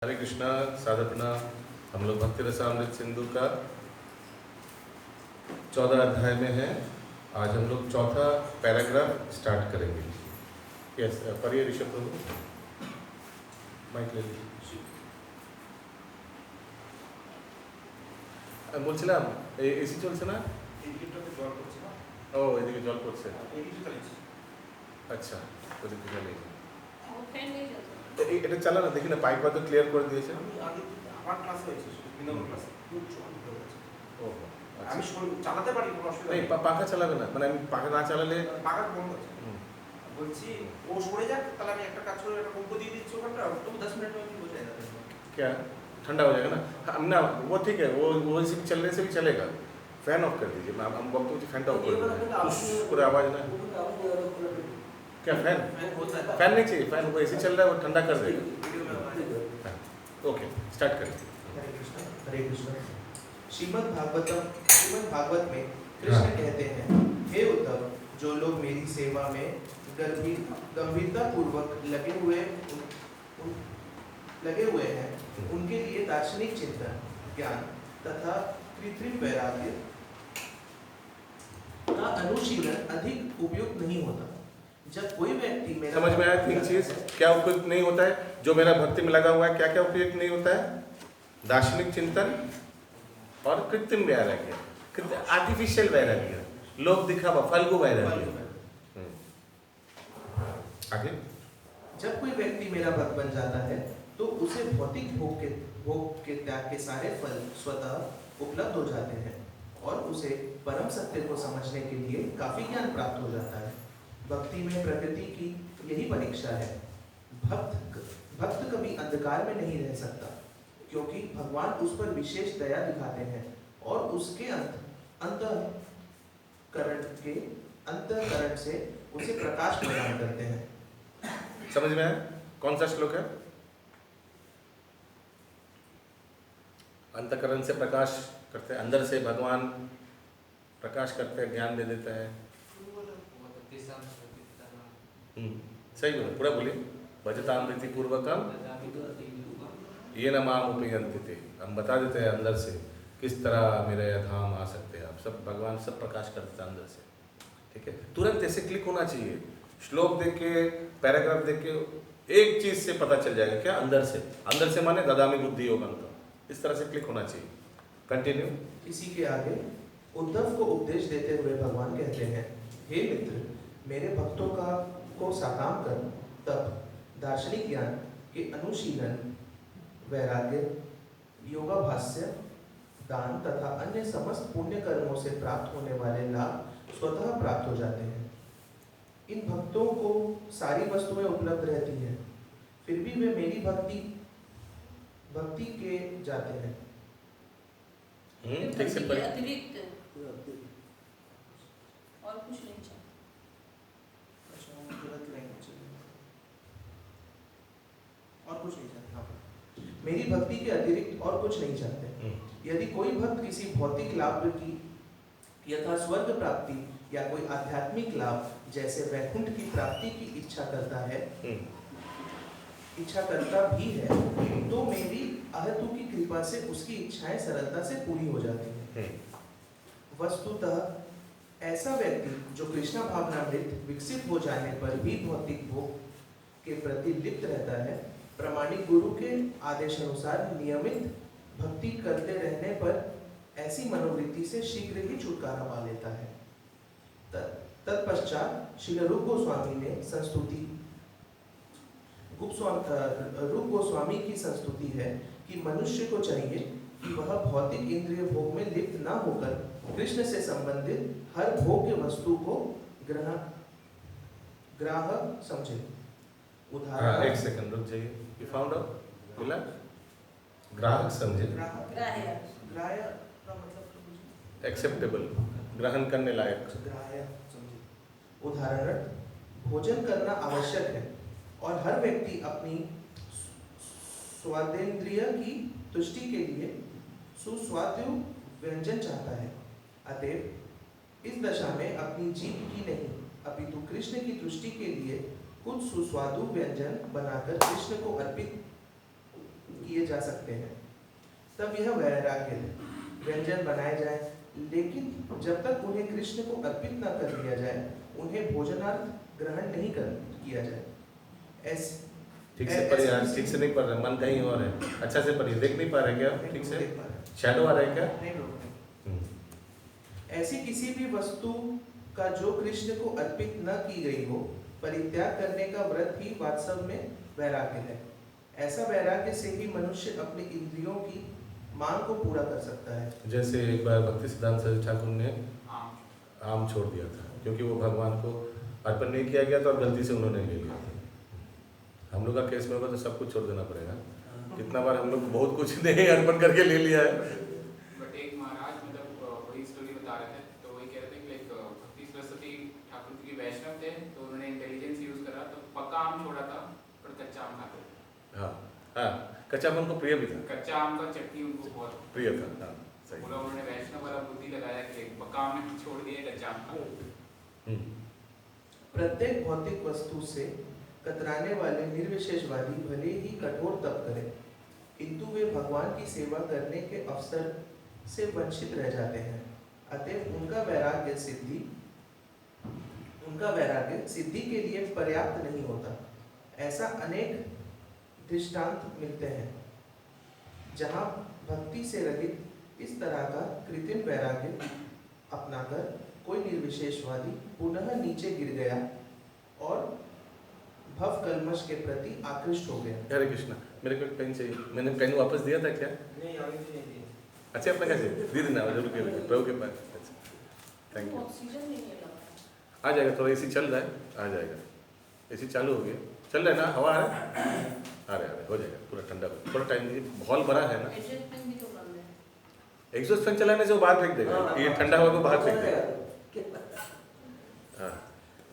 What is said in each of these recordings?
हरे कृष्णा साधना। हम लोग भक्ति रसामृत सिंधु का 14 अध्याय में हैं। आज हम लोग चौथा पैराग्राफ स्टार्ट करेंगे। यस, पढ़िए ऋषभ प्रभु, माइक ले लीजिए। বলছিলাম এসি চলছে না? এদিকে জল পড়ছে না। ও এদিকে জল পড়ছে, এদিকে চালিয়েছি। আচ্ছা ওদিকে চালিয়ে ফ্যান নেই চলছে। এটা চালা না, দেখি না পাইপ হয়তো ক্লিয়ার করে দিয়েছে। আমি আগে আমার ক্লাসে হয়েছে বিনোদন ক্লাসে খুব জল পড়ে গেছে। ও আমি চালাতে পারি, কোনো অসুবিধা এই নেই। পাখা চালাবে না, মানে আমি পাখা না চালালে পাখা বন্ধ আছে। বলছি ও সরে যাক, তাহলে আমি একটা কাজ করে একটা पंखा দিয়ে দিচ্ছি ওখানটা, তবু 10 मिनट में हो जाएगा। क्या ठंडा हो जाएगा ना? हम ना वो ठीक है, वो इसी चलने से भी चलेगा। फैन ऑफ कर दीजिए, मैं हम वक्त मुझे फैन ऑफ कर दीजिए, पूरा आवाज़ ना। क्या फैन? फैन नहीं चाहिए, फैन वो एसी चल रहा है, वो ठंडा कर देगा। ओके स्टार्ट करें। हरे कृष्ण। श्रीमद् भागवत में कृष्ण कहते हैं, हे उद्धव, जो लोग मेरी सेवा में गंभीरता पूर्वक लगे हुए हैं, उनके लिए दार्शनिक चिंतन, ज्ञान तथा कृत्रिम वैराग्य का अनुशीलन अधिक उपयुक्त नहीं होता। जब कोई व्यक्ति मेरा समझ में आया तीन चीज? क्या उपयुक्त नहीं होता है? जो मेरा भक्ति में लगा हुआ है, क्या क्या उपयुक्त नहीं होता है? दार्शनिक चिंतन और कृत्रिम वैराग्य, आर्टिफिशियल वैराग्य, लोक दिखावा, फल्गु वैराग्य। आगे, जब कोई व्यक्ति मेरा भक्त बन जाता है तो उसे भौतिक भोग के त्याग के सारे फल स्वतः उपलब्ध हो जाते हैं और उसे परम सत्य को समझने के लिए काफी ज्ञान प्राप्त हो जाता है। भक्ति में प्रकृति की यही परीक्षा है। भक्त कभी अंधकार में नहीं रह सकता, क्योंकि भगवान उस पर विशेष दया दिखाते हैं और उसके अंतःकरण से उसे प्रकाश प्रदान करते हैं। समझ में आया? कौन सा श्लोक है? अंतःकरण से प्रकाश करते हैं, अंदर से भगवान प्रकाश करते हैं, ज्ञान दे देता है। सही बोला, पूरा बोलिए। भजतामृति पूर्वकम ये न माम उपयन्ति ते। हम बता देते हैं अंदर से किस तरह मेरे धाम आ सकते हैं आप सब। भगवान सब प्रकाश करते हैं अंदर से, ठीक है। तुरंत ऐसे क्लिक होना चाहिए, श्लोक देख के, पैराग्राफ देख के एक चीज से पता चल जाएगा। क्या? अंदर से। अंदर से माने ददामी बुद्धि योग अंत, इस तरह से क्लिक होना चाहिए। कंटिन्यू। इसी के आगे उद्धव को उपदेश देते हुए भगवान कहते हैं, हे मित्र, मेरे भक्तों को साकाम कर, तप, दार्शनिक ज्ञान के अनुशीलन, वैराग्य, योगाभ्यास, दान तथा अन्य समस्त पुण्य कर्मों से प्राप्त होने वाले लाभ स्वतः प्राप्त हो जाते हैं। इन भक्तों को सारी वस्तुएं उपलब्ध रहती हैं, फिर भी वे मेरी भक्ति के जाते हैं। ठीक से पढ़िए। अतिरिक्त और कुछ नहीं चाहिए। और कुछ नहीं चाहते। मेरी भक्ति के अतिरिक्त और कुछ नहीं चाहते। यदि कोई भक्त किसी भौतिक लाभ की यथा स्वर्ग प्राप्ति या कोई आध्यात्मिक लाभ जैसे वैकुंठ की प्राप्ति की इच्छा करता भी है, तो मेरी अहेतु की कृपा से उसकी इच्छाएं सरलता से पूरी हो जाती हैं। वस्तुतः ऐसा व्यक्ति जो कृष्णा भावनामृत विकसित हो जाने पर भी भौतिक भोग के प्रति लिप्त रहता है, प्रामाणिक गुरु के आदेश अनुसार नियमित भक्ति करते रहने पर ऐसी मनोवृत्ति से शीघ्र ही छुटकारा पा लेता है। तत्पश्चात श्री रूप गोस्वामी की संस्तुति है कि मनुष्य को चाहिए कि वह भौतिक इंद्रिय भोग में लिप्त न होकर कृष्ण से संबंधित हर भोग्य वस्तु को ग्राह्य समझे। उदाहरण, एक सेकंड रुक जाइए। You found out? बोला ग्राहक समझे, ग्राह्य का मतलब एक्सेप्टेबल, ग्रहण करने लायक। ग्राह्य समझे। उदाहरण, भोजन करना आवश्यक है और हर व्यक्ति अपनी स्वादेंद्रिय की तुष्टि के लिए सुस्वादु व्यंजन चाहता है। अतएव इस दशा में अपनी जीभ की नहीं अपितु कृष्ण की तुष्टि के लिए कुछ सुस्वादु व्यंजन बनाकर कृष्ण को अर्पित किए जा सकते हैं, तब यह वैराग्य है। व्यंजन बनाए जाए, लेकिन जब तक उन्हें कृष्ण को अर्पित न कर दिया जाए, उन्हें भोजनार्थ ग्रहण नहीं कर किया जाए। ऐसे ठीक से पढ़िए यार, ठीक से नहीं पढ़ रहे, मन कहीं और है। अच्छा से पढ़िए, देख नहीं पा रहे क्या ठीक से? शैडो आ रहा है क्या? नहीं प्रभु। ऐसी किसी भी वस्तु का जो कृष्ण को अर्पित न की गई हो, परित्याग करने का व्रत ही वास्तव में वैराग्य है। ऐसा वैराग्य से ही मनुष्य अपनी इंद्रियों की मांग को पूरा कर सकता है। जैसे एक बार भक्ति सिद्धांत सरस्वती ठाकुर ने आम छोड़ दिया था, क्योंकि वो भगवान को अर्पण नहीं किया गया था और गलती से उन्होंने ले लिया था। हम लोग का केस में होगा तो सब कुछ छोड़ देना पड़ेगा। कितना बार हम लोग बहुत कुछ नहीं अर्पण करके ले लिया है। बट एक महाराज मतलब वही स्टोरी बता रहे थे, तो वही कह रहे थे कि लाइक भक्ति सरस्वती ठाकुर जी वैष्णव थे, तो उन्होंने इंटेलिजेंस यूज करा, तो पक्का आम छोड़ा था पर कच्चा आम खाते थे। हाँ हाँ, कच्चा आम उनको प्रिय भी था, कच्चा आम का चटनी उनको बहुत प्रिय था। हाँ सही। बोला उन्होंने वैष्णव वाला बुद्धि लगाया कि पक्का आम ने छोड़ दिया, कच्चा आम खा। प्रत्येक भौतिक वस्तु से कतराने वाले निर्विशेषवादी भले ही कठोर तप करें, किंतु वे भगवान की सेवा करने के अवसर से वंचित रह जाते हैं। अतएव उनका वैराग्य सिद्धि के लिए पर्याप्त नहीं होता। ऐसा अनेक दृष्टांत मिलते हैं जहाँ भक्ति से रहित इस तरह का कृत्रिम वैराग्य अपनाकर कोई निर्विशेषवादी पुनः नीचे गिर गया और भव कल्मश के प्रति आकृष्ट हो गया। हरे कृष्णा, मेरे को पेन चाहिए। मैंने पेन वापस दिया था क्या? नहीं आगे से नहीं दिया। अच्छा, अपना कैसे दे देना जरूर के प्रभु के पास। अच्छा थैंक यू। ऑक्सीजन नहीं है लग रहा आ जाएगा, थोड़ा एसी चल रहा है, आ जाएगा। एसी चालू हो गया, चल रहा है ना, हवा आ रहा है, आ रहा है, हो जाएगा पूरा ठंडा। थोड़ा टाइम दीजिए, हॉल बड़ा है ना। एग्जॉस्ट फैन भी तो बंद है। एग्जॉस्ट फैन चलाने से वो बाहर फेंक देगा, ये ठंडा हवा को बाहर फेंक देगा। हाँ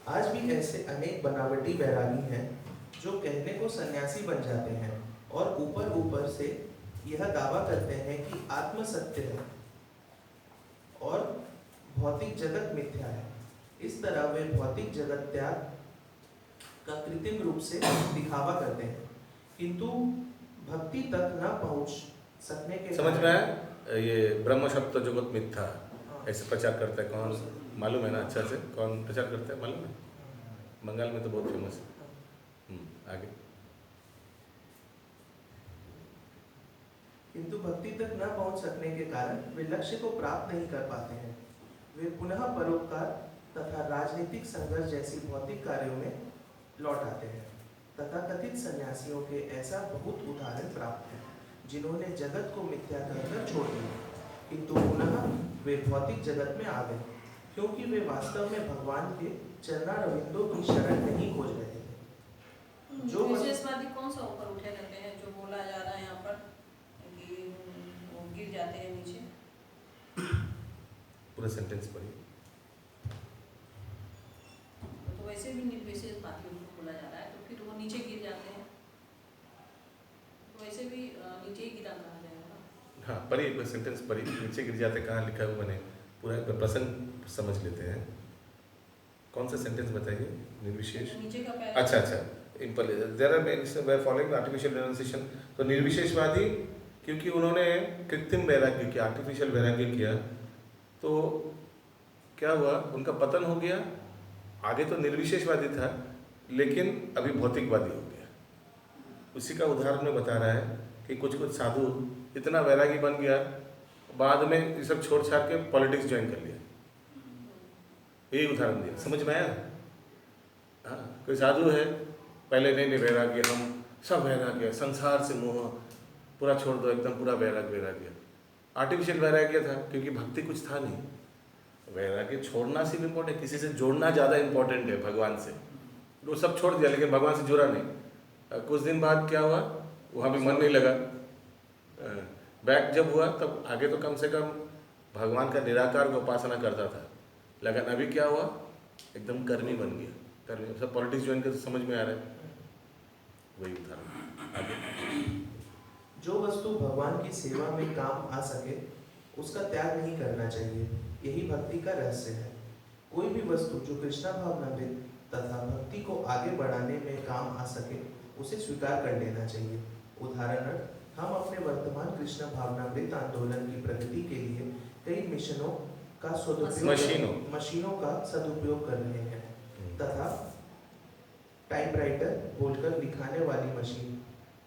आज भी ऐसे अनेक बनावटी वैरागी हैं जो कहने को सन्यासी बन जाते हैं और ऊपर ऊपर से यह दावा करते हैं कि आत्म सत्य है और भौतिक जगत मिथ्या है। इस तरह वे भौतिक जगत त्याग का कृत्रिम रूप से दिखावा करते हैं, किंतु भक्ति तक न पहुंच सकने के समझ में आया? ये ब्रह्म शब्द जगत मिथ्या ऐसे प्रचार करता है, कौन मालूम है ना? अच्छा से कौन प्रचार करता है मालूम है? बंगाल में तो बहुत फेमस है। आगे। किंतु भक्ति तक न पहुंच सकने के कारण वे लक्ष्य को प्राप्त नहीं कर पाते हैं। वे पुनः परोपकार तथा राजनीतिक संघर्ष जैसी भौतिक कार्यों में लौट आते हैं। तथाकथित सन्यासियों के ऐसा बहुत उदाहरण प्राप्त है जिन्होंने जगत को मिथ्या कहकर छोड़ दिया, किंतु पुनः वे भौतिक जगत में आ गए, क्योंकि वे वास्तव में भगवान के चरणारविंदों की शरण नहीं खोज रहे थे। जो विशेषवादी कौन सा ऊपर उठे रहते हैं जो बोला जा रहा है यहाँ पर कि वो गिर जाते हैं नीचे। पूरा सेंटेंस पढ़िए। तो वैसे भी निर्विशेषवादी उनको बोला जा रहा है, तो फिर वो नीचे गिर जाते हैं, तो वैसे भी नीचे ही गिरा कहा जाएगा। हाँ पढ़िए, कोई सेंटेंस पढ़िए, नीचे गिर जाते कहाँ लिखा हुआ मैंने पूरा प्रसंग समझ लेते हैं। कौन सा सेंटेंस बताइए? निर्विशेष। नीचे का पैरा। अच्छा अच्छा, there are many following artificial renunciation. तो निर्विशेषवादी क्योंकि उन्होंने कृत्रिम वैराग्य किया, आर्टिफिशियल वैराग्य किया, तो क्या हुआ? उनका पतन हो गया। आगे तो निर्विशेषवादी था लेकिन अभी भौतिकवादी हो गया। उसी का उदाहरण में बता रहा है कि कुछ कुछ साधु इतना वैरागी बन गया, बाद में ये सब छोड़ छाड़ के पॉलिटिक्स ज्वाइन कर लिया। यही उदाहरण दिया, समझ में आया? हाँ, कोई साधु है, पहले नहीं वैराग्य, हम सब वैराग्य, संसार से मोह पूरा छोड़ दो, एकदम पूरा वैराग्य। आर्टिफिशियल वैराग्य था क्योंकि भक्ति कुछ था नहीं। वैराग्य छोड़ना सिर्फ इम्पोर्टेंट, किसी से जोड़ना ज़्यादा इम्पोर्टेंट है भगवान से। वो सब छोड़ दिया लेकिन भगवान से जुड़ा नहीं। कुछ दिन बाद क्या हुआ? वहाँ भी मन नहीं लगा। बैक जब हुआ तब आगे तो कम से कम भगवान का निराकार को उपासना करता था, लेकिन अभी क्या हुआ? एकदम कर्मी बन गया। कर्मी सब पॉलिटिक्स ज्वाइन कर, समझ में आ रहा है? वही उदाहरण। आगे। जो वस्तु भगवान की सेवा में काम आ सके उसका त्याग नहीं करना चाहिए, यही भक्ति का रहस्य है। कोई भी वस्तु जो कृष्णा भाव न दे तथा भक्ति को आगे बढ़ाने में काम आ सके उसे स्वीकार कर लेना चाहिए। उदाहरण हम अपने वर्तमान कृष्ण भावनामृत आंदोलन की प्रगति के लिए कई मशीनों का सदुपयोग कर रहे हैं तथा टाइपराइटर बोलकर लिखाने वाली मशीन,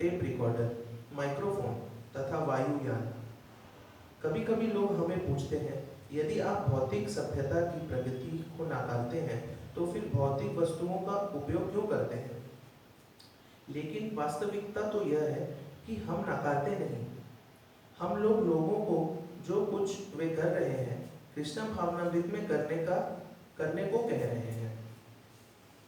टेप रिकॉर्डर, माइक्रोफोन तथा वायुयान। कभी कभी लोग हमें पूछते हैं, यदि आप भौतिक सभ्यता की प्रगति को नकारते हैं तो फिर भौतिक वस्तुओं का उपयोग क्यों करते हैं? लेकिन वास्तविकता तो यह है कि हम नकारते नहीं। हम लोगों को जो कुछ वे कर रहे हैं कृष्ण भावनामृत में करने को कह रहे हैं।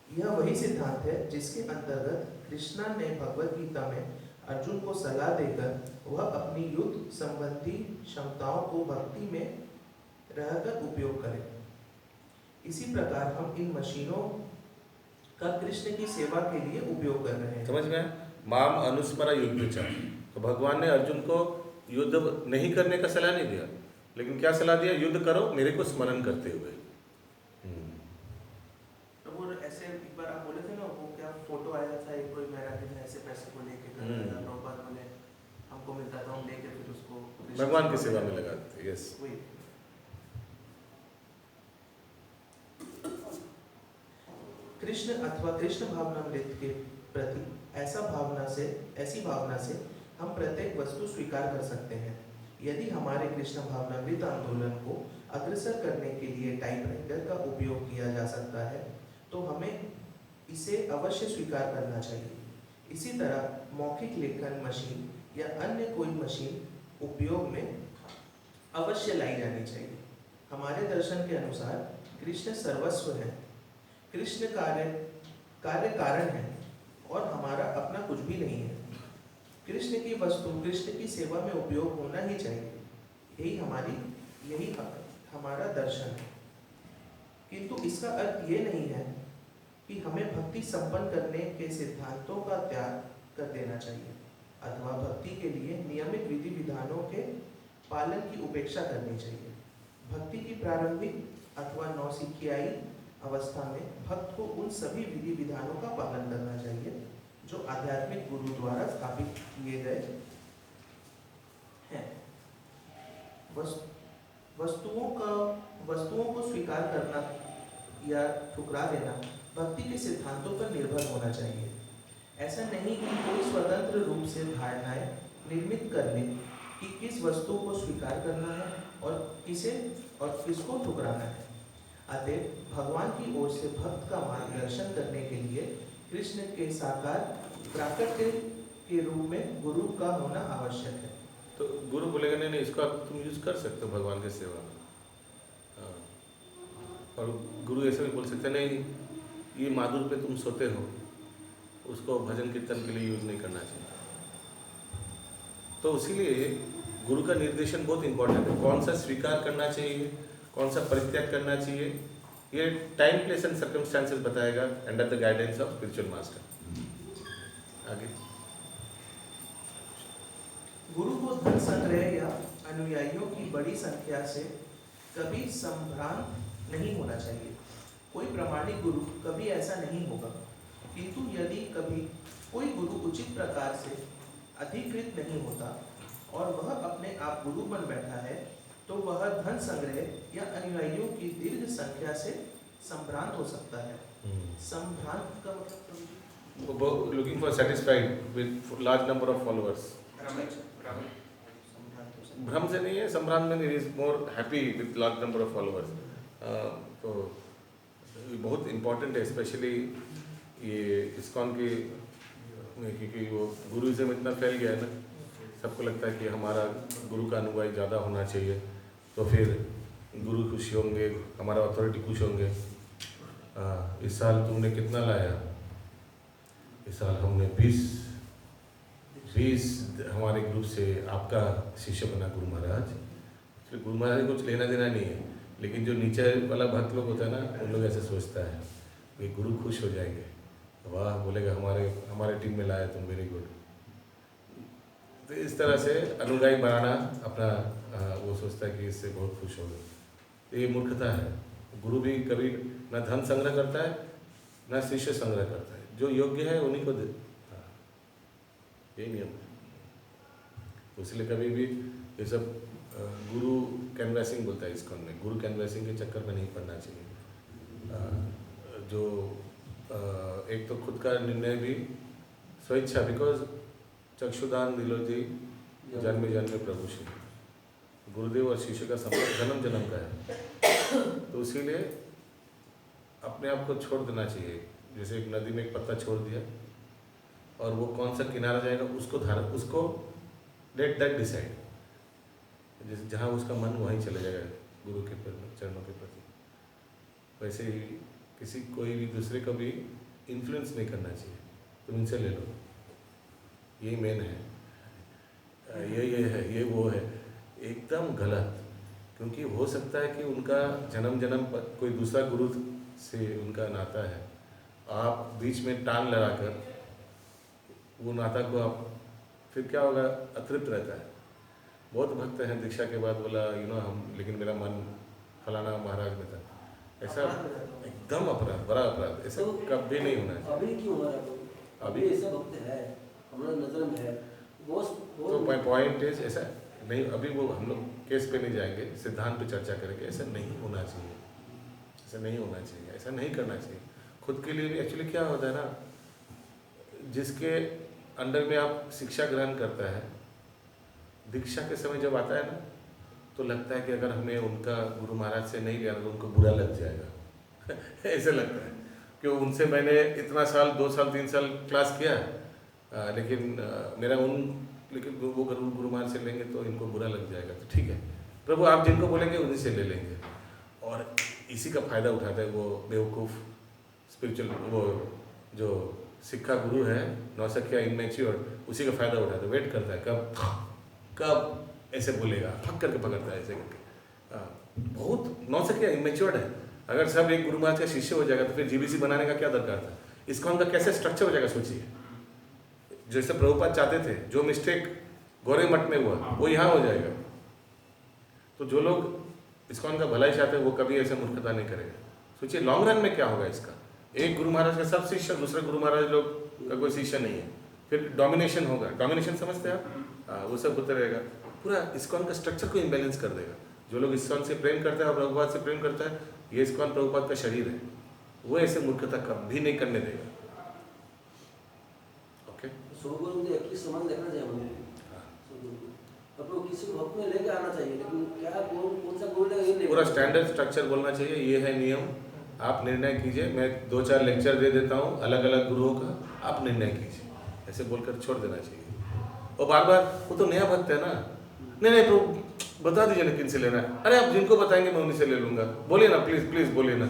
यह वही सिद्धांत है जिसके अंतर्गत कृष्णा ने भगवत गीता में अर्जुन को सलाह देकर वह अपनी युद्ध संबंधी क्षमताओं को भक्ति में रहकर उपयोग करें। इसी प्रकार हम इन मशीनों का कृष्ण की सेवा के लिए उपयोग कर रहे हैं। समझ में? माम अनुस्मरा युद्धचा। तो भगवान ने अर्जुन को युद्ध नहीं करने का सलाह नहीं दिया, लेकिन क्या सलाह दिया? युद्ध करो मेरे को स्मरण करते हुए। वो ऐसे एक बार आप बोले थे ना, वो क्या फोटो आया था एक कोई मैराथन में ऐसे पैसे को लेके प्रभुपाद बोले हमको मिलता था, हम लेके फिर उसको भगवान की सेवा में लगाते। यस, वही। कृष्ण अथवा कृष्ण भावनामृत के प्रति ऐसी भावना से हम प्रत्येक वस्तु स्वीकार कर सकते हैं। यदि हमारे कृष्ण भावनामृत आंदोलन को अग्रसर करने के लिए टाइपराइटर का उपयोग किया जा सकता है तो हमें इसे अवश्य स्वीकार करना चाहिए। इसी तरह मौखिक लेखन मशीन या अन्य कोई मशीन उपयोग में अवश्य लाई जानी चाहिए। हमारे दर्शन के अनुसार कृष्ण सर्वस्व है, कृष्ण कार्य कारण है और हमारा अपना कुछ भी नहीं है। कृष्ण की वस्तु कृष्ण की सेवा में उपयोग होना ही चाहिए। यही हमारा दर्शन है। किंतु इसका अर्थ ये नहीं है कि हमें भक्ति संपन्न करने के सिद्धांतों का त्याग कर देना चाहिए अथवा भक्ति के लिए नियमित विधि विधानों के पालन की उपेक्षा करनी चाहिए। भक्ति की प्रारंभिक अथवा नौसिखियाई अवस्था में भक्त को उन सभी विधि विधानों का पालन करना चाहिए जो आध्यात्मिक गुरु द्वारा स्थापित किए गए हैं। वस्तुओं को स्वीकार करना या ठुकरा देना भक्ति के सिद्धांतों पर निर्भर होना चाहिए। ऐसा नहीं कि कोई स्वतंत्र रूप से धारणाएं निर्मित कर ले कि किस वस्तु को स्वीकार करना है और किसको ठुकराना है। अतः भगवान की ओर से भक्त का मार्गदर्शन करने के लिए कृष्ण के साकार प्राकट्य के रूप में गुरु का होना आवश्यक है। तो गुरु बोलेगा नहीं इसको आप तुम यूज कर सकते हो भगवान की सेवा में। और गुरु ऐसे भी बोल सकते नहीं, ये माधुर पे तुम सोते हो, उसको भजन कीर्तन के लिए यूज नहीं करना चाहिए। तो इसीलिए गुरु का निर्देशन बहुत इंपॉर्टेंट है। कौन सा स्वीकार करना चाहिए, कौन सा परित्याग करना चाहिए, ये टाइम प्लेस एंड सर्कमस्टांसेस बताएगा under the guidance of spiritual master. आगे गुरु को धन संग्रह या अनुयायियों की बड़ी संख्या से कभी संभ्रांत नहीं होना चाहिए। कोई प्रामाणिक गुरु कभी ऐसा नहीं होगा। किंतु यदि कभी कोई गुरु उचित प्रकार से अधिकृत नहीं होता और वह अपने आप गुरु बन बैठा है तो वह धन संग्रह या अनुयायियों की दीर्घ संख्या से संभ्रांत हो सकता है। संभ्रांत का मतलब looking for satisfied with large number of followers. भ्रम से नहीं है, संभ्रांत में is more happy with large number of followers. तो बहुत इम्पोर्टेंट है, स्पेशली ये इस्कॉन की, क्योंकि वो गुरुइज्म इतना फैल गया है ना, सबको लगता है कि हमारा गुरु का अनुयायी ज़्यादा होना चाहिए तो फिर गुरु खुश होंगे, हमारा अथॉरिटी खुश होंगे। इस साल तुमने कितना लाया? इस साल हमने 20 हमारे ग्रुप से आपका शिष्य बना गुरु महाराज। फिर गुरु महाराज कुछ लेना देना नहीं है, लेकिन जो नीचे वाला भक्त लोग होता है ना, उन लोग ऐसे सोचता है कि गुरु खुश हो जाएंगे, वाह बोलेगा हमारे टीम में लाया तुम, वेरी गुड। तो इस तरह से अनुयायी बनाना अपना वो सोचता है कि इससे बहुत खुश होगा। तो ये मूर्खता है। गुरु भी कभी ना धन संग्रह करता है ना शिष्य संग्रह करता है, जो योग्य है उन्हीं को दे। ये नियम है। तो इसलिए कभी भी ये सब गुरु कैनवैसिंग बोलता है इसको, में गुरु कैनवैसिंग के चक्कर में नहीं पड़ना चाहिए। जो एक तो खुद का निर्णय भी स्वेच्छा, बिकॉज चक्षुदान दिलो जी जन्म जन्म प्रभु श्री, गुरुदेव और शिष्य का संपर्क जन्म जन्म का है, तो इसीलिए अपने आप को छोड़ देना चाहिए। जैसे एक नदी में एक पत्ता छोड़ दिया और वो कौन सा किनारा जाएगा उसको लेट दैट डिसाइड, जैसे जहाँ उसका मन वहीं चले जाएगा गुरु के चरणों के प्रति। वैसे ही किसी कोई भी दूसरे को भी इन्फ्लुएंस नहीं करना चाहिए, तुम इनसे ले लो, ये मेन है, ये है, ये वो है, एकदम गलत। क्योंकि हो सकता है कि उनका जन्म जन्म पर कोई दूसरा गुरु से उनका नाता है, आप बीच में टांग लगाकर वो नाता को आप फिर क्या होगा, अतृप्त रहता है। बहुत भक्त हैं दीक्षा के बाद बोला हम, लेकिन मेरा मन फलाना महाराज में था, ऐसा एकदम अपराध, बड़ा अपराध, ऐसा कभी नहीं होना चाहिए। अभी क्यों हो रहा है? अभी ऐसा भक्त है हमारा नजर में है, तो पॉइंट इज ऐसा नहीं, अभी वो हम लोग केस पे नहीं जाएंगे, सिद्धांत पे चर्चा करेंगे। ऐसा नहीं होना चाहिए, ऐसा नहीं होना चाहिए, ऐसा नहीं करना चाहिए। खुद के लिए भी एक्चुअली क्या होता है ना, जिसके अंडर में आप शिक्षा ग्रहण करता है, दीक्षा के समय जब आता है ना, तो लगता है कि अगर हमें उनका गुरु महाराज से नहीं लिया तो उनको बुरा लग जाएगा ऐसे लगता है कि उनसे मैंने इतना साल, 2 साल 3 साल क्लास किया, लेकिन मेरा लेकिन वो गुरु महाराज से लेंगे तो इनको बुरा लग जाएगा। तो ठीक है प्रभु, आप जिनको बोलेंगे उन्हीं से ले लेंगे। और इसी का फ़ायदा उठाता है वो बेवकूफ़ स्पिरिचुअल, वो जो सिक्खा गुरु है, नौसखिया इनमेच्योर, उसी का फ़ायदा उठाता है, वेट करता है कब ऐसे बोलेगा, फक करके पकड़ता है ऐसे करके। बहुत नौसखिया इनमेच्योर्ड है। अगर सब एक गुरु महाराज का शिष्य हो जाएगा तो फिर जीबीसी बनाने का क्या दरकार था? ISKCON का कैसे स्ट्रक्चर हो जाएगा सोचिए। जैसे प्रभुपाद चाहते थे, जो मिस्टेक गौरे मठ में हुआ वो यहाँ हो जाएगा। तो जो लोग ISKCON का भलाई चाहते हैं वो कभी ऐसे मूर्खता नहीं करेगा। सोचिए लॉन्ग रन में क्या होगा इसका। एक गुरु महाराज का सब शिष्य, दूसरे गुरु महाराज लोग का कोई शिष्य नहीं है, फिर डोमिनेशन होगा। डोमिनेशन समझते हैं आप? वो सब होता रहेगा, पूरा ISKCON का स्ट्रक्चर को इम्बैलेंस कर देगा। जो लोग ISKCON से प्रेम करता है और प्रभुपाद से प्रेम करता है, ये ISKCON प्रभुपाद का शरीर है, वो ऐसे मूर्खता कभी नहीं करने देगा। ओके, संबंध देखना चाहिए अपने किसी को भक्त में लेके आना चाहिए, लेकिन क्या कौन सा गुरु है ये नहीं, पूरा स्टैंडर्ड स्ट्रक्चर बोलना चाहिए। ये है नियम, आप निर्णय कीजिए। मैं 2-4 लेक्चर दे देता हूँ अलग अलग गुरुओं का, आप निर्णय कीजिए, ऐसे बोलकर छोड़ देना चाहिए। और बार बार वो तो नया भक्त है ना, नहीं तो बता दीजिए ना किन से लेना है। अरे आप जिनको बताएंगे मैं उन्हीं से ले लूँगा, बोलिए ना प्लीज़ प्लीज़ बोलिए ना,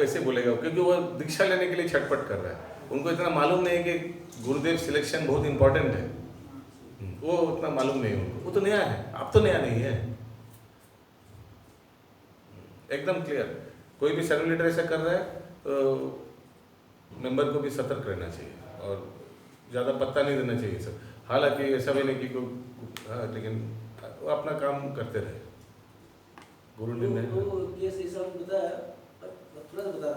ऐसे बोलेगा। क्योंकि वो दीक्षा लेने के लिए छटपट कर रहा है, उनको इतना मालूम नहीं है कि गुरुदेव सिलेक्शन बहुत इंपॉर्टेंट है, वो उतना मालूम नहीं है उनको। वो तो नया है, आप तो नया नहीं है। एकदम क्लियर। कोई भी सर्व लीडर ऐसा कर रहा है तो मेंबर को भी सतर्क रहना चाहिए और ज़्यादा पत्ता नहीं देना चाहिए सब। हालांकि ऐसा भी नहीं कि कोई, लेकिन वो अपना काम करते रहे। गुरु निर्णय केस ऐसा बताया, थोड़ा बता,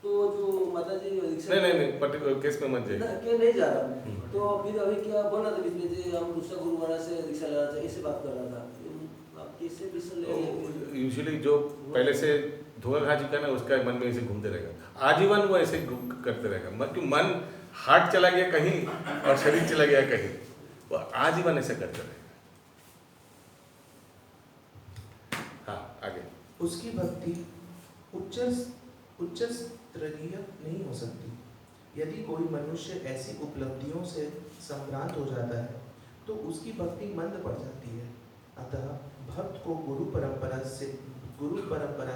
तो जो माता जी नहीं पर्टिकुलर केस में मत जाइए, क्या नहीं जा रहा। तो फिर अभी क्या बोला था बीच में, हम दूसरा गुरु महाराज से दीक्षा लेना चाहिए, ऐसे बात कर रहा था। आप कैसे यूजुअली जो पहले से धोखा खा चुका है ना, उसका मन में ऐसे घूमते रहेगा आजीवन, वो ऐसे करते रहेगा। मन हार्ट चला गया कहीं और शरीर चला गया कहीं, वो आजीवन ऐसे करते रहेगा। हाँ आगे। उसकी भक्ति उच्च स्तरीय नहीं हो सकती। यदि कोई मनुष्य ऐसी उपलब्धियों से संभ्रांत हो जाता है तो उसकी भक्ति मंद पड़ जाती है। अतः भक्त को गुरु परंपरा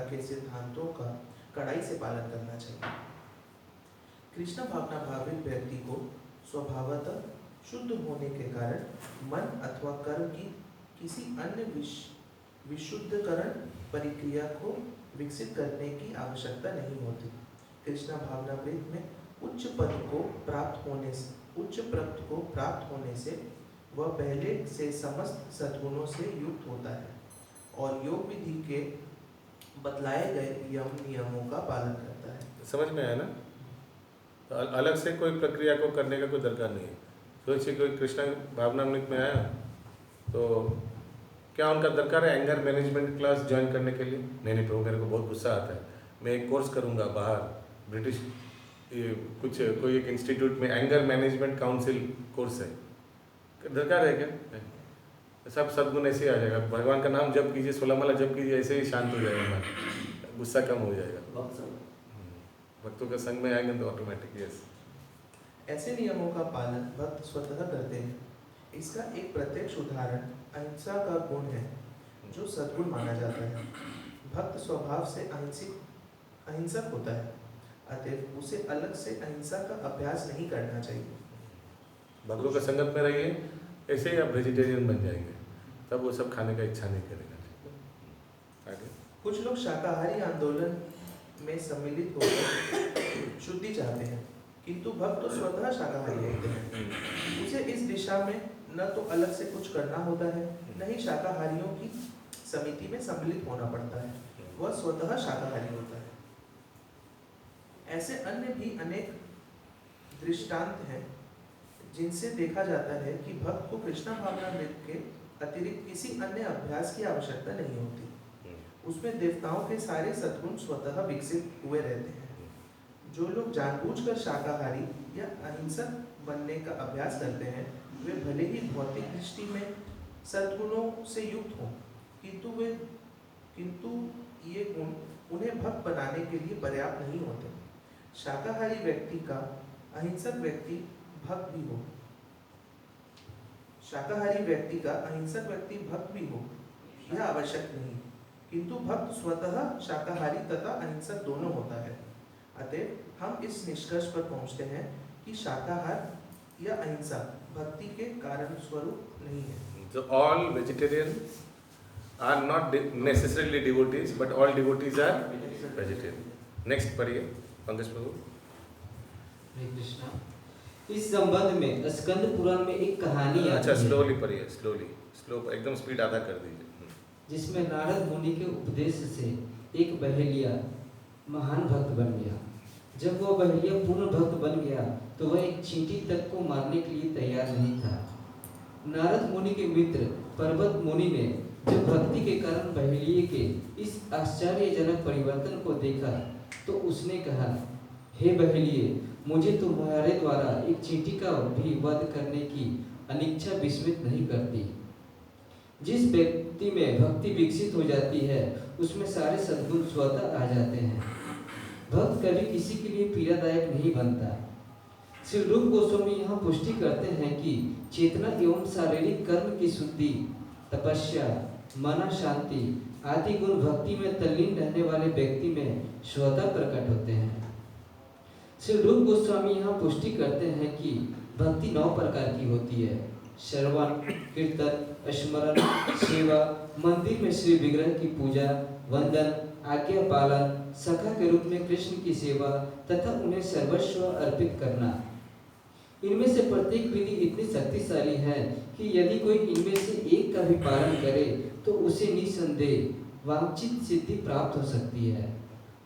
के सिद्धांतों का कड़ाई से पालन करना चाहिए। कृष्ण भावना भावित व्यक्ति को स्वभावतः शुद्ध होने के कारण मन अथवा कर्म की किसी अन्य विशुद्धकरण प्रक्रिया को विकसित करने की आवश्यकता नहीं होती। कृष्ण भावनामृत में उच्च पद को प्राप्त होने से वह पहले से समस्त सद्गुणों से युक्त होता है और योग विधि के बतलाए गए नियमों का पालन करता है। समझ में आया ना? तो अलग से कोई प्रक्रिया को करने का कोई दरकार नहीं है। सोचिए कोई कृष्ण भावनामृत में आया तो क्या उनका दरकार है एंगर मैनेजमेंट क्लास ज्वाइन करने के लिए? नहीं प्रभु, मेरे को बहुत गुस्सा आता है, मैं एक कोर्स करूँगा बाहर, ब्रिटिश कोई एक इंस्टीट्यूट में एंगर मैनेजमेंट काउंसिल कोर्स है, दरकार है क्या? सब सद्गुण ऐसे ही आ जाएगा, भगवान का नाम जप कीजिए, 16 माला जप कीजिए, ऐसे ही शांत हो जाएगा मन, गुस्सा कम हो जाएगा। भक्तों का संग में आएंगे तो ऑटोमेटिक। यस, ऐसे नियमों का पालन भक्त स्वतः करते हैं। इसका एक प्रत्यक्ष उदाहरण अहिंसा का गुण है, जो सद्गुण माना जाता है। भक्त स्वभाव से अहिंसक होता है, अतएव उसे अलग से अहिंसा का अभ्यास नहीं करना चाहिए। भक्तों का संगत में रहिए, ऐसे ही आप वेजिटेरियन बन जाएंगे, तब वो सब खाने का इच्छा नहीं करेगा। आगे कुछ लोग शाकाहारी आंदोलन में सम्मिलित होकर शुद्धि चाहते हैं, किंतु भक्त तो स्वतः शाकाहारी होते हैं। उसे इस दिशा में न तो अलग से कुछ करना होता है, न ही शाकाहारियों की समिति में सम्मिलित होना पड़ता है, वह स्वतः शाकाहारी होता है। ऐसे अन्य भी अनेक दृष्टांत हैं जिनसे देखा जाता है कि भक्त को कृष्ण भावनामृत के अतिरिक्त किसी अन्य अभ्यास की आवश्यकता नहीं होती। उसमें देवताओं के सारे सद्गुण स्वतः विकसित हुए रहते हैं। जो लोग जानबूझकर शाकाहारी या अहिंसक बनने का अभ्यास करते हैं, वे भले ही भौतिक दृष्टि में सद्गुणों से युक्त हों, किंतु ये गुण उन्हें भक्त बनाने के लिए पर्याप्त नहीं होते। शाकाहारी व्यक्ति का अहिंसक व्यक्ति भक्त भी हो, शाकाहारी व्यक्ति का अहिंसक व्यक्ति भक्त भी हो, यह आवश्यक नहीं, किंतु भक्त स्वतः शाकाहारी तथा अहिंसक दोनों होता है। अतः हम इस निष्कर्ष पर पहुंचते हैं कि शाकाहार या अहिंसा भक्ति के कारण स्वरूप नहीं है। So all vegetarian are not necessarily devotees, but all devotees are vegetarian. Next पढ़िए पंकज प्रभु। हरे कृष्णा। इस संबंध में स्कंद पुराण में एक कहानी अच्छा, आती है। स्लोली पढ़िए, स्लो एकदम स्पीड आधा कर दीजिए। जिसमें नारद मुनि के उपदेश से एक बहेलिया महान भक्त बन गया। जब वह बहेलिया पूर्ण भक्त बन गया तो वह एक चींटी तक को मारने के लिए तैयार नहीं था। नारद मुनि के मित्र पर्वत मुनि ने जब भक्ति के कारण बहेलिये के इस आश्चर्यजनक परिवर्तन को देखा तो उसने कहा, हे बहेलिये, मुझे तुम्हारे द्वारा एक चींटी का भी वध करने की अनिच्छा विस्मित नहीं करती। जिस व्यक्ति में भक्ति विकसित हो जाती है उसमें सारे सद्गुण स्वतः आ जाते हैं। भक्त कभी किसी के लिए पीड़ादायक नहीं बनता। श्री रूप गोस्वामी यहाँ पुष्टि करते हैं कि चेतना एवं शारीरिक कर्म की शुद्धि, तपस्या, मन शांति आदि गुण भक्ति में तल्लीन रहने वाले व्यक्ति में स्वतः प्रकट होते हैं। श्री रूप गोस्वामी यहाँ पुष्टि करते हैं कि भक्ति 9 प्रकार की होती है। श्रवण, कीर्तन, स्मरण, सेवा, मंदिर में श्री विग्रह की पूजा, वंदन, आज्ञा पालन, सखा के रूप में कृष्ण की सेवा तथा उन्हें सर्वस्व अर्पित करना। इनमें से प्रत्येक विधि इतनी शक्तिशाली है कि यदि कोई इनमें से एक का भी पालन करे तो उसे निसंदेह वांछित सिद्धि प्राप्त हो सकती है।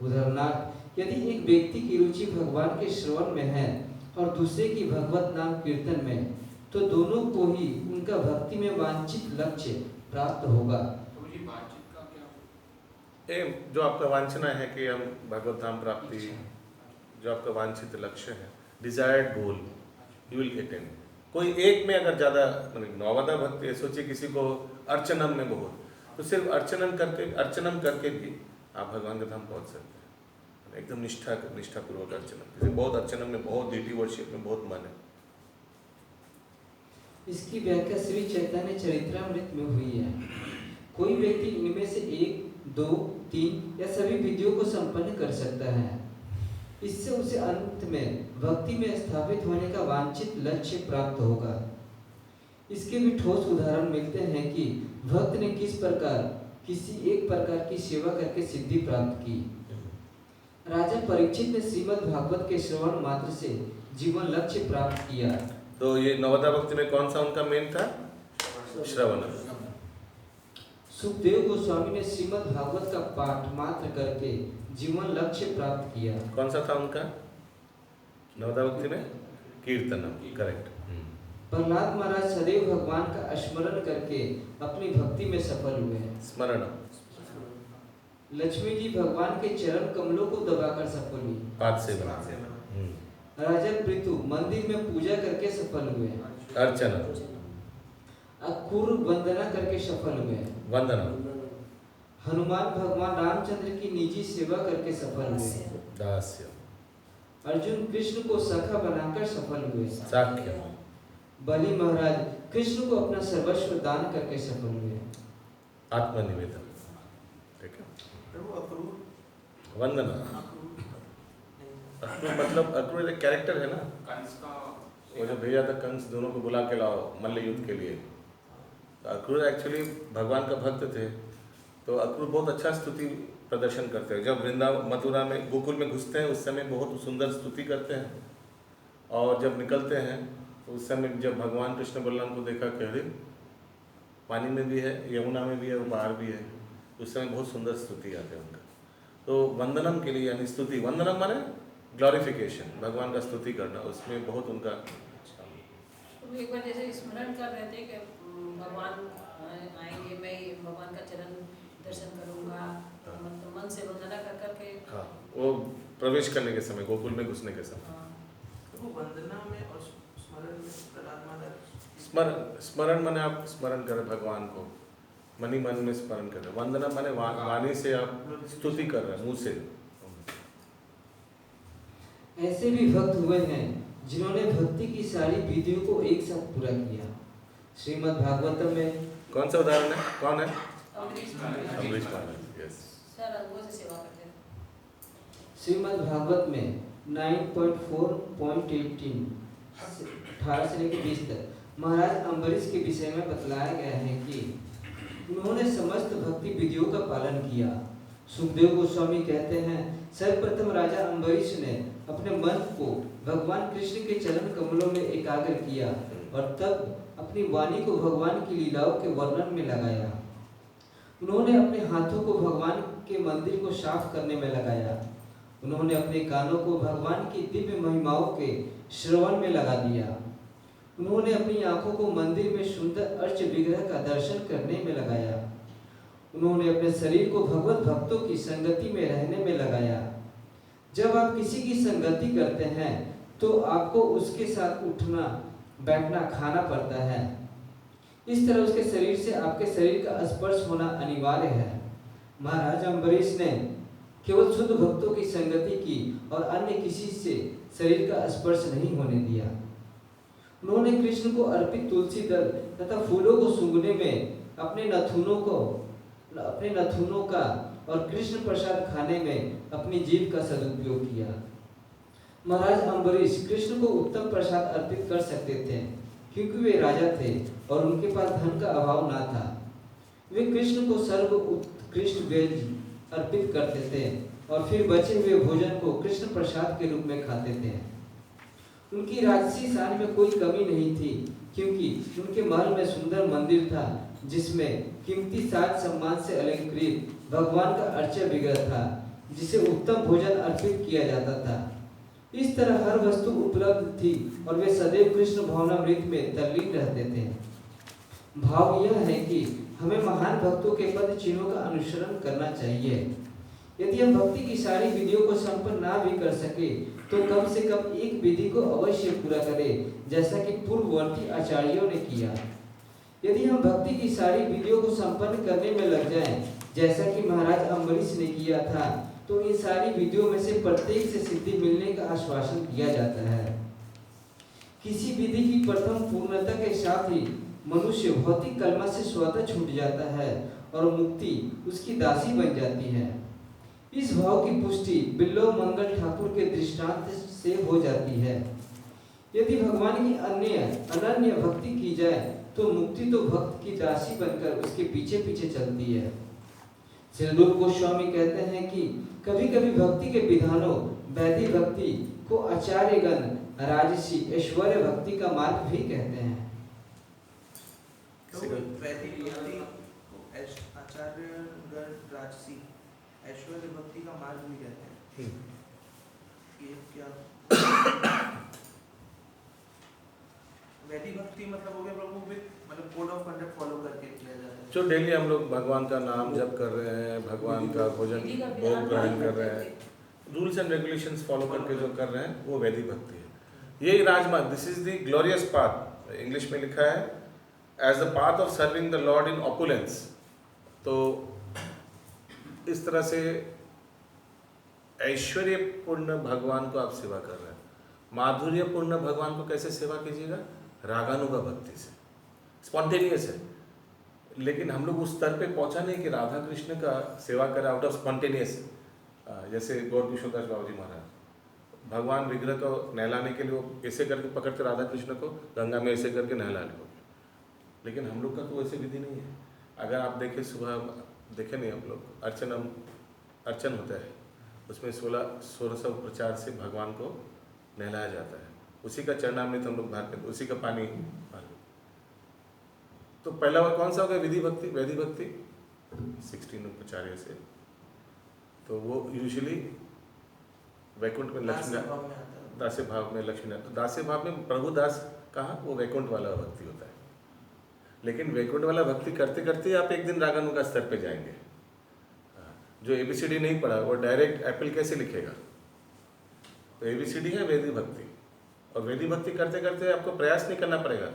उदाहरणार्थ, यदि एक व्यक्ति की रुचि भगवान के श्रवण में है और दूसरे की भगवत नाम कीर्तन में, तो दोनों को ही उनका भक्ति में वांछित लक्ष्य प्राप्त होगा। तो जी बातचीत का क्या? जो आपका वांछना है कि हम भगवत धाम प्राप्ति, जो आपका वांछित लक्ष्य है, desired goal, you will attain. कोई एक में अगर ज़्यादा नौवदा भक्ति है, सोचिए किसी को अर्चनम में बहुत, तो सिर्फ अर्चनम करके भी आप भगवान के धाम पहुंच सकते हैं। एकदम निष्ठापूर्वक अर्चनम, किसी बहुत अर्चनम में, बहुत डिटी वर्शिप में बहुत मन है। इसकी व्याख्या श्री चैतन्य चरित्रामृत में हुई है। कोई व्यक्ति इनमें से 1, 2, 3 या सभी विधियों को संपन्न कर सकता है। इससे उसे अंत में भक्ति में स्थापित होने का वांछित लक्ष्य प्राप्त होगा। इसके भी ठोस उदाहरण मिलते हैं कि भक्त ने किस प्रकार किसी एक प्रकार की सेवा करके सिद्धि प्राप्त की। राजा परीक्षित ने श्रीमद् भागवत के श्रवण मात्र से जीवन लक्ष्य प्राप्त किया। तो ये नवदा भक्ति में कौन सा उनका मेन था? श्रवण। सुखदेव गोस्वामी ने श्रीमद् भागवत का पाठ मात्र करके जीवन लक्ष्य प्राप्त किया। कौन सा था उनका नवदा भक्ति में? कीर्तनम, करेक्ट। प्रहलाद महाराज सदैव भगवान का स्मरण करके अपनी भक्ति में सफल हुए हैं। स्मरण लक्ष्मी जी भगवान के चरण कमलों को दबाकर सफल हुई। पाद सेवन। राजा पृथु मंदिर में पूजा करके सफल हुए हैं। अर्चना अक्रूर वंदना करके सफल हुए हैं। वंदना हनुमान भगवान रामचंद्र की निजी सेवा करके सफल हुए हैं। दास्य अर्जुन कृष्ण को सखा बनाकर सफल हुए। साख्य बलि महाराज कृष्ण को अपना सर्वस्व दान करके सफल हुए। आत्मनिवेदन। ठीक है। प्रभु अक्रूर वंदना अक्रूर मतलब अक्रूर एक कैरेक्टर है ना, कंस का वो जो भेजा था कंस दोनों को बुला के लाओ मल्ल युद्ध के लिए। तो अक्रूर एक्चुअली भगवान का भक्त थे, तो अक्रूर बहुत अच्छा स्तुति प्रदर्शन करते हैं। जब वृंदावन मथुरा में गोकुल में घुसते हैं उस समय बहुत सुंदर स्तुति करते हैं, और जब निकलते हैं तो उस समय जब भगवान कृष्ण बलराम को देखा कि अरे पानी में भी है, यमुना में भी है और बाहर भी है, उस समय बहुत सुंदर स्तुति आते हैं उनका। तो वंदनम के लिए यानी स्तुति, वंदनम माने ग्लोरिफिकेशन, भगवान का स्तुति करना, उसमें बहुत उनका। तो एक बार जैसे स्मरण कर रहे थे कि भगवान आएंगे, मैं भगवान का चरण दर्शन करूंगा, मतलब मन से वंदना कर करके। हाँ, वो प्रवेश करने के समय, गोकुल में घुसने के समय। प्रभु वंदना में और स्मरण में प्रहलाद महाराज स्मरण माने आप स्मरण करें भगवान को, मन ही मन में स्मरण करें। वंदना माने वाणी से आप स्तुति कर रहे हैं, मुंह से। ऐसे भी भक्त हुए हैं जिन्होंने भक्ति की सारी विधियों को एक साथ पूरा किया। श्रीमद् भागवतम में कौन सा उदाहरण है? कौन है? अम्बरीश अम्बरीश महाराज। यस। सर अंगों से सेवा करते थे। श्रीमद् भागवत में 9.4.18 18 से लेकर 20 तक महाराज अम्बरीश के विषय में बतलाया गया है कि उन्होंने समस्त भक्ति विधियों का पालन किया। सुखदेव गोस्वामी कहते हैं, सर्वप्रथम राजा अम्बरीश ने अपने मन को भगवान कृष्ण के चरण कमलों में एकाग्र किया और तब अपनी वाणी को भगवान की लीलाओं के वर्णन में लगाया। उन्होंने अपने हाथों को भगवान के मंदिर को साफ करने में लगाया। उन्होंने अपने कानों को भगवान की दिव्य महिमाओं के श्रवण में लगा दिया। उन्होंने अपनी आंखों को मंदिर में सुंदर अर्च विग्रह का दर्शन करने में लगाया। उन्होंने अपने शरीर को भगवत भक्तों की संगति में रहने में लगाया। जब आप किसी की संगति करते हैं तो आपको उसके साथ उठना, बैठना, खाना पड़ता है। इस तरह उसके शरीर से आपके शरीर का स्पर्श होना अनिवार्य है। महाराज अम्बरीश ने केवल शुद्ध भक्तों की संगति की और अन्य किसी से शरीर का स्पर्श नहीं होने दिया। उन्होंने कृष्ण को अर्पित तुलसी दल तथा फूलों को सूंघने में, अपने नथुनों का और कृष्ण प्रसाद खाने में अपनी जीभ का सदुपयोग किया। महाराज अम्बरीश कृष्ण को उत्तम प्रसाद अर्पित कर सकते थे क्योंकि वे राजा थे और उनके पास धन का अभाव ना था। वे कृष्ण को सर्व उत्कृष्ट व्यंजन अर्पित करते थे और फिर बचे हुए भोजन को कृष्ण प्रसाद के रूप में खाते थे। उनकी राजसी शान में कोई कमी नहीं थी क्योंकि उनके महल में सुंदर मंदिर था जिसमें कीमती साज सम्मान से अलंकृत भगवान का अर्चा विग्रह था जिसे उत्तम भोजन अर्पित किया जाता था। इस तरह हर वस्तु उपलब्ध थी और वे सदैव कृष्ण भावनामृत में तल्लीन रहते थे। भाव यह है कि हमें महान भक्तों के पद चिन्हों का अनुसरण करना चाहिए। यदि हम भक्ति की सारी विधियों को संपन्न ना भी कर सके तो कम से कम एक विधि को अवश्य पूरा करें, जैसा कि पूर्ववर्ती आचार्यों ने किया। यदि हम भक्ति की सारी विधियों को संपन्न करने में लग जाएं, जैसा कि महाराज अम्बरीश ने किया था, तो इन सारी विधियों में से प्रत्येक से सिद्धि मिलने का आश्वासन दिया जाता है। किसी विधि की प्रथम पूर्णता के साथ ही मनुष्य भौतिक कलमा से स्वतः छूट जाता है और मुक्ति उसकी दासी बन जाती है। इस भाव की पुष्टि बिल्लो मंगल ठाकुर के दृष्टांत से हो जाती है। यदि भगवान की अनन्य भक्ति की जाए तो मुक्ति तो भक्त की दासी बनकर उसके पीछे पीछे चलती है। श्री रूप गोस्वामी कहते हैं कि कभी कभी भक्ति के विधानों वैदिक भक्ति को आचार्यगण राजसी ऐश्वर्य भक्ति का मार्ग भी कहते हैं। वैदिक भक्ति को आचार्यगण राजसी ऐश्वर्य भक्ति का मार्ग भी कहते हैं। ये क्या वैदिक भक्ति मतलब हो गया प्रभु विद मतलब कोड ऑफ कंडक्ट फॉलो करके किया जाता है। जो डेली हम लोग भगवान का नाम जप कर रहे हैं, भगवान का भोजन विधि का भोग विधान ग्रहण नहीं कर रहे करते हैं, रूल्स एंड रेगुलेशंस फॉलो करके जो कर रहे हैं वो वैदिक भक्ति है। यही राजमार्ग, this is the glorious path, English में लिखा है as the path of serving the Lord in opulence. तो इस तरह से ऐश्वर्यपूर्ण भगवान को आप सेवा कर रहे हैं। माधुर्यपूर्ण भगवान को कैसे सेवा कीजिएगा? रागानुगा भक्ति से, स्पॉन्टेनियस है। लेकिन हम लोग उस स्तर पे पहुंचा नहीं कि राधा कृष्ण का सेवा करें आउट ऑफ स्पॉन्टेनियस। जैसे गौर किशोरदास बाबू जी महाराज भगवान विग्रह को नहलाने के लिए वो ऐसे करके पकड़ते राधा कृष्ण को, गंगा में ऐसे करके नहला लो। लेकिन हम लोग का तो वैसे विधि नहीं है। अगर आप देखें, सुबह देखे नहीं हम लोग, अर्चन होता है, उसमें 1600 प्रचार से भगवान को नहलाया जाता है, उसी का चरणामृत हम लोग भरते हैं, उसी का पानी भरते। तो पहला बार कौन सा हो गया? विधि भक्ति, वैदिक भक्ति 16 प्रचार्य से। तो वो यूजुअली वैकुंठ में लक्ष्मी दास्य भाव में लक्ष्मी, तो दास्य भाव में प्रभु दास कहाँ? वो वैकुंठ वाला भक्ति होता है। लेकिन वैकुंठ वाला भक्ति करते करते आप एक दिन रागानुगा स्तर पे जाएंगे। जो ABCD नहीं पढ़ा वो डायरेक्ट एप्पल कैसे लिखेगा? तो ABCD है वैदिक भक्ति, और वैदिक भक्ति करते करते आपको प्रयास नहीं करना पड़ेगा।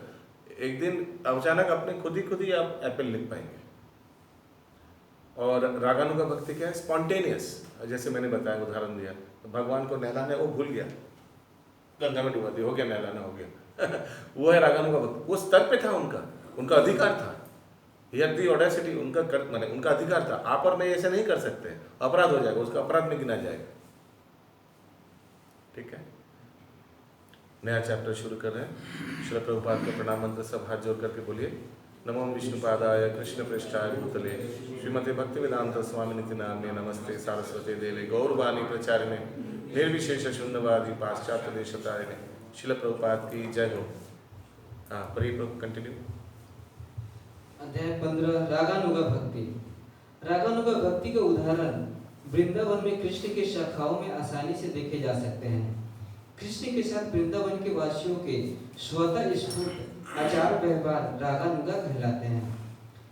एक दिन अचानक अपने खुद ही आप एप्पल लिख पाएंगे। और रागानुगा भक्ति क्या है? स्पॉन्टेनियस। जैसे मैंने बताया, उदाहरण दिया, तो भगवान को नहलाना है, वो भूल गया, गंगा में डुबा दिया, हो गया नहलाना, हो गया वो है रागानुगा भक्ति। वो स्तर पे था, उनका अधिकार था, दी ऑडेसिटी, उनका अधिकार था। आप और मैं ऐसे नहीं कर सकते, अपराध हो जाएगा, उसका अपराध में गिना जाएगा। ठीक है, नया चैप्टर शुरू कर रहे हैं। श्रील प्रभुपाद का प्रणाम मंत्र सब हाथ जोड़ करके बोलिए। नमो विष्णुपादाय कृष्ण पृष्ठाय भूतले श्रीमते भक्ति वेदांत स्वामी निति नाम्ने नमस्ते सारस्वते देवे गौरवाणी प्रचारिणे निर्विशेष शून्यवादी पाश्चात्य देशतारिणे। श्रील प्रभुपाद की जय हो। हाँ, कंटिन्यू। अध्याय 15 रागानुगा भक्ति। रागानुगा भक्ति का उदाहरण वृंदावन में कृष्ण के शाखाओं में आसानी से देखे जा सकते हैं। कृष्ण के साथ वृंदावन के वासियों के स्वतः स्फूर्त आचार व्यवहार रागानुगा कहलाते हैं।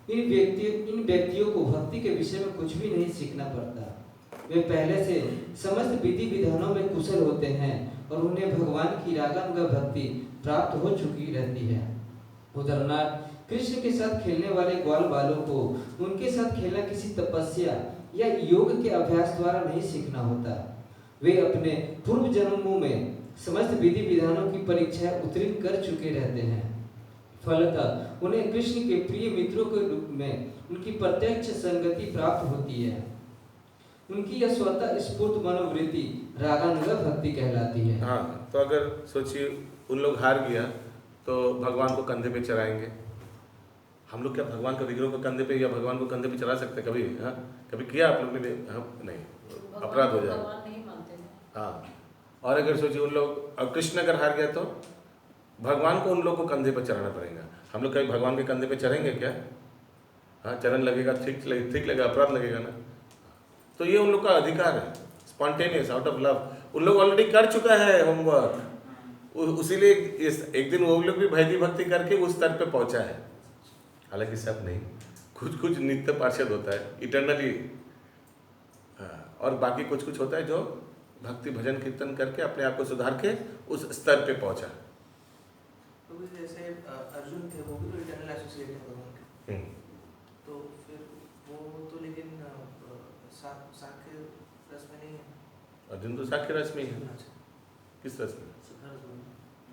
इन व्यक्तियों को भक्ति के विषय में कुछ भी नहीं सीखना पड़ता। वे पहले से समस्त विधि विधानों में कुशल होते हैं और उन्हें भगवान की रागानुगा भक्ति प्राप्त हो चुकी रहती है। उदाहरणार्थ, कृष्ण के साथ खेलने वाले ग्वाल बालों को उनके साथ खेलना किसी तपस्या या योग के अभ्यास द्वारा नहीं सीखना होता। वे अपने पूर्व जन्मों में समस्त विधि विधानों की परीक्षा उत्तीर्ण कर चुके रहते हैं। फलतः उन्हें कृष्ण के प्रिय मित्रों के रूप में उनकी प्रत्यक्ष संगति प्राप्त होती है। उनकी यह स्वतः स्फूर्त मनोवृत्ति रागानुगा भक्ति कहलाती है। हाँ, तो अगर सोचिए उन लोग हार गया तो भगवान को कंधे पे चढ़ाएंगे। हम लोग क्या भगवान का विग्रह को कंधे पे या भगवान को कंधे पे चढ़ा सकते कभी? हाँ, कभी किया आप लोग ने? नहीं, अपराध हो जाएगा। हाँ, और अगर सोचिए उन लोग, अब कृष्ण अगर हार गया तो भगवान को उन लोग को कंधे पर चढ़ाना पड़ेगा। हम लोग कभी भगवान के कंधे पे चढ़ेंगे क्या? हाँ, चरण लगेगा, ठीक लगेगा, अपराध लगेगा ना। तो ये उन लोग का अधिकार है, स्पॉन्टेनियस, आउट ऑफ लव। उन लोग ऑलरेडी कर चुका है होमवर्क, उसीलिए एक दिन वो लोग भी वैदिक भक्ति करके उस स्तर पे पहुंचा है। हालांकि सब नहीं, कुछ नित्य पार्षद होता है इटर्नली, और बाकी कुछ होता है जो भक्ति भजन कीर्तन करके अपने आप को सुधार के उस स्तर पे पहुंचा। तो जैसे अर्जुन थे, वो भी तो इटर्नल एसोसिएट है भगवान के। तो फिर वो तो लेकिन साख्य रस में नहीं है। अर्जुन तो साख्य रस में ही है। किस रस में?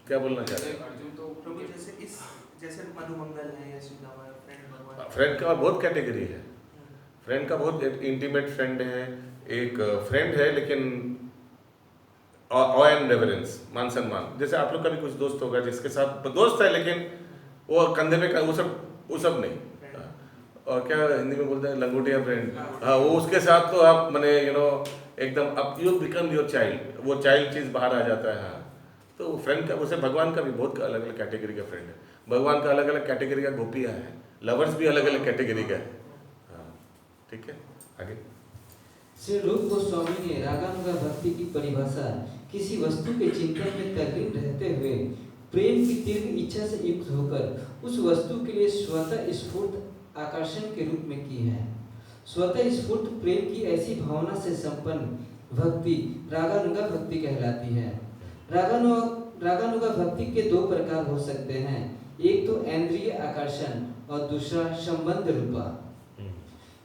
क्या बोलना चाहते हैं? अर्जुन तो प्रभु जैसे मनुमंगल है या श्रीदामा फ्रेंड भगवान। फ्रेंड का बहुत कैटेगरी है। फ्रेंड का बहुत इंटीमेट फ्रेंड है। एक फ्रेंड है लेकिन ऑ एंड रेवरेंस, मान सम्मान। जैसे आप लोग का भी कुछ दोस्त होगा जिसके साथ दोस्त है लेकिन वो कंधे में वो सब नहीं। और क्या हिंदी में बोलते हैं, लंगोटिया फ्रेंड। हाँ, वो उसके साथ तो आप माने एकदम अब यू बिकम योर चाइल्ड, वो चाइल्ड चीज़ बाहर आ जाता है। हाँ, तो फ्रेंड का, उसे भगवान का भी बहुत अलग अलग कैटेगरी का फ्रेंड है। भगवान का अलग अलग कैटेगरी का गोपियाँ हैं, लवर्स भी अलग अलग कैटेगरी का है। हाँ, ठीक है, आगे। श्री रूप गोस्वामी ने रागानुगा भक्ति की परिभाषा किसी वस्तु के चिंतन में तल्लीन रहते हुए प्रेम की तीव्र इच्छा से युक्त होकर उस वस्तु के लिए स्वतः स्फूर्त आकर्षण के रूप में की है। स्वतः स्फूर्त प्रेम की ऐसी भावना से संपन्न भक्ति रागानुगा भक्ति कहलाती है। रागानुगा भक्ति के दो प्रकार हो सकते हैं, एक तो इंद्रिय आकर्षण और दूसरा संबंध रूपा।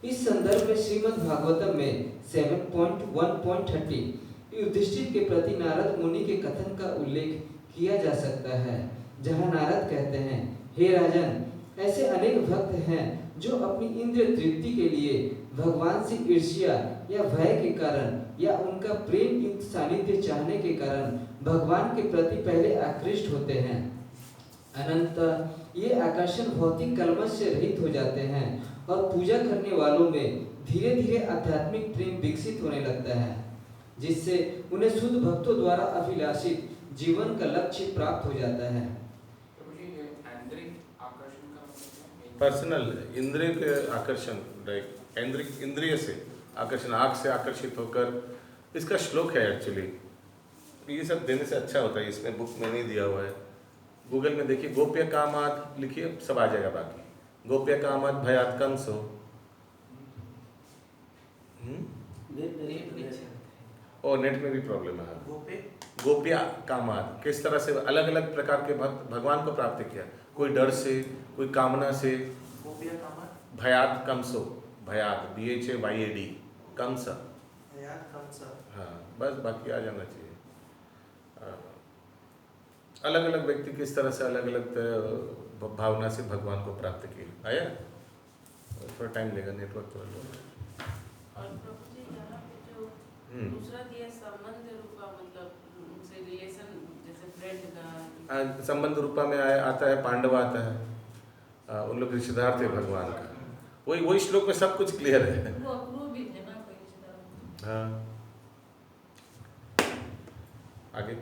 इस संदर्भ में श्रीमद् भागवतम में 7.1.30 युधिष्ठिर के प्रति नारद मुनि के कथन का उल्लेख किया जा सकता है, जहां नारद कहते हैं, हे राजन, ऐसे अनेक भक्त हैं जो अपनी इंद्रिय तृप्ति के लिए भगवान से ईर्ष्या या भय के कारण या उनका प्रेम युक्त सानिध्य चाहने के कारण भगवान के प्रति पहले आकृष्ट होते हैं। अनंतर ये आकर्षण भौतिक कलमश से रहित हो जाते हैं और पूजा करने वालों में धीरे धीरे आध्यात्मिक प्रेम विकसित होने लगता है, जिससे उन्हें शुद्ध भक्तों द्वारा अभिलाषित जीवन का लक्ष्य प्राप्त हो जाता है। पर्सनल इंद्रिय के आकर्षण, इंद्रिय से आकर्षण, आँख से आकर्षित होकर, इसका श्लोक है एक्चुअली। ये सब देने से अच्छा होता है, इसमें बुक में नहीं दिया हुआ है। गूगल में देखिए, गोप्य कामाद लिखिए, सब आ जाएगा। बाकी गोप्य कामाद भयात कंसो। और नेट में भी प्रॉब्लम है। गोप्य कामाद किस तरह से अलग अलग प्रकार के भक्त भगवान को प्राप्त किया, कोई डर से, कोई कामना से। भयात कंसो, भयात BHAYAD कंस, हाँ बस, बाकी आ जाना चाहिए। अलग अलग व्यक्ति किस तरह से अलग अलग भावना से भगवान को प्राप्त किए। आया, थोड़ा टाइम लेगा, नेटवर्क थोड़ा लो। और प्रभु जी यहाँ पे जो दूसरा दिया संबंध रूपा, मतलब उनसे रिलेशन, जैसे फ्रेंड का संबंध रूपा में आता है, पांडव आता है, उन लोग रिश्तेदार थे भगवान का। वही श्लोक में सब कुछ क्लियर है। वो अक्रूर भी थे ना कोई रिश्तेदार। हाँ, आगे।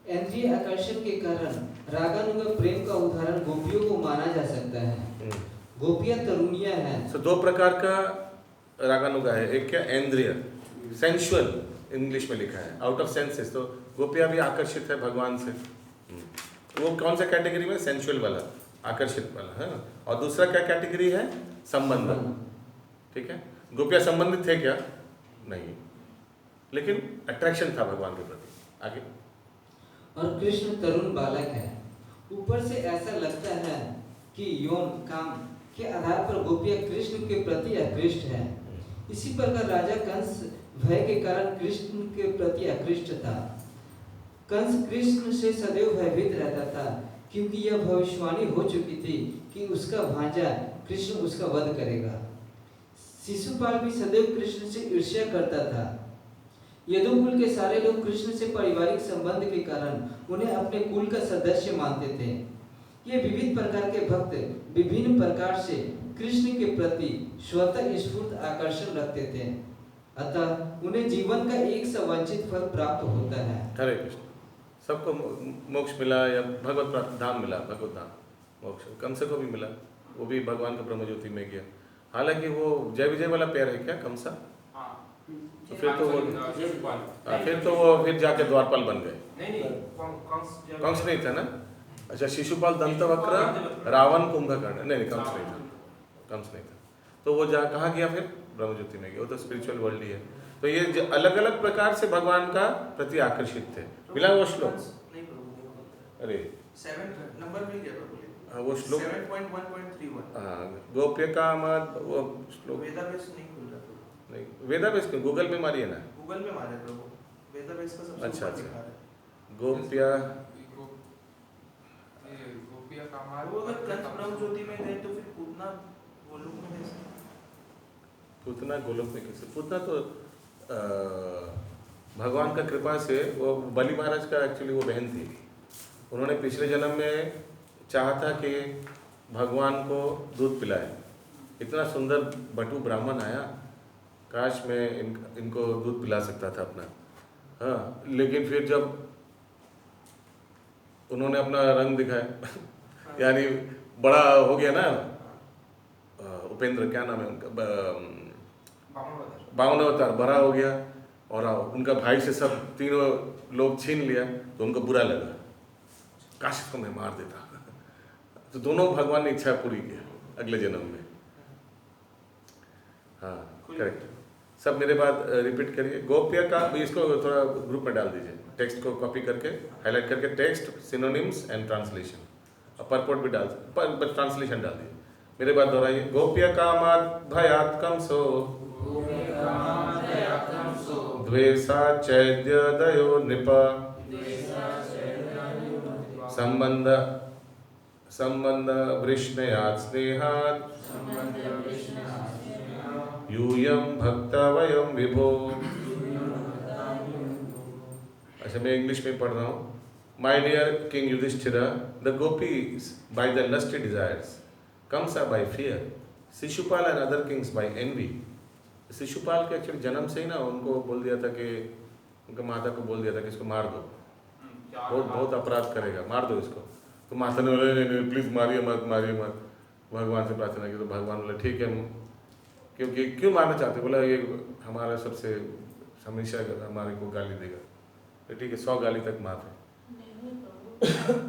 इंद्रिय आकर्षण के कारण रागानुगा प्रेम का उदाहरण गोपियों को माना जा सकता है। गोपियां तरुणियां हैं। तो दो प्रकार का रागानुगा है, एक क्या इंद्रिय, सेंसुअल इंग्लिश में लिखा है, आउट ऑफ सेंसेस। तो गोपियां भी आकर्षित है भगवान से। वो कौन सा कैटेगरी में? सेंसुअल वाला, आकर्षित वाला है। और दूसरा क्या कैटेगरी है? संबंध। ठीक है, गोपियां संबंधित थे क्या? नहीं, लेकिन अट्रैक्शन था भगवान के प्रति। आगे। और कृष्ण तरुण बालक है। ऊपर से ऐसा लगता है कि यौन काम के आधार पर गोपियां कृष्ण के प्रति आकृष्ट है। इसी प्रकार राजा कंस भय के कारण कृष्ण के प्रति आकृष्ट था। कंस कृष्ण से सदैव भयभीत रहता था, क्योंकि यह भविष्यवाणी हो चुकी थी कि उसका भांजा कृष्ण उसका वध करेगा। शिशुपाल भी सदैव कृष्ण से ईर्ष्या करता था। यदुकुल के सारे लोग कृष्ण से पारिवारिक संबंध के कारण उन्हें अपने कुल का सदस्य मानते थे। ये विविध प्रकार के भक्त विभिन्न प्रकार से कृष्ण के प्रति स्वतः स्फूर्त आकर्षण रखते थे, अतः उन्हें जीवन का एक सा वांछित फल प्राप्त होता है। हरे कृष्ण। सबको मोक्ष मिला या भगवत प्राप्त धाम मिला, भगवत धाम मोक्ष कंस को भी मिला, वो भी भगवान के ब्रह्म ज्योति में गया। हालांकि वो जय विजय वाला पैर है क्या कंसा? तो फिर तो वो फिर जाके द्वारपाल बन गए। नहीं, कंस नहीं था ना? अच्छा, शिशुपाल, दंतवक्र, रावण, कुंभकर्ण। नहीं, कंस नहीं था, कंस नहीं था। तो वो कहाँ गया फिर? ब्रह्म ज्योति में गया। वो तो स्पिरिचुअल वर्ल्ड ही है। तो ये अलग अलग प्रकार से भगवान का प्रति आकर्षित थे। मिला वो श्लोक? अरे 7 नंबर मिल गया प्रभु। हाँ, वो श्लोक 7.1.31। हाँ, गोप्य कामाद, वो श्लोक वेदावेश नहीं खुल रहा प्रभु। नहीं, वेदावेश क्यों? गूगल में मारिए ना। गूगल में मारे प्रभु, वेदावेश का सबसे अच्छा, ऊपर अच्छा। दिखा रहा है। गोप्य वो अगर कंस ब्रह्म ज्योति में गए तो फिर पूतना गोलोक में कैसे? पूतना गोलोक में कैसे? पूतना तो भगवान का कृपा से, वो बलि महाराज का एक्चुअली वो बहन थी। उन्होंने पिछले जन्म में चाहा था कि भगवान को दूध पिलाए। इतना सुंदर बटू ब्राह्मण आया, काश मैं इनको दूध पिला सकता था अपना। हाँ, लेकिन फिर जब उन्होंने अपना रंग दिखाया यानी बड़ा हो गया ना, उपेंद्र, क्या नाम है उनका, बामन अवतार, बड़ा हो गया और उनका भाई से सब तीनों लोग छीन लिया, तो उनको बुरा लगा। काश इसको मैं मार देता। तो दोनों भगवान ने इच्छा पूरी किया अगले जन्म में। हाँ करेक्ट। सब मेरे बाद रिपीट करिए। गोप्य का इसको थोड़ा ग्रुप में डाल दीजिए, टेक्स्ट को कॉपी करके हाईलाइट करके टेक्स्ट, सिनोनिम्स एंड ट्रांसलेशन, और परपोर्ट भी डाल ट्रांसलेशन डाल दीजिए। मेरे बाद दोहराइए। गोप्य कामात् भयात् कंसो द्वेषा चैद्यदयो नृप संबंध वृष्णयात् स्नेहात् यूयं भक्तवयं विभो। अच्छा मैं इंग्लिश में पढ़ रहा हूँ। My dear king Yudhishthira, the gopis by the lusty desires, Kamsa by fear, Shishupal and other kings by envy. Shishupal के एक्चुअली जन्म से ही ना उनको बोल दिया था कि उनका माता को बोल दिया था कि इसको मार दो, बहुत अपराध करेगा, मार दो इसको। तो माता ने बोला नहीं प्लीज़ मारिए मत, मारिए मत। भगवान से प्रार्थना की तो भगवान बोले ठीक है, क्योंकि क्यों मारना चाहते, बोला ये हमारा सबसे हमेशा हमारे को गाली देगा, तो ठीक है 100 गाली तक माफ है।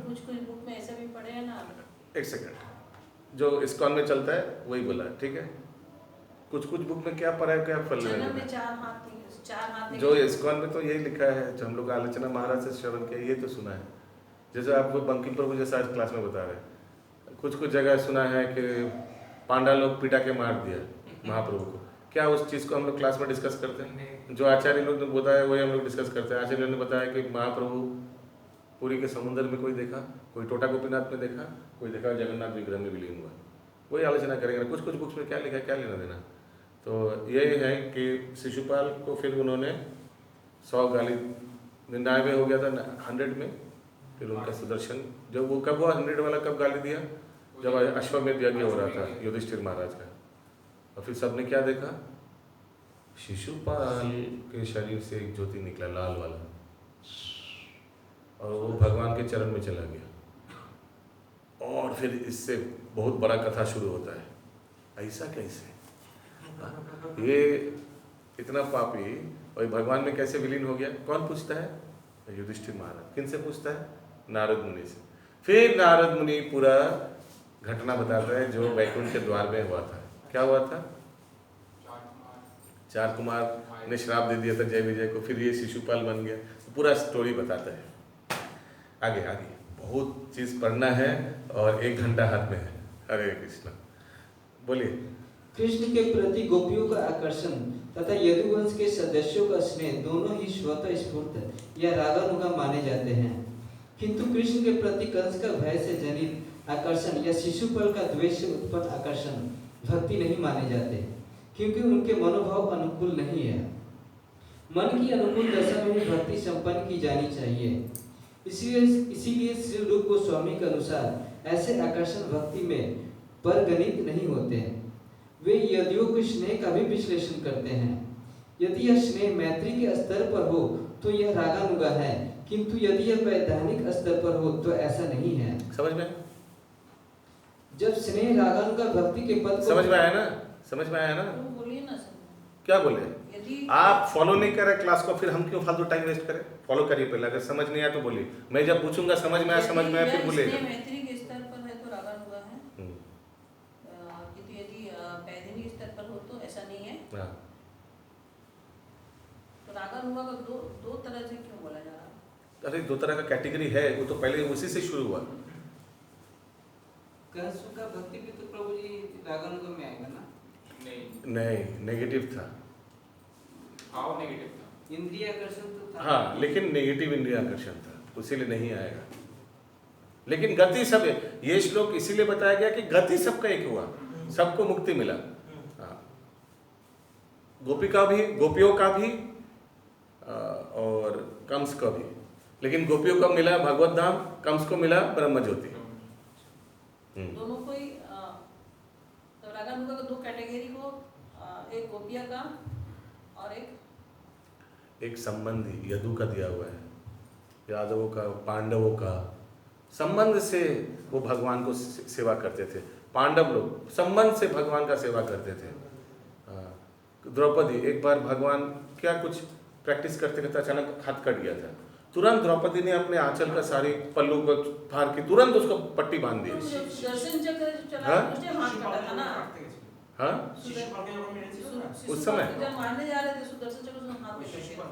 कुछ बुक में ऐसा भी पढ़े है ना। एक सेकंड, जो इस्कॉन में चलता है वही बोला, ठीक है। कुछ बुक में क्या पढ़ा है, क्या फल जन्म में चार हाथ जो इस्कॉन में तो यही लिखा है, जो हम लोग आलोचना महाराज से श्रवण किया, ये तो सुना है। जैसे आपको बंकिम प्रभु जैसा आज क्लास में बता रहे हैं, कुछ जगह सुना है कि पांडा लोग पिटा के मार दिया महाप्रभु को। क्या उस चीज़ को हम लोग क्लास में डिस्कस करते हैं? जो आचार्य लोग ने बताया वही हम लोग डिस्कस करते हैं। आचार्य ने बताया कि महाप्रभु पुरी के समुद्र में कोई देखा, कोई टोटा गोपीनाथ में देखा, कोई देखा जगन्नाथ विग्रह में विलीन हुआ, वही आलोचना करेंगे। कुछ बुक्स में क्या लिखा है, क्या लेना देना। तो यही है कि शिशुपाल को फिर उन्होंने 100 गाली, 99 हो गया था 100 में, फिर उनका सुदर्शन जब वो कब हुआ 100 वाला कब गाली दिया, जब अश्वमेध यज्ञ हो रहा था युधिष्ठिर महाराज का। और फिर सबने क्या देखा, शिशुपाल के शरीर से एक ज्योति निकला लाल वाला, और वो भगवान के चरण में चला गया। और फिर इससे बहुत बड़ा कथा शुरू होता है। ऐसा कैसे ये इतना पापी और भगवान में कैसे विलीन हो गया? कौन पूछता है? युधिष्ठिर महाराज। किन से पूछता है? नारद मुनि से। फिर नारद मुनि पूरा घटना बताता है जो वैकुंठ के द्वार में हुआ था। क्या हुआ था? 4 कुमार ने श्राप दे दिया था जय विजय को, फिर ये शिशुपाल बन गया। पूरा स्टोरी बताता है। आगे बहुत चीज़ पढ़ना है और 1 घंटा हाथ में है। हरे कृष्ण। बोलिए। कृष्ण के प्रति गोपियों का आकर्षण तथा यदुवंश के सदस्यों का स्नेह दोनों ही स्वतः स्फूर्त या रागानुगा माने जाते हैं, किंतु कृष्ण के प्रति कंस का भय से जनित आकर्षण या शिशुपाल का द्वेष से उत्पन्न आकर्षण भक्ति नहीं माने जाते, क्योंकि उनके मनोभाव अनुकूल नहीं है। मन की अनुकूल दशा में ही भक्ति संपन्न की जानी चाहिए। इसीलिए श्री रूप गोस्वामी के अनुसार ऐसे आकर्षण भक्ति में परगणित नहीं होते हैं। वे यदियों के स्नेह का भी विश्लेषण करते हैं। यदि यह स्नेह मैत्री के स्तर पर हो तो यह रागानुगा है, किंतु यदि यह वैधानिक स्तर पर हो तो ऐसा नहीं है। समझ में? जब स्नेह रागानुगा भक्ति के पद समझ में आया ना? समझ में आया ना? बोलिए ना सर। क्या बोले? यदि आप फॉलो नहीं कर रहे क्लास को, फिर हम क्यों फालतू टाइम वेस्ट करें? फॉलो करिए पहले। अगर समझ नहीं आया तो बोलिए। मैं जब पूछूंगा समझ में आया फिर बोलिएगा। मैत्री के स्तर पर है तो रागानुगा है, किंतु यदि पैदिनी स्तर पर हो तो ऐसा नहीं है। हाँ। तो रागानुगा का दो तरह से क्यों बोला जा रहा है? अरे 2 तरह का कैटेगरी है, वो तो पहले उसी से शुरू हुआ। कंस का भक्ति भी तो प्रभु जी रागानुगा में आएगा ना? नहीं, नेगेटिव था। हाउ नेगेटिव था? इंद्रिय आकर्षण तो था। हाँ, लेकिन नेगेटिव इंद्रिय आकर्षण था, उसीलिए नहीं आएगा। लेकिन गति सब है। ये श्लोक इसीलिए बताया गया कि गति सबका एक हुआ, सबको मुक्ति मिला। हाँ, गोपियों का भी और कंस का भी। लेकिन गोपियों को मिला भगवत धाम, कंस को मिला ब्रह्म ज्योति। दोनों को ही तो रागानुगा का 2 कैटेगरी को, एक गोपिया का और एक संबंधी यदु का दिया हुआ है, यादवों का, पांडवों का संबंध से वो भगवान को सेवा करते थे। पांडव लोग संबंध से भगवान का सेवा करते थे। द्रौपदी एक बार भगवान क्या कुछ प्रैक्टिस करते करते अचानक हाथ कट गया था, तुरंत द्रौपदी ने अपने आंचल का सारी पल्लू को फाड़ के तुरंत उसको पट्टी बांध दी। सुदर्शन चक्र जो चला हाँ? उसने हाथ काटा था ना। हाँ शिशुपाल के युग में मिले थे ना। उस समय? जब मारने जा रहे थे सुदर्शन चक्र उसने हाथ में शिशुपाल।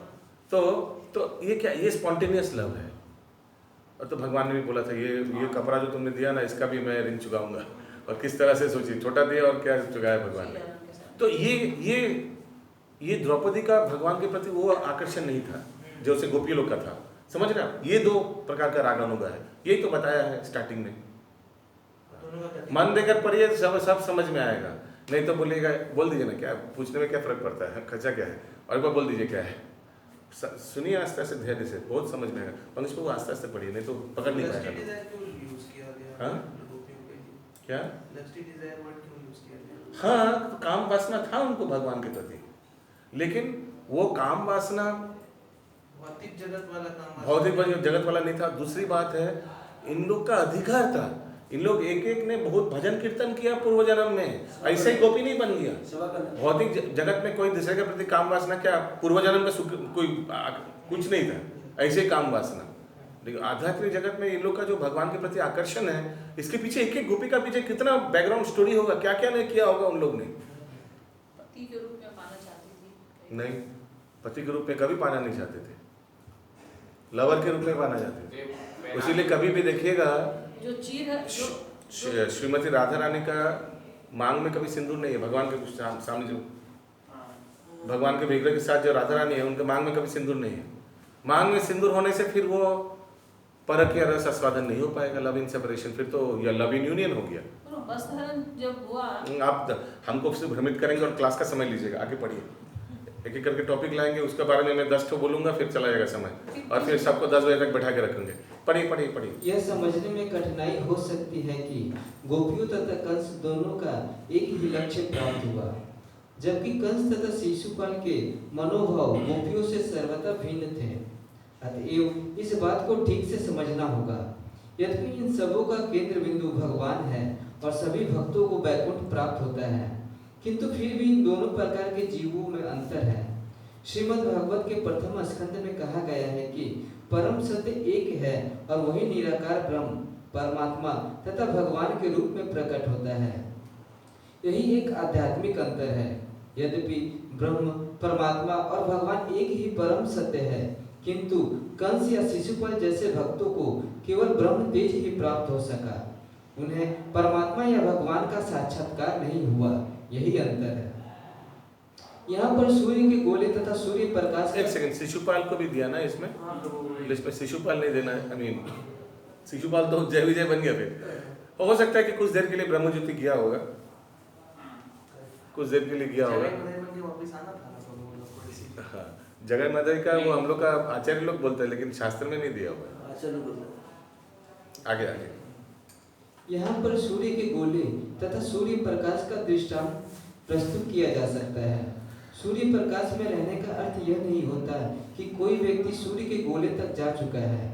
तो ये क्या, ये स्पॉन्टेनियस लव है। और तो भगवान ने भी बोला था ये कपड़ा जो तुमने दिया ना इसका भी मैं ऋण चुकाऊंगा। और किस तरह से सोचिए, छोटा दिया और क्या चुकाया भगवान ने। तो ये द्रौपदी का भगवान के प्रति वो आकर्षण नहीं था जो उसे गोपी लोग का था। समझ रहे आप? ये दो प्रकार का राग अनुगा है, यही तो बताया है स्टार्टिंग में। मन देकर पढ़िए सब समझ में आएगा, नहीं तो बोलिएगा, बोल दीजिए ना, क्या पूछने में क्या फर्क पड़ता है, खर्चा क्या है, और एक बार बोल दीजिए क्या है। सुनिए आस्ते आस्ते धैर्य से, बहुत समझ में आएगा। और इसको आस्ते आस्ते पढ़िए, नहीं तो पकड़ नहीं पाएगा। हाँ क्या? हाँ तो काम वासना था उनको भगवान के प्रति, लेकिन वो काम वासना भौतिक जगत वाला काम, भौतिक जगत वाला नहीं था। दूसरी बात है, इन लोग का अधिकार था। इन लोग एक एक ने बहुत भजन कीर्तन किया पूर्व जन्म में, ऐसे ही गोपी नहीं बन गया। भौतिक जगत में कोई दूसरे के प्रति काम वासना क्या, पूर्व जन्म में कोई कुछ नहीं था, ऐसे ही काम वासना। लेकिन आध्यात्मिक जगत में इन लोग का जो भगवान के प्रति आकर्षण है, इसके पीछे एक एक गोपी का पीछे कितना बैकग्राउंड स्टोरी होगा, क्या क्या नहीं किया होगा उन लोग ने। पति के रूप में पाना चाहती थी? नहीं, पति के रूप में कभी पाना नहीं चाहते थे, लवर के रूप में पाना चाहते थे। इसीलिए कभी भी देखिएगा जो चीर है जो श्रीमती राधा रानी का मांग में कभी सिंदूर नहीं है। भगवान के सामने जो भगवान के विग्रह के साथ जो राधा रानी है, उनके मांग में कभी सिंदूर नहीं है। मांग में सिंदूर होने से फिर वो परक या रस आस्वादन नहीं हो पाएगा, लव इन सेपरेशन, फिर तो या लव इन यूनियन हो गया। वस्त्रहरण जब हुआ, आप हमको सिर्फ भ्रमित करेंगे और क्लास का समय लीजिएगा, आगे पढ़िए, एक एक करके टॉपिक लाएंगे, उसके बारे में मैं 10 ठो बोलूंगा, फिर चला जाएगा समय, और फिर सबको 10 बजे तक बैठा के रखेंगे। पढ़िए पढ़िए पढ़िए। यह समझने में कठिनाई हो सकती है कि गोपियों तथा कंस दोनों का एक ही लक्ष्य प्राप्त हुआ, जबकि कंस तथा शिशुपाल के मनोभाव गोपियों से सर्वथा भिन्न थे। अतएव इस बात को ठीक से समझना होगा। यद्यपि इन सबों का केंद्र बिंदु भगवान है और सभी भक्तों को वैकुंठ प्राप्त होता है, किंतु फिर भी इन दोनों प्रकार के जीवों में अंतर है। श्रीमद् भागवत के प्रथम स्कंद में कहा गया है कि परम सत्य एक है और वही निराकार ब्रह्म परमात्मा तथा भगवान के रूप में प्रकट होता है। यही एक आध्यात्मिक अंतर है। यद्यपि ब्रह्म परमात्मा और भगवान एक ही परम सत्य है, किंतु कंस या शिशुपाल जैसे भक्तों को केवल ब्रह्म तेज ही प्राप्त हो सका, उन्हें परमात्मा या भगवान का साक्षात्कार नहीं हुआ। यही अंतर है। यहाँ पर सूर्य के गोले तथा सूर्य प्रकाश। एक सेकंड, शिशुपाल को भी दिया ना इसमें? लिस्ट में शिशुपाल नहीं देना है। शिशुपाल तो जय विजय बन गया। फिर हो सकता है कि कुछ देर के लिए ब्रह्मज्योति गया होगा, कुछ देर के लिए गया होगा। हाँ, जगह मदय का वो हम लोग का आचार्य लोग बोलते हैं, लेकिन शास्त्र में नहीं दिया हुआ। आगे आगे। यहाँ पर सूर्य के गोले तथा सूर्य प्रकाश का दृष्टांत प्रस्तुत किया जा सकता है। सूर्य प्रकाश में रहने का अर्थ यह नहीं होता कि कोई व्यक्ति सूर्य के गोले तक जा चुका है।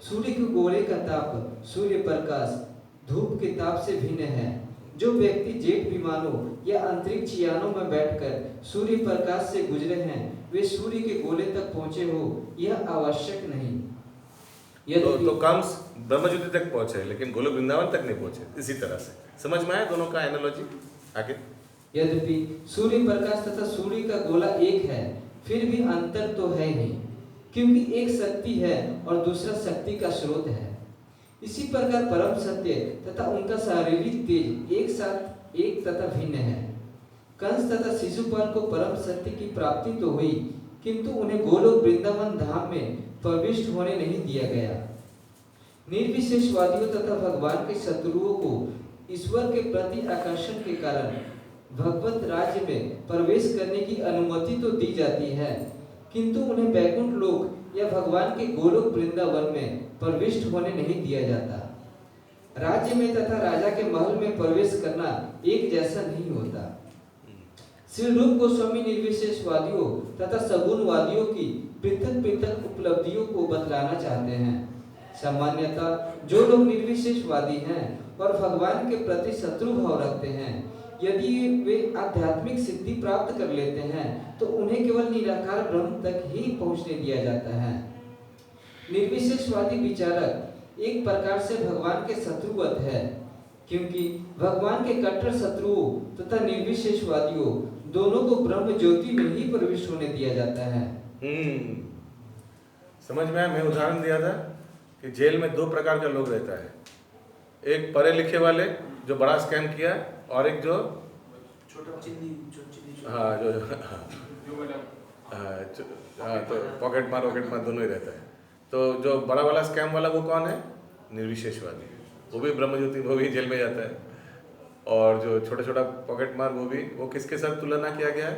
सूर्य के गोले का ताप सूर्य प्रकाश धूप के ताप से भिन्न है। जो व्यक्ति जेट विमानों या अंतरिक्ष यानों में बैठकर सूर्य प्रकाश से गुजरे हैं, वे सूर्य के गोले तक पहुंचे हो यह आवश्यक नहीं। तो कंस ब्रह्मज्योति तक पहुंचे, लेकिन गोलोक वृंदावन तक नहीं पहुंचे। इसी तरह से समझ में आया दोनों का एनालॉजी? आगे। यद्यपि सूर्य प्रकाश तथा सूर्य का गोला एक है, फिर भी अंतर तो है ही, क्योंकि एक शक्ति है और दूसरा शक्ति का स्रोत है। इसी प्रकार परम सत्य तथा उनका शारीरिक तेज एक साथ एक तथा भिन्न है। कंस तथा शिशुपाल को परम सत्य की प्राप्ति तो हुई, किंतु उन्हें गोलोक वृंदावन धाम में प्रविष्ट होने नहीं दिया गया। निर्विशेषवादियों तथा भगवान के शत्रुओं को ईश्वर के प्रति आकर्षण के कारण भगवत राज्य में प्रवेश करने की अनुमति तो दी जाती है, किंतु उन्हें वैकुंठ लोक या भगवान के गोलोक वृंदावन में प्रविष्ट होने नहीं दिया जाता। राज्य में तथा राजा के महल में प्रवेश करना एक जैसा नहीं होता। श्री रूप गोस्वामी निर्विशेषवादियों तथा सगुणवादियों की पृथक पृथक उपलब्धियों को बतलाना चाहते हैं। सामान्यतः जो लोग निर्विशेषवादी हैं और भगवान के प्रति शत्रु भाव रखते हैं, यदि वे आध्यात्मिक सिद्धि प्राप्त कर लेते हैं तो उन्हें केवल निराकार ब्रह्म तक ही पहुंचने दिया जाता है। निर्विशेषवादी विचारक एक प्रकार से भगवान के शत्रुवत है, क्योंकि भगवान के कट्टर शत्रुओं तथा निर्विशेषवादियों दोनों को ब्रह्म ज्योति में ही प्रवेश होने दिया जाता है। समझ में आया? मैं उदाहरण दिया था कि जेल में 2 प्रकार का लोग रहता है, एक पढ़े लिखे वाले जो बड़ा स्कैम किया, और एक जो छोटा चिन्नी हाँ जो जो मतलब हाँ तो पॉकेट मार दोनों ही रहता है। तो जो बड़ा वाला स्कैम वाला वो कौन है? निर्विशेषवादी, वो भी ब्रह्म ज्योति, वो भी जेल में जाता है। और जो छोटा छोटा पॉकेट मार वो किसके साथ तुलना किया गया है?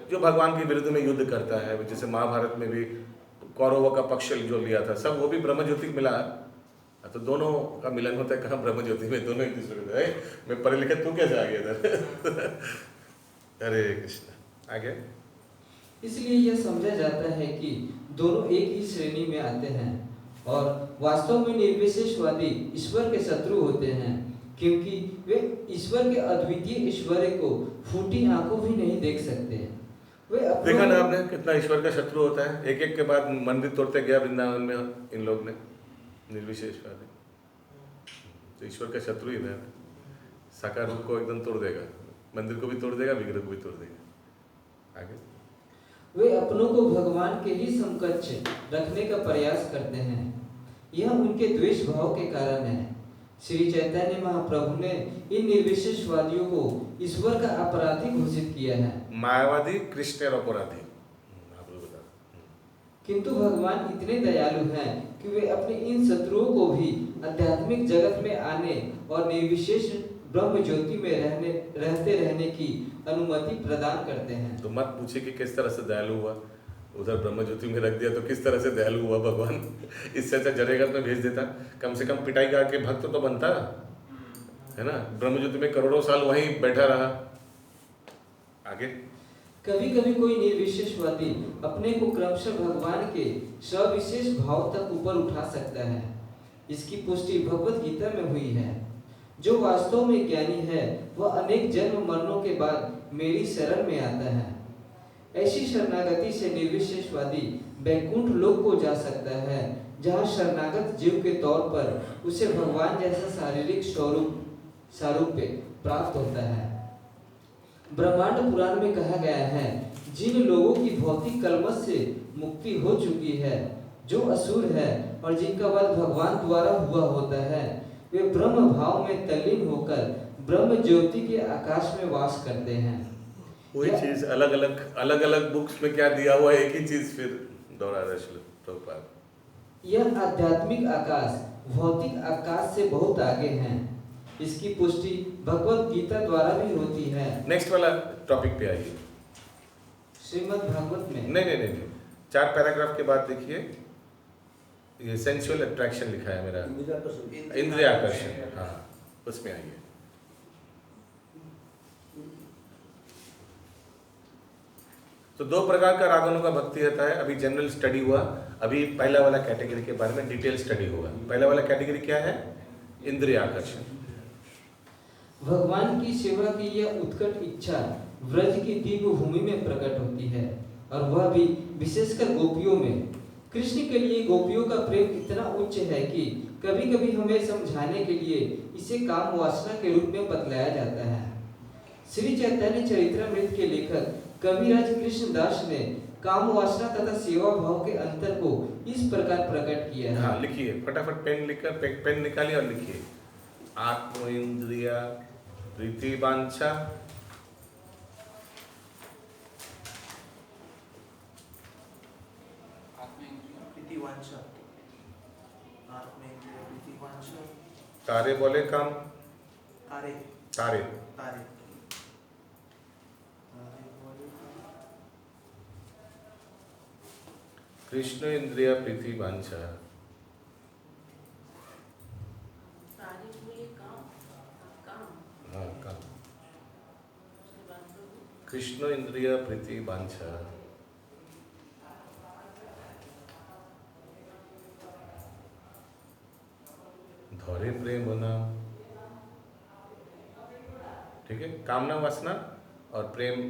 जो भगवान के विरुद्ध में युद्ध करता है, जैसे महाभारत में भी कौरवों का पक्ष जो लिया था सब, वो भी ब्रह्म ज्योति मिला। तो दोनों का मिलन होता है कहाँ? ब्रह्म ज्योति में। दोनों एक दूसरे को, मैं पढ़े लिखे, तू कैसे आ गया इधर? हरे कृष्ण। आगे इसलिए यह समझा जाता है कि दोनों एक ही श्रेणी में आते हैं, और वास्तव में निर्विशेषवादी ईश्वर के शत्रु होते हैं, क्योंकि वे ईश्वर के अद्वितीय ऐश्वर्य को फूटी आंखों भी नहीं देख सकते। वे देखा ना आपने कितना ईश्वर का शत्रु होता है? एक एक के बाद मंदिर तोड़ते गया वृंदावन में इन लोग ने, निर्विशेषवादी। तो ईश्वर का शत्रु ही है, साकार रूप को एकदम तोड़ देगा, मंदिर को भी तोड़ देगा, विग्रह को भी तोड़ देगा। आगे वे अपनों को भगवान के ही समकक्ष रखने का प्रयास करते हैं। यह उनके द्वेष भाव के कारण है। श्री चैतन्य महाप्रभु ने इन निर्विशेषवादियों को ईश्वर का अपराधी घोषित किया है। मायावादी कृष्ण और अपराधी। किंतु भगवान इतने दयालु हैं कि वे अपने इन शत्रुओं को भी आध्यात्मिक जगत में आने और निर्विशेष ब्रह्म ज्योति में रहते रहने की अनुमति प्रदान करते हैं। तो मत पूछे कि किस तरह से दयालु हुआ, उधर ब्रह्म ज्योति में रख दिया तो किस तरह से दयालु हुआ भगवान। इससे अच्छा जरेगत में भेज देता, कम से कम पिटाई का के भक्त तो बनता है ना। ब्रह्म ज्योति में करोड़ों साल वहीं बैठा रहा। आगे कभी कभी कोई निर्विशेषवादी अपने को क्रमशः भगवान के सविशेष भाव तक ऊपर उठा सकता है। इसकी पुष्टि भगवत गीता में हुई है। जो वास्तव में ज्ञानी है वह अनेक जन्म मरणों के बाद मेरी शरण में आता है। ऐसी शरणागति से निर्विशेषवादी वैकुंठ लोक को जा सकता है, जहाँ शरणागत जीव के तौर पर उसे भगवान जैसा शारीरिक सारूप्य प्राप्त होता है। ब्रह्मांड पुराण में कहा गया है, जिन लोगों की भौतिक कलमश से मुक्ति हो चुकी है, जो असुर है और जिनका वध भगवान द्वारा हुआ होता है, वे ब्रह्म भाव में तल्लीन होकर ब्रह्म ज्योति के आकाश में वास करते हैं। वही चीज अलग अलग बुक्स में क्या दिया हुआ है, एक ही चीज फिर दोहरा रहा है प्रभुपाद। यह आध्यात्मिक आकाश भौतिक आकाश से बहुत आगे है। इसकी पुष्टि भगवत गीता द्वारा भी होती है। नेक्स्ट वाला टॉपिक पे आइए। श्रीमद् भागवत में नहीं, 4 पैराग्राफ के बाद देखिए, ये सेंसुअल अट्रैक्शन लिखा है मेरा, इंद्रिय आकर्षण। हाँ, उसमें आइए। तो 2 प्रकार का रागनों का भक्ति रहता है। अभी जनरल स्टडी हुआ, अभी पहला वाला कैटेगरी के बारे में डिटेल स्टडी होगा। पहला वाला कैटेगरी क्या है? इंद्रिय आकर्षण। भगवान की सेवा की यह उत्कट इच्छा व्रज की दिव्य भूमि में प्रकट होती है, और वह भी विशेषकर गोपियों में। कृष्ण के लिए गोपियों का प्रेम इतना उच्च है कि कभी कभी हमें समझाने के लिए इसे काम वासना के रूप में बतलाया जाता है। श्री चैतन्य चरित्रामृत के लेखक कविराज कृष्णदास ने काम वासना तथा सेवा भाव के अंतर को इस प्रकार प्रकट किया है। हाँ, लिखिए फटाफट, पेन निकालिए और लिखिए। आत्म इंद्रिय प्रीति वांछा, तारे बोले काम, तारे कृष्ण इंद्रिय प्रीति वांछा। हाँ, काम। कृष्ण इंद्रिय प्रीति वांछा। धौरे प्रेम नाम। ठीक है, कामना वासना और प्रेम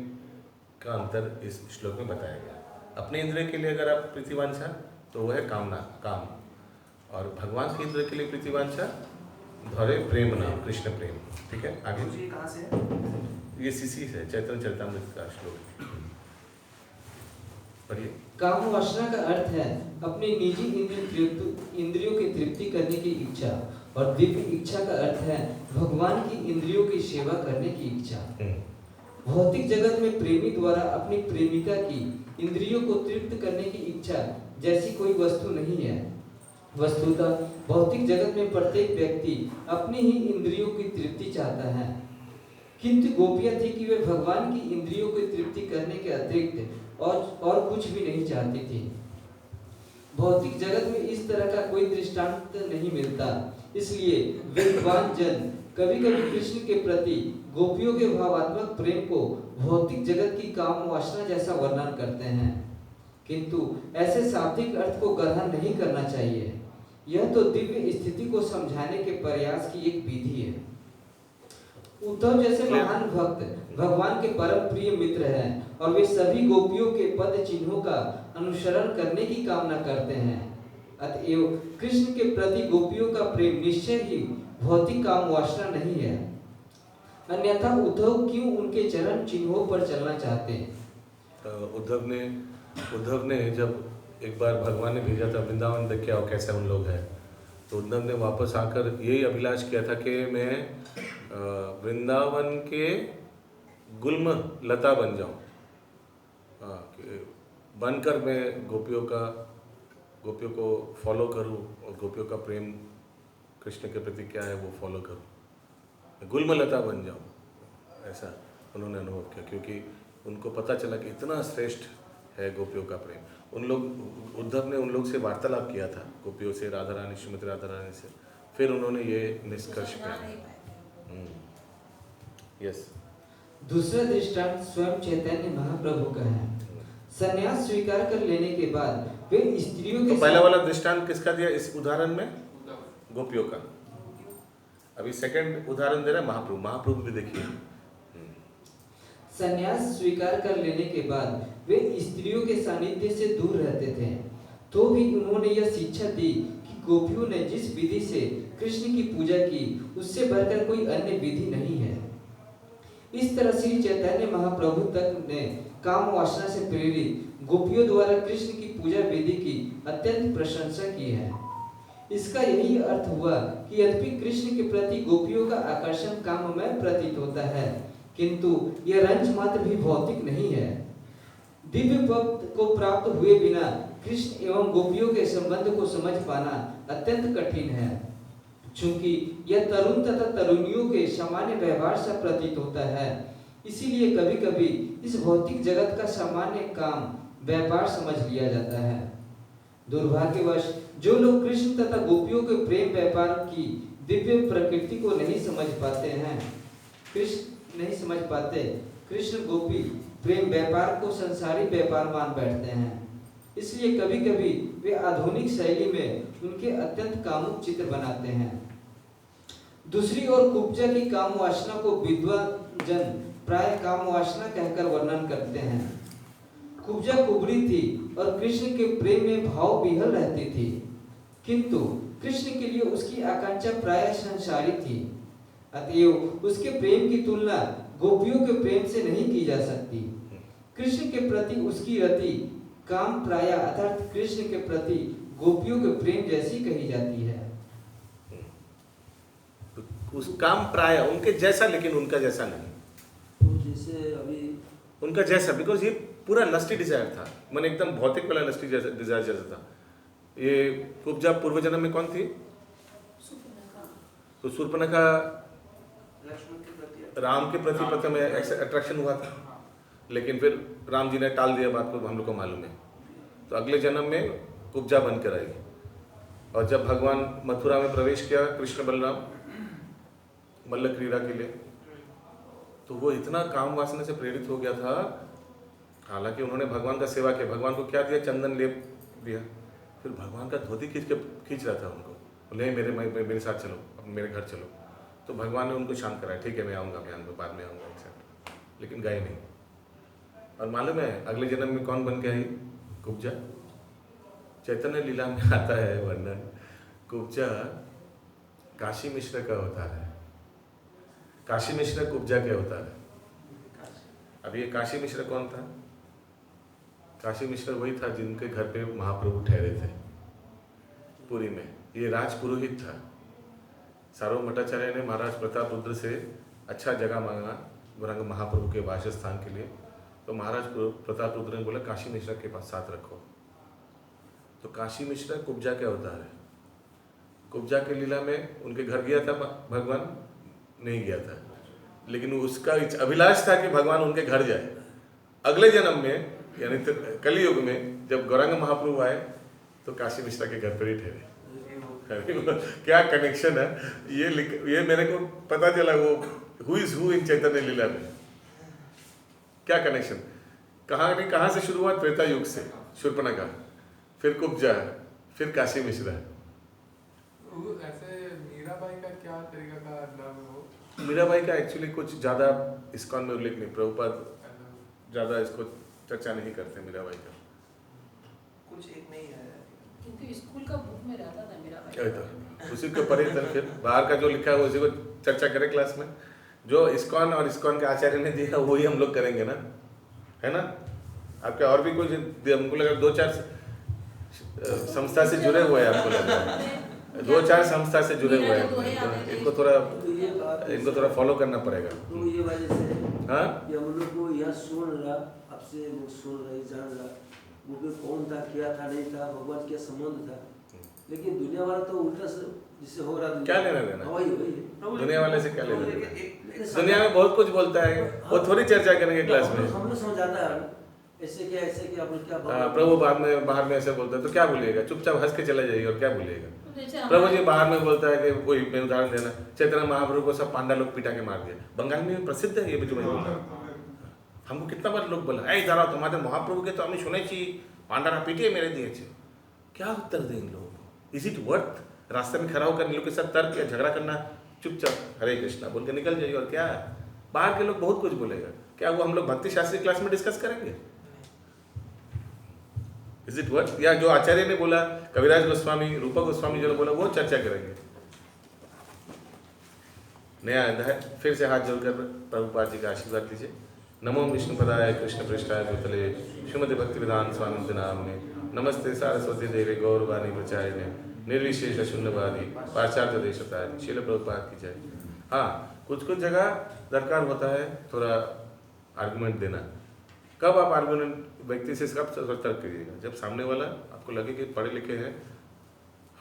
का अंतर इस श्लोक में बताया गया। अपने इंद्रिय के लिए अगर आप प्रीति वांछा तो वह है कामना, काम। और भगवान के इंद्र के लिए प्रीतिवांछा धरे प्रेम नाम, कृष्ण प्रेम। ठीक है, आगे। ये कहाँ से है? ये सीसी से चैतन्य चरितामृत का श्लोक है। पढ़िए। काम वासना का अर्थ है अपनी निजी इंद्रियों की तृप्ति करने की इच्छा, और दिव्य इच्छा का अर्थ है भगवान की इंद्रियों की सेवा करने की इच्छा। भौतिक जगत में प्रेमी द्वारा अपनी प्रेमिका की इंद्रियों को तृप्त करने की इच्छा जैसी कोई वस्तु नहीं है। वस्तुतः भौतिक जगत में प्रत्येक व्यक्ति अपनी ही इंद्रियों की तृप्ति चाहता है, किंतु गोपियां थी कि वे भगवान की इंद्रियों की तृप्ति करने के अतिरिक्त और कुछ भी नहीं चाहती थी। भौतिक जगत में इस तरह का कोई दृष्टांत नहीं मिलता, इसलिए विद्वान जन कभी कभी कृष्ण के प्रति गोपियों के भावात्मक प्रेम को भौतिक जगत की काम वासना जैसा वर्णन करते हैं, किंतु ऐसे शाब्दिक अर्थ को ग्रहण नहीं करना चाहिए। यह तो दिव्य स्थिति को समझाने के प्रयास की एक विधि है। उद्धव जैसे महान भक्त भगवान के परम प्रिय मित्र हैं और वे सभी गोपियों के पद चिन्हों का अनुसरण करने की कामना करते हैं। अतएव कृष्ण के प्रति गोपियों का प्रेम निश्चय ही भौतिक काम वासना नहीं है, अन्यथा उद्धव क्यों उनके चरण चिन्हों पर चलना चाहते हैं? उद्धव ने जब एक बार भगवान ने भेजा था वृंदावन देख के आओ कैसे उन लोग हैं, तो उद्धव ने वापस आकर यही अभिलाष किया था कि मैं वृंदावन के गुल्म लता बन जाऊं, बनकर मैं गोपियों को फॉलो करूं और गोपियों का प्रेम कृष्ण के प्रति क्या है वो फॉलो करूं, गुल्म लता बन जाऊं, ऐसा उन्होंने अनुभव किया। क्योंकि उनको पता चला कि इतना श्रेष्ठ है गोपियों का प्रेम। उद्धव ने उन लोग से वार्तालाप किया था, गोपियों से, राधा रानी, श्रीमती राधा रानी से, फिर उन्होंने ये निष्कर्ष किया। यस। दूसरा दृष्टांत स्वयं चैतन्य महाप्रभु का है। संन्यास स्वीकार कर लेने के बाद वे स्त्रियों के तो पहला वाला दृष्टांत किसका दिया इस उदाहरण में? गोपियों का। अभी सेकंड उदाहरण दे रहा है महाप्रभु। महाप्रभु भी देखिए। संन्यास स्वीकार कर लेने के बाद वे स्त्रियों के सानिध्य से दूर रहते थे, तो भी उन्होंने यह शिक्षा दी कि गोपियों ने जिस विधि से कृष्ण की पूजा की उससे बढ़कर कोई अन्य विधि नहीं है। इस तरह श्री चैतन्य महाप्रभु तक ने काम वासना से प्रेरित गोपियों द्वारा कृष्ण की पूजा विधि की अत्यंत प्रशंसा की है। इसका यही अर्थ हुआ कि यद्यपि कृष्ण के प्रति गोपियों का आकर्षण काममय प्रतीत होता है, किंतु यह रंच मात्र भी भौतिक नहीं है। दिव्य भक्त को प्राप्त हुए बिना कृष्ण एवं गोपियों के संबंध को समझ पाना अत्यंत कठिन है, चूंकि यह तरुण तथा तरुणियों के सामान्य व्यवहार सा प्रतीत होता है। इसीलिए कभी कभी इस भौतिक जगत का सामान्य काम व्यापार समझ लिया जाता है। दुर्भाग्यवश जो लोग कृष्ण तथा गोपियों के प्रेम व्यापार की दिव्य प्रकृति को नहीं समझ पाते, कृष्ण गोपी प्रेम व्यापार को संसारी व्यापार मान बैठते हैं। इसलिए कभी कभी वे आधुनिक शैली में उनके अत्यंत कामुक चित्र बनाते हैं। दूसरी ओर कुब्जा की काम वासना को विद्वान जन प्राय काम वासना कहकर वर्णन करते हैं। कुब्जा कुबड़ी थी और कृष्ण के प्रेम में भाव विहल रहती थी, किंतु कृष्ण के लिए उसकी आकांक्षा प्राय संसारी थी। अतएव उसके प्रेम की तुलना गोपियों के प्रेम से नहीं की जा सकती। कृष्ण के प्रति उसकी रति काम प्राय अर्थात कृष्ण के प्रति गोपियों के प्रेम जैसी कही जाती है। उस काम प्राय उनके जैसा, लेकिन उनका जैसा नहीं। तो जैसे अभी उनका जैसा, बिकॉज ये पूरा लस्टी डिजायर था, मन एकदम भौतिक वाला लस्टी डिजायर जैसा था। ये कुब्जा पूर्व जन्म में कौन थी? तो शूर्पणखा राम के प्रति प्रथम अट्रैक्शन हुआ था, लेकिन फिर राम जी ने टाल दिया बात को, हम लोग को मालूम है। तो अगले जन्म में कुब्जा बन कर आएगी। और जब भगवान मथुरा में प्रवेश किया कृष्ण बलराम मल्ल क्रीड़ा के लिए, तो वो इतना काम वासना से प्रेरित हो गया था, हालांकि उन्होंने भगवान का सेवा किया, भगवान को क्या दिया? चंदन लेप दिया। फिर भगवान का धोती खींच रहा था उनको, बोले मेरे साथ चलो, अब मेरे घर चलो। तो भगवान ने उनको शांत कराया, ठीक है मैं आऊँगा, बाद में आऊँगा, एक्सेप्ट, लेकिन गए नहीं। और मालूम है अगले जन्म में कौन बन के आई? कुब्जा। चैतन्य लीला में आता है वर्णन कुब्जा काशी मिश्र का अवतार है। काशी मिश्र कुब्जा के अवतार है। अब ये काशी मिश्र कौन था? काशी मिश्र वही था जिनके घर पे महाप्रभु ठहरे थे पुरी में। ये राजपुरोहित था। सार्वभौम भट्टाचार्य ने महाराज प्रताप रुद्र से अच्छा जगह मांगा गौरांग महाप्रभु के वासस्थान के लिए, तो महाराज प्रताप रुद्र ने बोला काशी मिश्र के पास साथ रखो। तो काशी मिश्र कुब्जा के अवतार है। कुब्जा के लीला में उनके घर गया था भगवान? नहीं गया था, लेकिन उसका अभिलाष था कि भगवान उनके घर जाए। अगले जन्म में यानी कलयुग में जब गौरांग महाप्रभु आए तो काशी मिश्रा के घर पर ही ठहरे। क्या कनेक्शन है ये मेरे को पता चला, वो हु इज हु इन चैतन्य लीला में। क्या कनेक्शन, कहाँ से शुरू हुआ? त्रेता युग से शूर्पणखा, फिर कुब्जा, फिर काशी मिश्रा। ऐसे मीराबाई का क्या तरीका का मतलब वो? मीराबाई का एक्चुअली कुछ ज़्यादा इस्कॉन में उल्लेख नहीं, प्रभुपाद ज़्यादा इसको चर्चा नहीं करते मीराबाई का। कुछ एक नहीं है, किंतु स्कूल का बुक में रहता था मीराबाई। तो उसी के परे फिर बाहर का जो लिखा है उसी को चर्चा करें क्लास में। जो इस्कॉन और इस्कॉन के आचार्य ने दिया वही हम लोग करेंगे ना, है ना? आपके और भी कुछ हमको लगा 2-4 संस्था से जुड़े हुए हैं, आपको लगा 2-4 संस्था से जुड़े हुए हैं, इनको थोड़ा फॉलो करना पड़ेगा। तो ये वजह से हाँ, ये हम लोग को यह सुन रहा, आपसे वो सुन रहे, जान रहा वो भी कौन था, क्या था, नहीं था, भगवान क्या संबंध था। लेकिन दुनिया वाला तो उल्टा से जिससे हो रहा, क्या लेना देना? वही दुनिया वाले से क्या लेना देना? दुनिया में बहुत कुछ बोलता है, वो थोड़ी चर्चा करेंगे क्लास में। हम लोग समझाता है ऐसे क्या आप लोग क्या प्रभु बाहर में ऐसे बोलता है तो क्या बोलिएगा? चुपचाप हंस के चले जाइए और क्या बोलिएगा? प्रभु जी बाहर में बोलता है कि वही मैं उदाहरण देना, चैतन्य महाप्रभु को सब पांडा लोग पिटा के मार दिया। बंगाल में प्रसिद्ध है ये भी, जो मैं बोल रहा हूँ। हमको कितना बार लोग बोला ऐ दारा तुम्हारे महाप्रभु के तो हमें सुने चाहिए पांडारा पीटिए मेरे दिए। क्या उत्तर दें इन लोगों को? इज इट वर्थ रास्ते में खड़ा होकर इन लोग के साथ तर्क या झगड़ा करना? चुपचाप हरे कृष्णा बोल के निकल जाइए। और क्या है, बाहर के लोग बहुत कुछ बोलेगा, क्या वो हम लोग भक्ति शास्त्री क्लास में डिस्कस करेंगे? Is it worth? या जो आचार्य ने बोला, कविराज गोस्वामी, रूपा गोस्वामी जो बोला, वो चर्चा करेंगे। नया अध्याय फिर से हाथ जोड़कर प्रभुपाद जी का आशीर्वाद लीजिए। नमो विष्णुपदाय कृष्ण पृष्ठाय भूतले श्रीमति भक्ति विधान स्वामी नामने नमस्ते सारस्वती देवी गौरवाणी प्रचारिणे निर्विशेष शून्यवादी पाश्चात्य देशताय शील प्रभुपाद की जय। हाँ, कुछ जगह दरकार होता है थोड़ा आर्गुमेंट देना। कब आप आर्गुमेंट व्यक्ति से कब तर्क करिएगा? जब सामने वाला आपको लगे कि पढ़े लिखे हैं,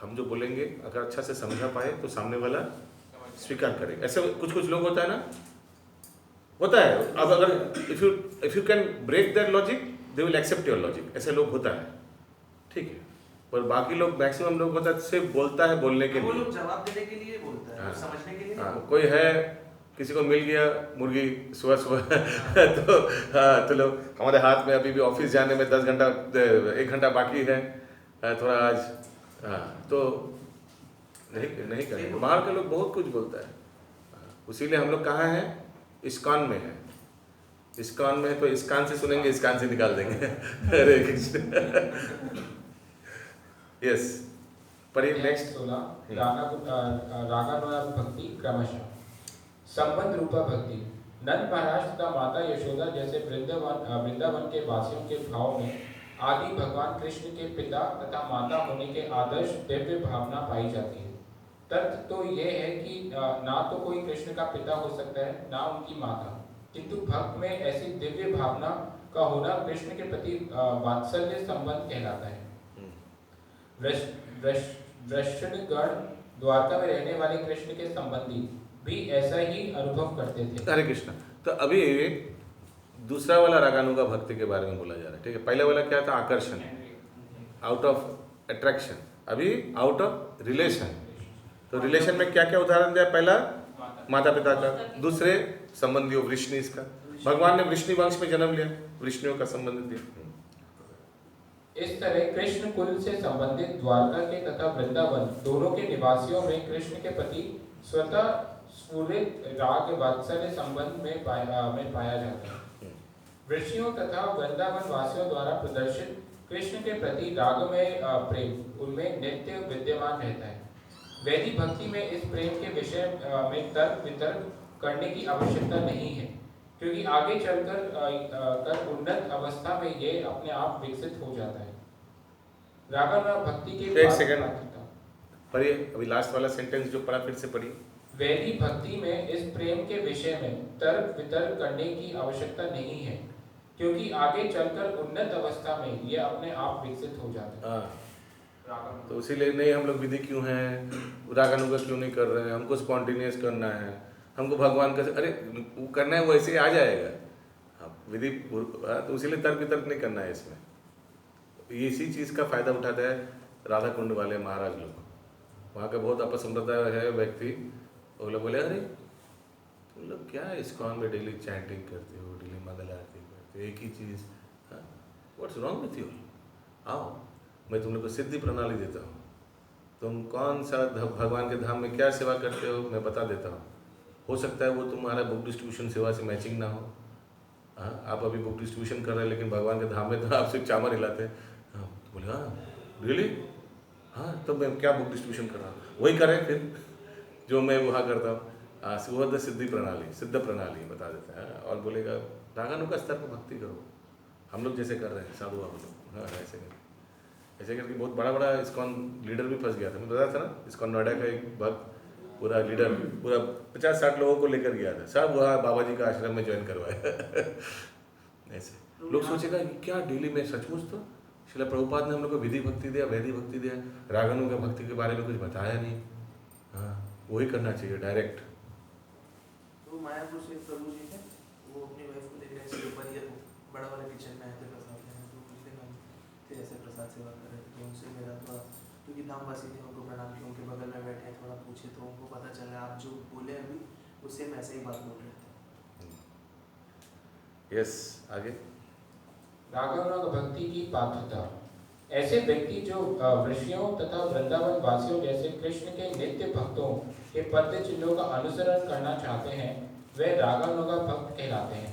हम जो बोलेंगे अगर अच्छा से समझा पाए तो सामने वाला स्वीकार करेगा। ऐसे कुछ लोग होता है ना, होता है। अब अगर if you can break their logic they will accept your logic, ऐसे लोग होता है, ठीक है। पर बाकी लोग, मैक्सिमम लोग होता है सिर्फ बोलता है बोलने के लिए, वो लोग जवाब देने के लिए बोलता है, समझने के लिए नहीं। कोई है किसी को मिल गया मुर्गी सुबह तो हाँ, तो लोग हमारे हाथ में अभी भी ऑफिस जाने में 1 घंटा बाकी है, थोड़ा आज तो नहीं करेंगे। बाहर के लोग बहुत कुछ बोलता है, इसीलिए हम लोग कहाँ हैं? इस्कॉन में है। इस्कॉन में है तो इस्कॉन से सुनेंगे, इस्कॉन से निकाल देंगे। हरे कृष्ण। यस, पढ़िए नेक्स्ट। रागानुराग भक्ति क्रमशः संबंध रूपा भक्ति। नंद महाराज तथा माता यशोदा जैसे वृंदावन के वासियों के भाव में आदि भगवान कृष्ण के पिता तथा माता होने के आदर्श दिव्य भावना पाई जाती है। तथ्य तो यह है कि ना तो कोई कृष्ण का पिता हो सकता है ना उनकी माता, किंतु भक्त में ऐसी दिव्य भावना का होना कृष्ण के प्रति वात्सल्य संबंध कहलाता है। वृषणगण द्वारका में रहने वाले कृष्ण के संबंधी भी ऐसा ही अनुभव करते थे। हरे कृष्ण। तो अभी दूसरा वाला रागानुगा भक्ति के बारे में बोला जा रहा है, ठीक है। पहले वाला क्या था? आकर्षण, आउट ऑफ अट्रैक्शन। अभी आउट ऑफ रिलेशन। तो रिलेशन में क्या क्या उदाहरण दिया? पहला माता पिता का, दूसरे संबंधियों वृष्णि का। भगवान ने वृष्णि वंश में जन्म लिया, वृष्णियों का संबंध दिया। इस तरह कृष्ण कुल से संबंधित द्वारका के तथा वृंदावन दोनों के निवासियों में कृष्ण के प्रति स्वतः स्फुरित राग वात्सल्य संबंध में पाया जाता है। वृष्णियों तथा वृंदावन वासियों द्वारा प्रदर्शित कृष्ण के प्रति रागमय प्रेम उनमें नित्य विद्यमान रहता है। वैदिक भक्ति में इस प्रेम के विषय में तर्क वितर्क करने की आवश्यकता नहीं है, क्योंकि आगे चलकर उन्नत अवस्था में ये अपने आप विकसित हो जाता है। रागानुगा भक्ति के एक सेकंड पढ़िए, अभी लास्ट वाला सेंटेंस जो पढ़ा फिर से पढ़िए। वैदिक भक्ति में इस प्रेम के विषय में तर्क वितर्क करने की आवश्यकता नहीं है, क्योंकि आगे चलकर उन्नत अवस्था में ये अपने आप विकसित हो जाता है। हाँ, तो इसीलिए नहीं हम लोग विधि क्यों हैं, रागानुगा क्यों नहीं कर रहे हैं, हमको स्पॉन्टेनियस करना है, हमको भगवान का अरे वो करना है, वो ऐसे ही आ जाएगा। हाँ, विधि तो इसीलिए तर्क वितर्क नहीं करना है इसमें। इसी चीज़ का फायदा उठाता है राधा कुंड वाले महाराज लोग। वहाँ का बहुत अपसंप्रदाय है व्यक्ति, वो लोग बोले अरे तुम लोग क्या इस्कॉन में डेली चैंटिंग करते हो, डेली मंगल आरती करते हो, एक ही चीज़, व्हाट्स रॉन्ग विथ यू, आओ मैं तुम लोग को सिद्धि प्रणाली देता हूँ, तुम कौन सा भगवान के धाम में क्या सेवा करते हो मैं बता देता हूँ। हो सकता है वो तुम्हारा बुक डिस्ट्रीब्यूशन सेवा से मैचिंग ना हो। हाँ, आप अभी बुक डिस्ट्रीब्यूशन कर रहे हैं लेकिन भगवान के धाम में तो आप सिर्फ चामर हिलाते हैं। हाँ, तो बोले हाँ रियली, हाँ तो मैं क्या बुक डिस्ट्रीब्यूशन कर रहा हूँ, वही करें फिर जो मैं वहाँ करता हूँ। सुबह सिद्धि प्रणाली, सिद्ध प्रणाली बता देता है। और बोलेगा रागानुगा स्तर पर भक्ति करो, हम लोग जैसे कर रहे हैं साधु बाबू लोग। हाँ, ऐसे करके बहुत बड़ा बड़ा इस्कॉन लीडर भी फंस गया था। मैं बताया था ना, इस्कॉन नोएडा का एक भक्त पूरा लीडर पूरा 50-60 लोगों को लेकर गया था, सब वहाँ बाबा जी का आश्रम में ज्वाइन करवाया। ऐसे लोग सोचेगा कि क्या डेली में सचमुच तो श्रील प्रभुपाद ने हम लोग को विधि भक्ति दिया, वैदिक भक्ति दिया, रागानुगा भक्ति के बारे में कुछ बताया नहीं। हाँ, वही करना चाहिए डायरेक्ट। तो मायापुर से प्रभु जी थे, वो अपनी वाइफ को लेकर ऐसे ऊपर ही बड़ा वाले किचन में आए थे प्रसाद लेने, तो मुझे देखा थे ऐसे प्रसाद सेवा कर रहे थे। तो उनसे मेरा थोड़ा, क्योंकि धामवासी थे उनको प्रणाम किया, उनके बगल में बैठे हैं, थोड़ा पूछे तो उनको पता चला आप जो बोले अभी उससे मैं ऐसे ही बात बोल रहे थे। यस, आगे। रागानुगा भक्ति की पात्रता। ऐसे व्यक्ति जो ऋषियों तथा वृंदावन वासियों जैसे कृष्ण के नित्य भक्तों के पद चिन्हों का अनुसरण करना चाहते हैं, वे रागानुगा भक्त कहलाते हैं,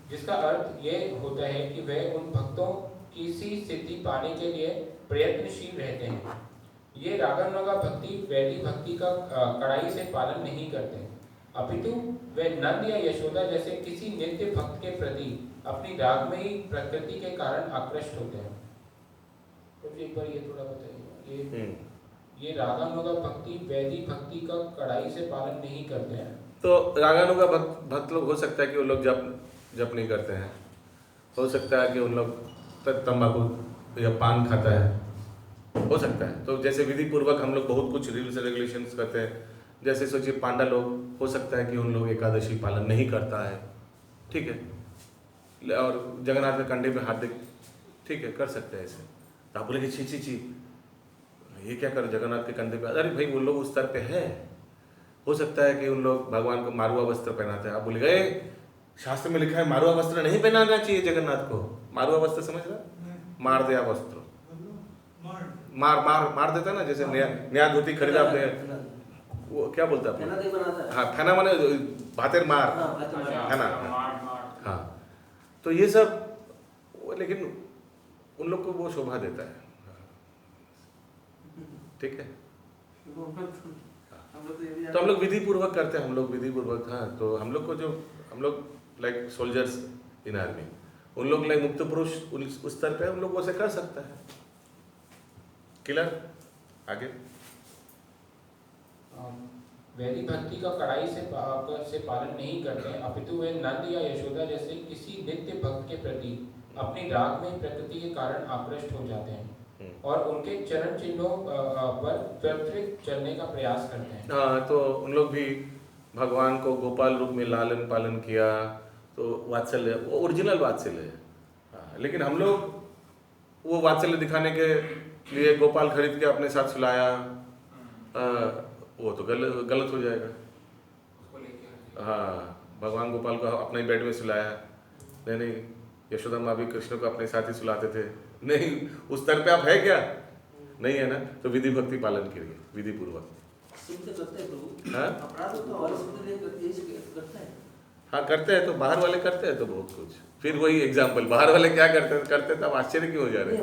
जिसका अर्थ ये होता है कि वे उन भक्तों की सी सिद्धि पाने के लिए प्रयत्नशील रहते हैं। ये रागानुगा भक्ति वैदिक भक्ति का कड़ाई से पालन नहीं करते, अपितु वे नंद या यशोदा जैसे किसी नित्य भक्त के प्रति अपनी रागमयी प्रकृति के कारण आकृष्ट होते हैं। तो एक बार ये थोड़ा बताइए, ये रागानुगा भक्ति वैदिक भक्ति का कड़ाई से पालन नहीं करते हैं। तो रागानुगा भक्त लोग हो सकता है कि वो लोग जप नहीं करते हैं, हो सकता है कि उन लोग तंबाकू या पान खाता है, हो सकता है। तो जैसे विधि पूर्वक हम लोग बहुत कुछ रूल्स रेगुलेशंस करते हैं, जैसे सोचिए पांडा लोग, हो सकता है कि उन लोग एकादशी पालन नहीं करता है, ठीक है, और जगन्नाथ के कंधे पे हाथ देख, ठीक है, कर सकते हैं ऐसे। तो आप बोलेंगे छी छी छी ये क्या कर जगन्नाथ के कंधे पे, अरे भाई वो लोग उस स्तर पे है। हो सकता है कि उन लोग भगवान को मारुआ वस्त्र पहनाते हैं, आप बोले गए शास्त्र में लिखा है मारुआ वस्त्र नहीं पहनाना चाहिए जगन्नाथ को। मारुआ वस्त्र समझ रहा, मार दिया वस्त्र, मार देता ना, जैसे नया धोती खरीदा आपने, वो क्या बोलता है, हाँ फैना माने भातेर मार, है ना। हाँ, तो ये सब, लेकिन उन लोग को वो शोभा देता है, ठीक है। तो हम लोग विधि पूर्वक करते हैं, हम लोग विधि पूर्वक। हाँ, तो हम लोग को जो हम लोग लाइक सोल्जर्स इन आर्मी, उन लोग लाइक मुक्त पुरुष उस स्तर पे हम लोग वैसे कर सकता है। क्लियर, आगे। वैदिक भक्ति का कड़ाई से पालन नहीं करते हैं, अपितु वे नंद या यशोदा जैसे किसी नित्य भक्त के प्रति अपनी राग में प्रकृति के कारण आकृष्ट हो जाते हैं और उनके चरण चिन्हों पर त्वरित चलने का प्रयास करते हैं। हाँ, तो उन लोग भी भगवान को गोपाल रूप में लालन पालन किया, तो वात्सल्य वो ओरिजिनल वात्सल्य है। हाँ, लेकिन हम लोग वो वात्सल्य दिखाने के लिए गोपाल खरीद के अपने साथ सुलाया, वो तो गलत हो जाएगा। हाँ, भगवान गोपाल को अपने ही बेड में सुलाया, नहीं, यशोदा माँ भी कृष्ण को अपने साथ ही सुलाते थे, नहीं, उस स्तर पे आप है क्या, नहीं है ना। तो विधि भक्ति पालन करिए विधि पूर्वक। हाँ, करते हैं, तो बाहर वाले करते हैं तो बहुत कुछ। फिर वही एग्जाम्पल, बाहर वाले क्या करते तब आश्चर्य क्यों हो जा रहे हैं।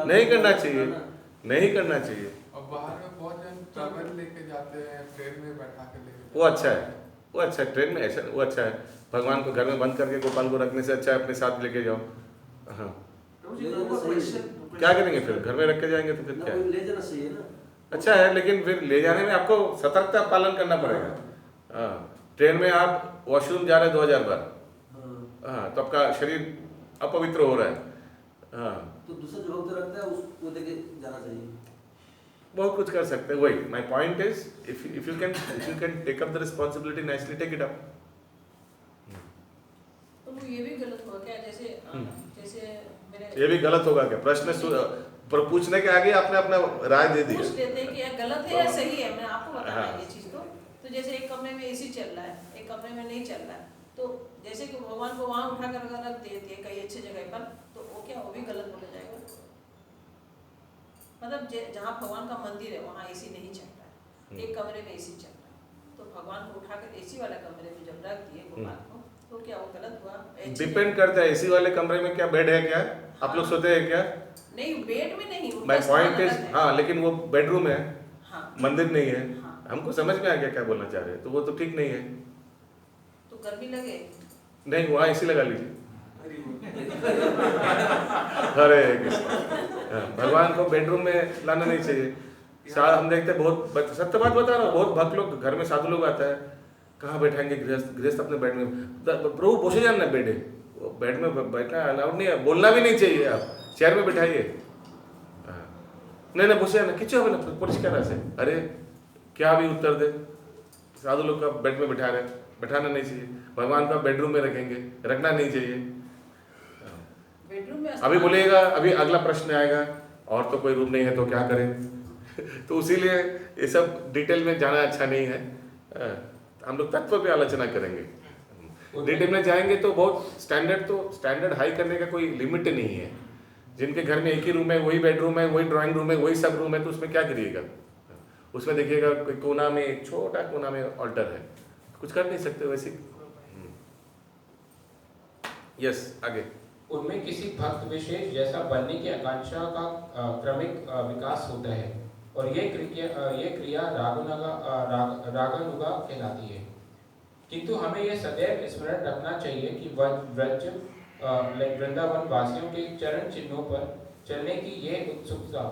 नहीं करना चाहिए, नहीं करना चाहिए। और बाहर में बहुत जन टॉवल लेके जाते हैं, ट्रेन में बैठा के लेके वो अच्छा है, वो अच्छा है, ट्रेन में ऐसा वो अच्छा है। भगवान को घर में बंद करके गोपाल को रखने से अच्छा है अपने साथ लेके जाओ। हाँ, प्रभु जी लोगों का क्वेश्चन क्या करेंगे फिर, घर में रख के जाएंगे तो फिर ना क्या कोई है? ले जाना चाहिए ना। अच्छा है, लेकिन फिर ले जाने में आपको सतर्कता पालन करना पड़ेगा। हाँ, ट्रेन में आप वॉशरूम जा रहे हैं 2000 बार, हाँ, हाँ, तो आपका शरीर अपवित्र हो रहा है। हाँ, तो दूसरा जो भक्त रखता है उसको देके जाना चाहिए। बहुत कुछ कर सकते हैं। वही my point is, if you can take up the responsibility nicely, take it up. तो वो ये भी गलत हुआ क्या, जैसे जैसे मेरे ये भी गलत होगा क्या? प्रश्न पर पूछने के आगे आपने अपना राय दे दी। पूछ लेते हैं कि यह गलत है या सही है, मैं आपको बताना हाँ। है ये चीज़। तो जैसे एक कमरे में एसी चल रहा है, एक कमरे में नहीं चल रहा है, तो जैसे कि भगवान को वहाँ उठा कर अगर रख देते हैं कहीं अच्छी जगह पर, तो वो क्या वो भी गलत बोला जाएगा? मतलब जहाँ भगवान का मंदिर है वहाँ एसी नहीं चल रहा है, एक कमरे में एसी चल रहा है, तो भगवान को उठाकर एसी वाले कमरे में जब रख दिए गोपाल को, तो क्या वो गलत हुआ? डिपेंड करता है, एसी वाले कमरे में क्या बेड है क्या? आप लोग सोते हैं क्या? नहीं, बेड में नहीं। माय पॉइंट इज, हाँ, लेकिन वो बेडरूम है, हाँ, मंदिर नहीं है। हाँ। हमको समझ में आ गया क्या बोलना चाह रहे हैं, तो वो तो ठीक नहीं है। तो गर्मी लगे नहीं, वहाँ एसी लगा लीजिए। अरे हाँ, भगवान को बेडरूम में लाना नहीं चाहिए। हम देखते हैं बहुत, सत्य बात बता रहा हूँ, बहुत भक्त लोग घर में साधु लोग आता है, कहाँ बैठाएंगे गृहस्थ अपने बेड में। प्रभु बसे जाना बेड है, वो बेड में बैठना अलाउड नहीं है, बोलना भी नहीं चाहिए। आप चेयर में बैठाइए। नहीं बसे जाना किच्छु হবে না পরিষ্কার আছে। अरे क्या भी उत्तर दे, साधु लोग का बेड में बैठा रहे, बैठाना नहीं चाहिए। भगवान का बेडरूम में रखेंगे, रखना नहीं चाहिए। बेडरूम में अभी बोलिएगा, अभी अगला प्रश्न आएगा, और तो कोई रूम नहीं है तो क्या करें? तो इसीलिए ये सब डिटेल में जाना अच्छा नहीं है। हम लोग तत्व पे आलोचना करेंगे। डिटेल में जाएंगे तो बहुत स्टैंडर्ड हाई करने का कोई लिमिट नहीं है। जिनके घर में एक ही रूम है, वही बेडरूम है, वही ड्राइंग रूम है, वही सब रूम है, तो उसमें क्या करिएगा? उसमें देखिएगा कोई कोना में, एक छोटा कोना में ऑल्टर है, कुछ कर नहीं सकते वैसे। यस, आगे। उनमें किसी भक्त विशेष जैसा बनने की आकांक्षा का क्रमिक विकास होता है, और ये क्रिया रागानुगा कहलाती है। किंतु हमें यह सदैव स्मरण रखना चाहिए कि व्रज वृंदावन वासियों के चरण चिन्हों पर चलने की यह उत्सुकता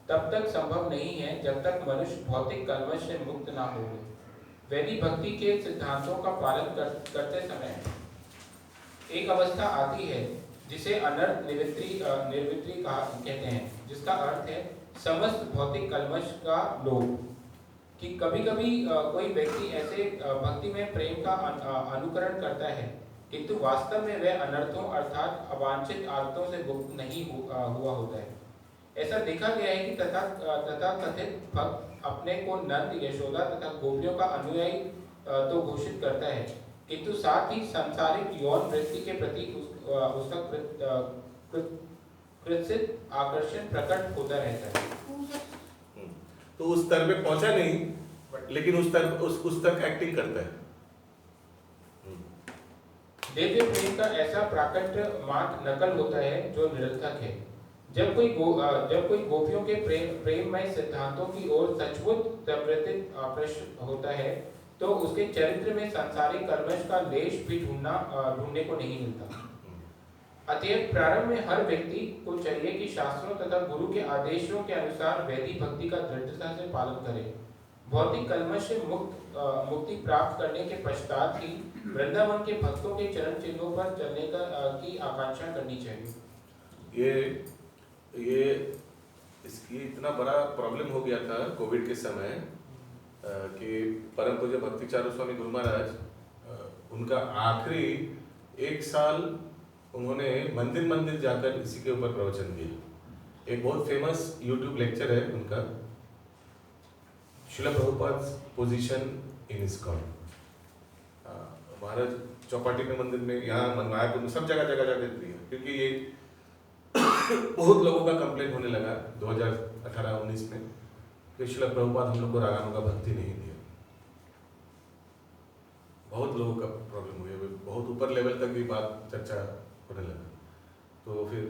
तब तक संभव नहीं है जब तक मनुष्य भौतिक कलमश से मुक्त ना हो। वैदिक भक्ति के सिद्धांतों का पालन करते समय एक अवस्था आती है जिसे अनर्थ निर्वृत्ति कहते हैं, जिसका अर्थ है समस्त भौतिक कलमश का लोभ। कि कभी कभी कोई व्यक्ति ऐसे भक्ति में प्रेम का अनुकरण करता है, किंतु वास्तव में वह अनर्थों अर्थात अवांछित आदतों से मुक्त नहीं हुआ होता है। ऐसा देखा गया है कि तथाकथित भक्त अपने को नंद, यशोदा तथा गोपियों का अनुयायी तो घोषित करता है, किंतु साथ ही सांसारिक यौन वृत्ति के प्रति उसका कृत्सित आकर्षण प्रकट होता रहता है। तो उस स्तर पे पहुंचा नहीं, लेकिन उस तक एक्टिंग करता है। दिव्य प्रेम का ऐसा प्राकट्य मात्र नकल होता है जो निरर्थक है। जब कोई गोपियों के प्रेममय सिद्धांतों की ओर सचमुच प्रवृत्त आकर्षित होता है, तो उसके चरित्र में सांसारिक कलमश का लेश भी ढूंढने को नहीं मिलता। अतएव प्रारंभ में हर व्यक्ति को चाहिए कि शास्त्रों तथा गुरु के आदेशों के अनुसार वैदिक भक्ति का दृढ़ता से पालन करे। भौतिक कलमश से मुक्ति प्राप्त करने के पश्चात ही वृंदावन के भक्तों के चरण चिन्हों पर चलने की आकांक्षा करनी चाहिए। ये इसकी इतना बड़ा प्रॉब्लम हो गया था कोविड के समय कि परम पूज्य भक्ति चारू स्वामी गुरु महाराज उनका आखिरी 1 साल उन्होंने मंदिर जाकर इसी के ऊपर प्रवचन दिया। एक बहुत फेमस YouTube लेक्चर है उनका, Srila Prabhupada position in ISKCON. महाराज चौपाटी के मंदिर में, यहाँ मायापुर में, सब जगह दिया, क्योंकि ये बहुत लोगों का कंप्लेंट होने लगा 2018-19 में कि श्रील प्रभुपाद हम लोग को रागानुगा भक्ति नहीं दिया। बहुत लोगों का प्रॉब्लम हुई, बहुत ऊपर लेवल तक ये बात चर्चा होने लगा। तो फिर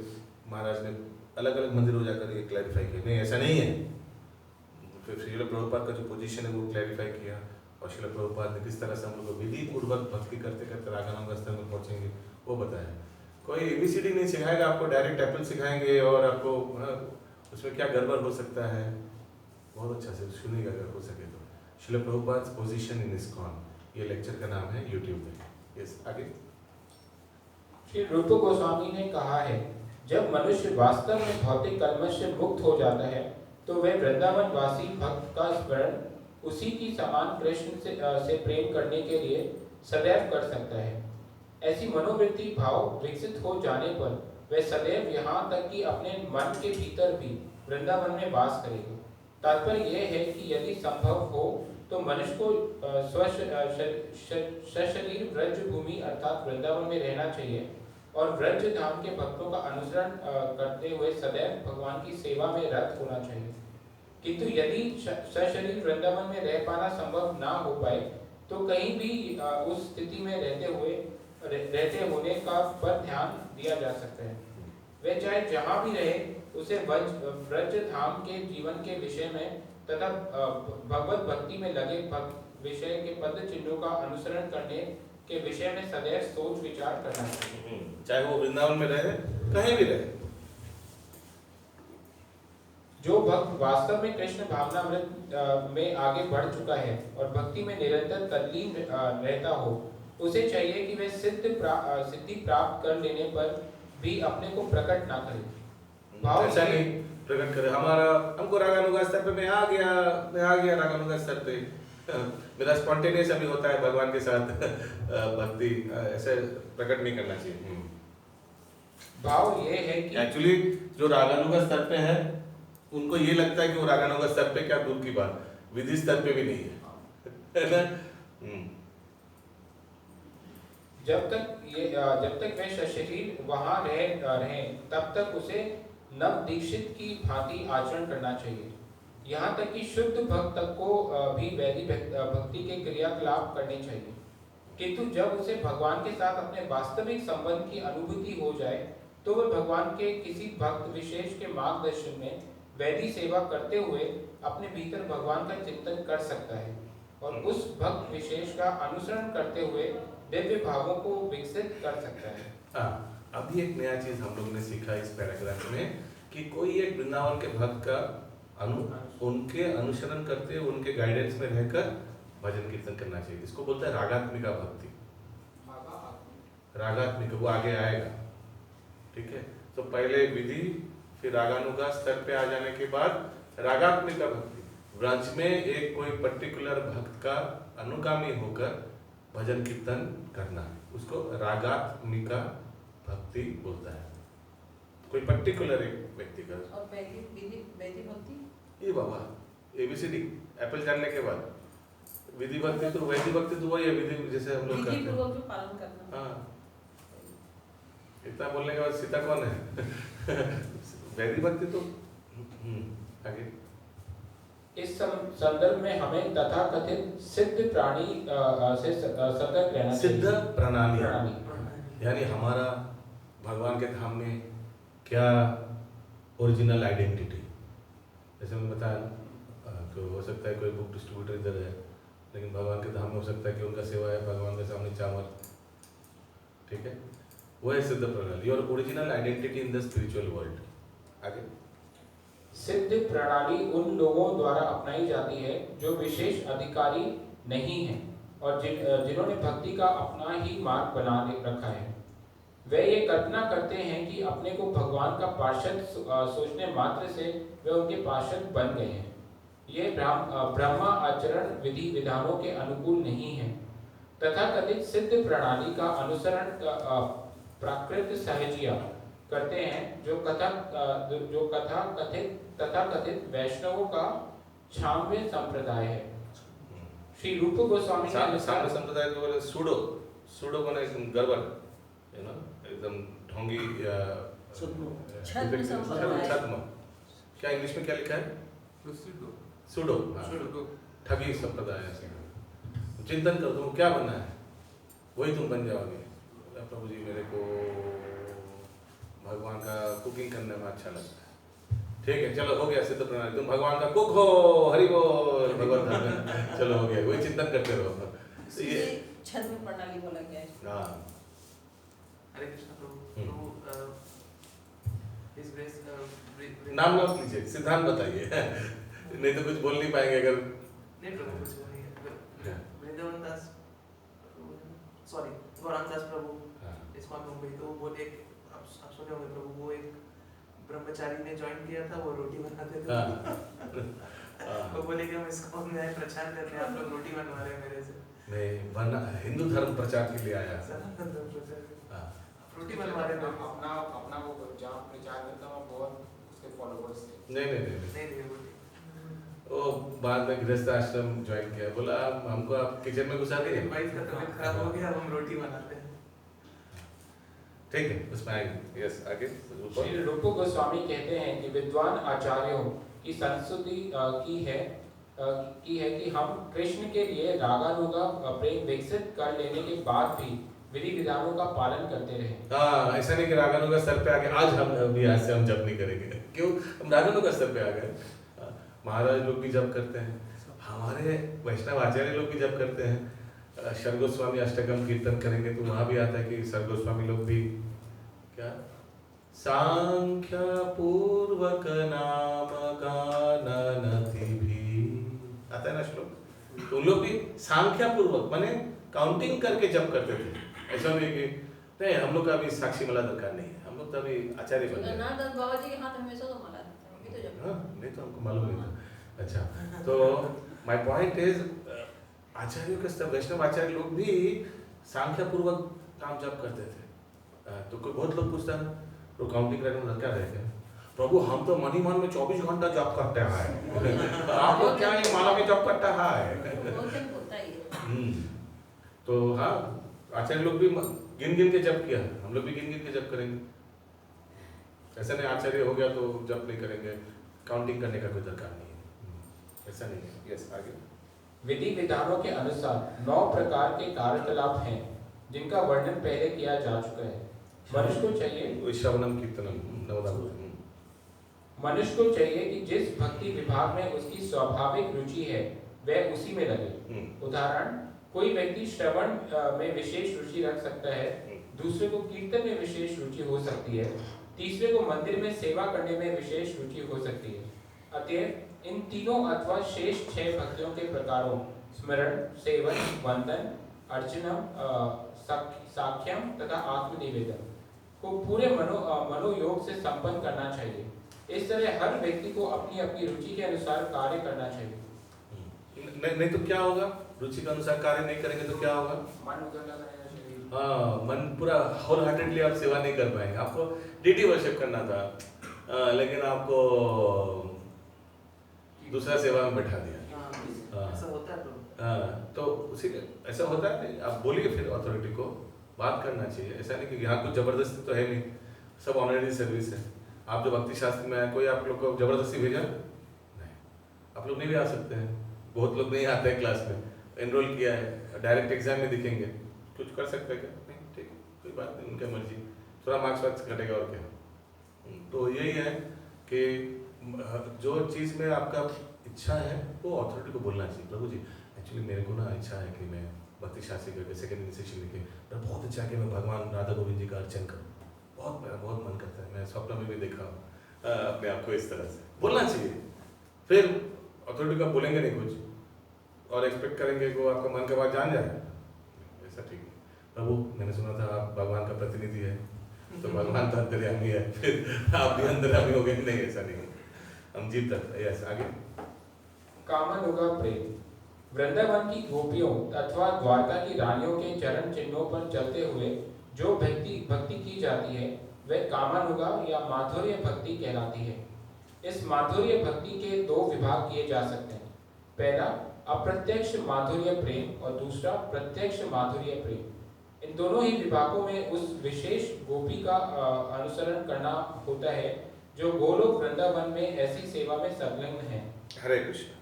महाराज ने अलग अलग मंदिरों जाकर ये क्लैरिफाई किया, नहीं ऐसा नहीं है। फिर श्रील प्रभुपाद का जो पोजीशन है वो क्लैरिफाई किया, और श्रील प्रभुपाद ने किस तरह से हम लोग को विधि पूर्वक भक्ति करते करते रागानुग स्तर में पहुँचेंगे वो बताया। कोई ABCD नहीं सिखाएगा आपको, डायरेक्ट एप्पल सिखाएंगे और आपको उसमें क्या गड़बड़ हो सकता है बहुत अच्छा से सुनिएगा अगर हो सके तो। श्रील प्रभुपाद पोजीशन इन ISKCON, ये लेक्चर का नाम है YouTube में। यस, आगे। श्री रूप गोस्वामी ने कहा है, जब मनुष्य वास्तव में भौतिक कलमश से मुक्त हो जाता है तो वह वृंदावन वासी भक्त का स्मरण उसी की समान कृष्ण से प्रेम करने के लिए सदैव कर सकता है। ऐसी मनोवृत्ति भाव विकसित हो जाने पर वह सदैव यहाँ तक कि अपने मन के भीतर भी वृंदावन में वास करेगा। तात्पर्य यह है कि यदि संभव हो तो मनुष्य को सशरीर व्रज भूमि अर्थात वृंदावन में रहना चाहिए और व्रज धाम के भक्तों का अनुसरण करते हुए सदैव भगवान की सेवा में रत होना चाहिए। किंतु यदि सशरीर वृंदावन में रह पाना संभव ना हो पाए तो कहीं भी उस स्थिति में रहते होने का पर ध्यान दिया जा सकता है। वह चाहे जहाँ भी रहे उसे व्रज धाम के जीवन के विषय में तथा भगवत भक्ति में लगे विषय के पद चिन्हों का अनुसरण करने के विषय में सदैव सोच विचार करना चाहिए, चाहे वो वृंदावन में रहे कहीं भी रहे। जो भक्त वास्तव में कृष्ण भावनामृत में आगे बढ़ चुका है और भक्ति में निरंतर तल्लीन रहता हो, उसे चाहिए कि वह सिद्धि प्राप्त कर लेने पर भी अपने को प्रकट ना करे। भाव ऐसा नहीं प्रकट करे, हमको रागानुगा स्तर पे मैं आ गया रागानुगा स्तर पे, मेरा स्पॉन्टेनियस अभी होता है भगवान के साथ भक्ति, ऐसे प्रकट नहीं करना चाहिए। भाव ये है कि एक्चुअली जो रागानुगा स्तर पे है उनको ये लगता है कि वो रागानुगा स्तर पे, क्या दूर की बात, विधि स्तर पे भी नहीं है ना। जब तक वह सशरीर वहाँ रहे तब तक उसे नव दीक्षित की भांति आचरण करना चाहिए। यहाँ तक कि शुद्ध भक्त तक को भी वैदिक भक्ति के क्रियाकलाप करने चाहिए। किंतु जब उसे भगवान के साथ अपने वास्तविक संबंध की अनुभूति हो जाए तो वह भगवान के किसी भक्त विशेष के मार्गदर्शन में वैदिक सेवा करते हुए अपने भीतर भगवान का चिंतन कर सकता है और उस भक्त विशेष का अनुसरण करते हुए दिव्य भावों को विकसित कर सकता है। हाँ, अभी एक नया चीज हम लोग ने सीखा इस पैराग्राफ में कि कोई एक वृंदावन के भक्त का उनके अनुसरण करते हुए उनके गाइडेंस में रहकर भजन कीर्तन करना चाहिए। इसको बोलता है रागात्मिका भक्ति। रागात्मिक वो आगे आएगा, ठीक है। तो पहले विधि, फिर रागानुगा स्तर पे आ जाने के बाद रागात्मिका भक्ति, ब्रांच में एक कोई पर्टिकुलर भक्त का अनुगामी होकर भजन कीर्तन करना, उसको रागात्मिका भक्ति बोलता है। कोई पर्टिकुलर एक व्यक्ति का। और वैदिक भक्ति ये बाबा ABCD एप्पल जानने के बाद विधि भक्ति तो वैदिक भक्ति तो वही है, विधि जैसे हम लोग करते हैं। पूर्वक जो पालन करना। हाँ, इतना बोलने के बाद सीता कौन है? वैदिक भक्ति तो आगे। इस संदर्भ में हमें तथाकथित सिद्ध प्राणी से सतर्क रहना चाहिए। सिद्ध प्रणाली यानी हमारा भगवान के धाम में क्या ओरिजिनल आइडेंटिटी, जैसे मैं बताया कि हो सकता है कोई बुक डिस्ट्रीब्यूटर इधर है लेकिन भगवान के धाम में हो सकता है कि उनका सेवा है भगवान के सामने चावल, ठीक है, वो है सिद्ध प्रणाली और original identity in the spiritual world. आगे। सिद्ध प्रणाली उन लोगों द्वारा अपनाई जाती है जो विशेष अधिकारी नहीं हैं और जिन्होंने भक्ति का अपना ही मार्ग बना रखा है। वे ये कल्पना करते हैं कि अपने को भगवान का पार्षद सोचने मात्र से वे उनके पार्षद बन गए हैं। ये ब्रह्मा आचरण विधि विधानों के अनुकूल नहीं है। तथाकथित सिद्ध प्रणाली का अनुसरण प्राकृत सहजिया करते हैं जो तथाकथित वैष्णवों का छामवे संप्रदाय है। श्री रूप गोस्वामी के अनुसार संप्रदाय को बोले सूडो माने एकदम गड़बड़, है ना, एकदम ढोंगी या छद्म। क्या इंग्लिश में क्या लिखा है? सूडो, ठगी संप्रदाय। चिंतन कर दो क्या बनना है वही तुम बन जाओगे। प्रभु जी मेरे को भगवान का कुकिंग करने में अच्छा लगता है, ठीक है, चलो हो गया सिद्ध प्रणाली। तुम भगवान का कुक हो, हरि बोल, भगवत धाम में। चलो हो गया, वही चिंतन करते रहो। तो ये छद्म प्रणाली बोला गया है। हाँ, हरे कृष्ण प्रभु। इस ग्रेस नाम मत लीजिए, सिद्धांत बताइए। नहीं तो कुछ बोल नहीं पाएंगे अगर। नहीं प्रभु कुछ नहीं। वृंदावन दास, सॉरी गौरांग दास प्रभु इस्कॉन मुंबई, तो वो बोले, आप सुने होंगे प्रभु, वो एक ब्रह्मचारी ने ज्वाइन किया था, वो रोटी बनाते थे। वो बोले कि हम इस्कॉन में प्रचार करते हैं, आप लोग रोटी बनवा रहे हैं मेरे से। मैं हिंदू धर्म प्रचार के लिए आया। रोटी बनवा रहे हैं। अपना वो जहाँ प्रचार करता हूँ बहुत उसके फॉलोअर्स थे। नहीं, वो बाद में गृहस्थ आश्रम ज्वाइन किया, बोला हमको आप किचन में घुसा दिए। वाइफ का तबीयत खराब हो गया, हम रोटी बनाते हैं। ठीक है, उसमें आएंगे। यस, आगे। श्री रूप गोस्वामी कहते हैं कि विद्वान आचार्यों की संस्तुति की है कि हम कृष्ण के लिए रागानुगा प्रेम विकसित कर लेने के बाद भी विधि विधानों का पालन करते रहे। हाँ, ऐसा नहीं कि रागानुगा स्तर पे आ गए, आज हम अभी आज से हम जप नहीं करेंगे। क्यों? हम रागानुगा स्तर पे आ गए। महाराज लोग भी जप करते हैं, हमारे वैष्णव आचार्य लोग भी जप करते हैं। शर गोस्वामी अष्टकम कीर्तन करेंगे तो वहाँ भी आता है कि शर गोस्वामी लोग भी क्या सांख्य पूर्वक नाम गाननति भी आता है ना श्लोक। तो उन लोग भी सांख्य पूर्वक माने काउंटिंग करके जप करते थे। ऐसा नहीं कि नहीं हम लोग का अभी साक्षी माला दरकार नहीं है, हम लोग तो अभी आचार्य बन गए। नानक बाबा जी के हाथ हमेशा तो माला रहता है, अभी तो जब नहीं तो हमको मालूम नहीं था। अच्छा, तो माय पॉइंट इज आचार्यों के स्तर, वैष्णव आचार्य लोग भी सांख्य पूर्वक काम जप करते थे। तो कोई बहुत लोग पूछता है तो काउंटिंग करने में क्या रहते हैं? प्रभु हम तो मनी मन में 24 घंटा जप करते हैं, आप लोग क्या ये माला में जप करता है? तो हाँ, आचार्य लोग भी गिन गिन के जप किया, हम लोग भी गिन गिन के जप करेंगे। ऐसा नहीं आचार्य हो गया तो जप नहीं करेंगे, काउंटिंग करने का कोई दरकार नहीं है, ऐसा नहीं है। यस, आगे। विधि विधानों के अनुसार 9 प्रकार के कार्यकलाप हैं जिनका वर्णन पहले किया जा चुका है। मनुष्य को चाहिए श्रवणम कीर्तनम नवदान। मनुष्य को चाहिए कि जिस भक्ति विभाग में उसकी स्वाभाविक रुचि है वह उसी में लगे। उदाहरण, कोई व्यक्ति श्रवण में विशेष रुचि रख सकता है, दूसरे को कीर्तन में विशेष रुचि हो सकती है, तीसरे को मंदिर में सेवा करने में विशेष रुचि हो सकती है। अतएव इन तीनों अथवा शेष 6 भक्तियों के प्रकारों स्मरण, सेवन, वंदन, अर्चनम, साख्यम तथा आत्मनिवेदन को पूरे मनोयोग से संपन्न करना चाहिए। इस तरह हर व्यक्ति को अपनी अपनी रुचि के अनुसार कार्य करना चाहिए। नहीं तो क्या होगा? रुचि के अनुसार कार्य नहीं करेंगे तो क्या होगा? मन उजाला करना चाहिए। हाँ, मन पूरा होल हार्टेडली आप सेवा नहीं कर पाएंगे। आपको डीटी वर्शिप करना था, लेकिन आपको दूसरा सेवा में बैठा दिया। ऐसा होता है तो उसी ऐसा होता है। आप बोलिए फिर अथॉरिटी को, बात करना चाहिए। ऐसा नहीं कि यहाँ कुछ जबरदस्ती तो है नहीं, सब ऑनलाइन सर्विस है। आप जो भक्ति शास्त्र में आए, कोई आप लोग को जबरदस्ती भेजा नहीं, आप लोग नहीं भी आ सकते हैं। बहुत लोग नहीं आते हैं क्लास में, एनरोल किया है, डायरेक्ट एग्जाम में दिखेंगे, कुछ कर सकते हैं क्या? नहीं, ठीक है, कोई बात नहीं, उनकी मर्जी, थोड़ा मार्क्स वार्क्स घटेगा और क्या। तो यही है कि जो चीज़ में आपका इच्छा है वो अथॉरिटी को बोलना चाहिए। प्रभु जी एक्चुअली मेरे को ना इच्छा है कि मैं भक्ति शास्त्री करके सेकेंड इनिशिएशन लेके, मैं बहुत इच्छा है कि मैं भगवान राधा गोविंद जी का अर्चन करूँ, मेरा बहुत मन करता है। मैं स्वप्न में भी देखा अपने आप को इस तरह से बोलना चाहिए। फिर अथॉरिटी को बोलेंगे नहीं कुछ और एक्सपेक्ट करेंगे कि वो आपका मन का बात जान जाए, ऐसा ठीक है। प्रभु मैंने सुना था आप भगवान का प्रतिनिधि है, तो भगवान तो अंतर्यामी है, फिर आप भी अंतर्यामी हो गए? नहीं, ऐसा नहीं है, हम जीत सकते हैं। यस, आगे। कामनुगा प्रेम। वृंदावन की गोपियों अथवा द्वारका की रानियों के चरण चिन्हों पर चलते हुए जो भक्ति की जाती है वह कामानुगा या माधुर्य भक्ति कहलाती है। इस माधुर्य भक्ति के 2 विभाग किए जा सकते हैं। पहला अप्रत्यक्ष माधुर्य प्रेम और दूसरा प्रत्यक्ष माधुर्य प्रेम। इन दोनों ही विभागों में उस विशेष गोपी का अनुसरण करना होता है जो गोलोक वृंदावन में ऐसी सेवा में संलग्न है। हरे कृष्ण।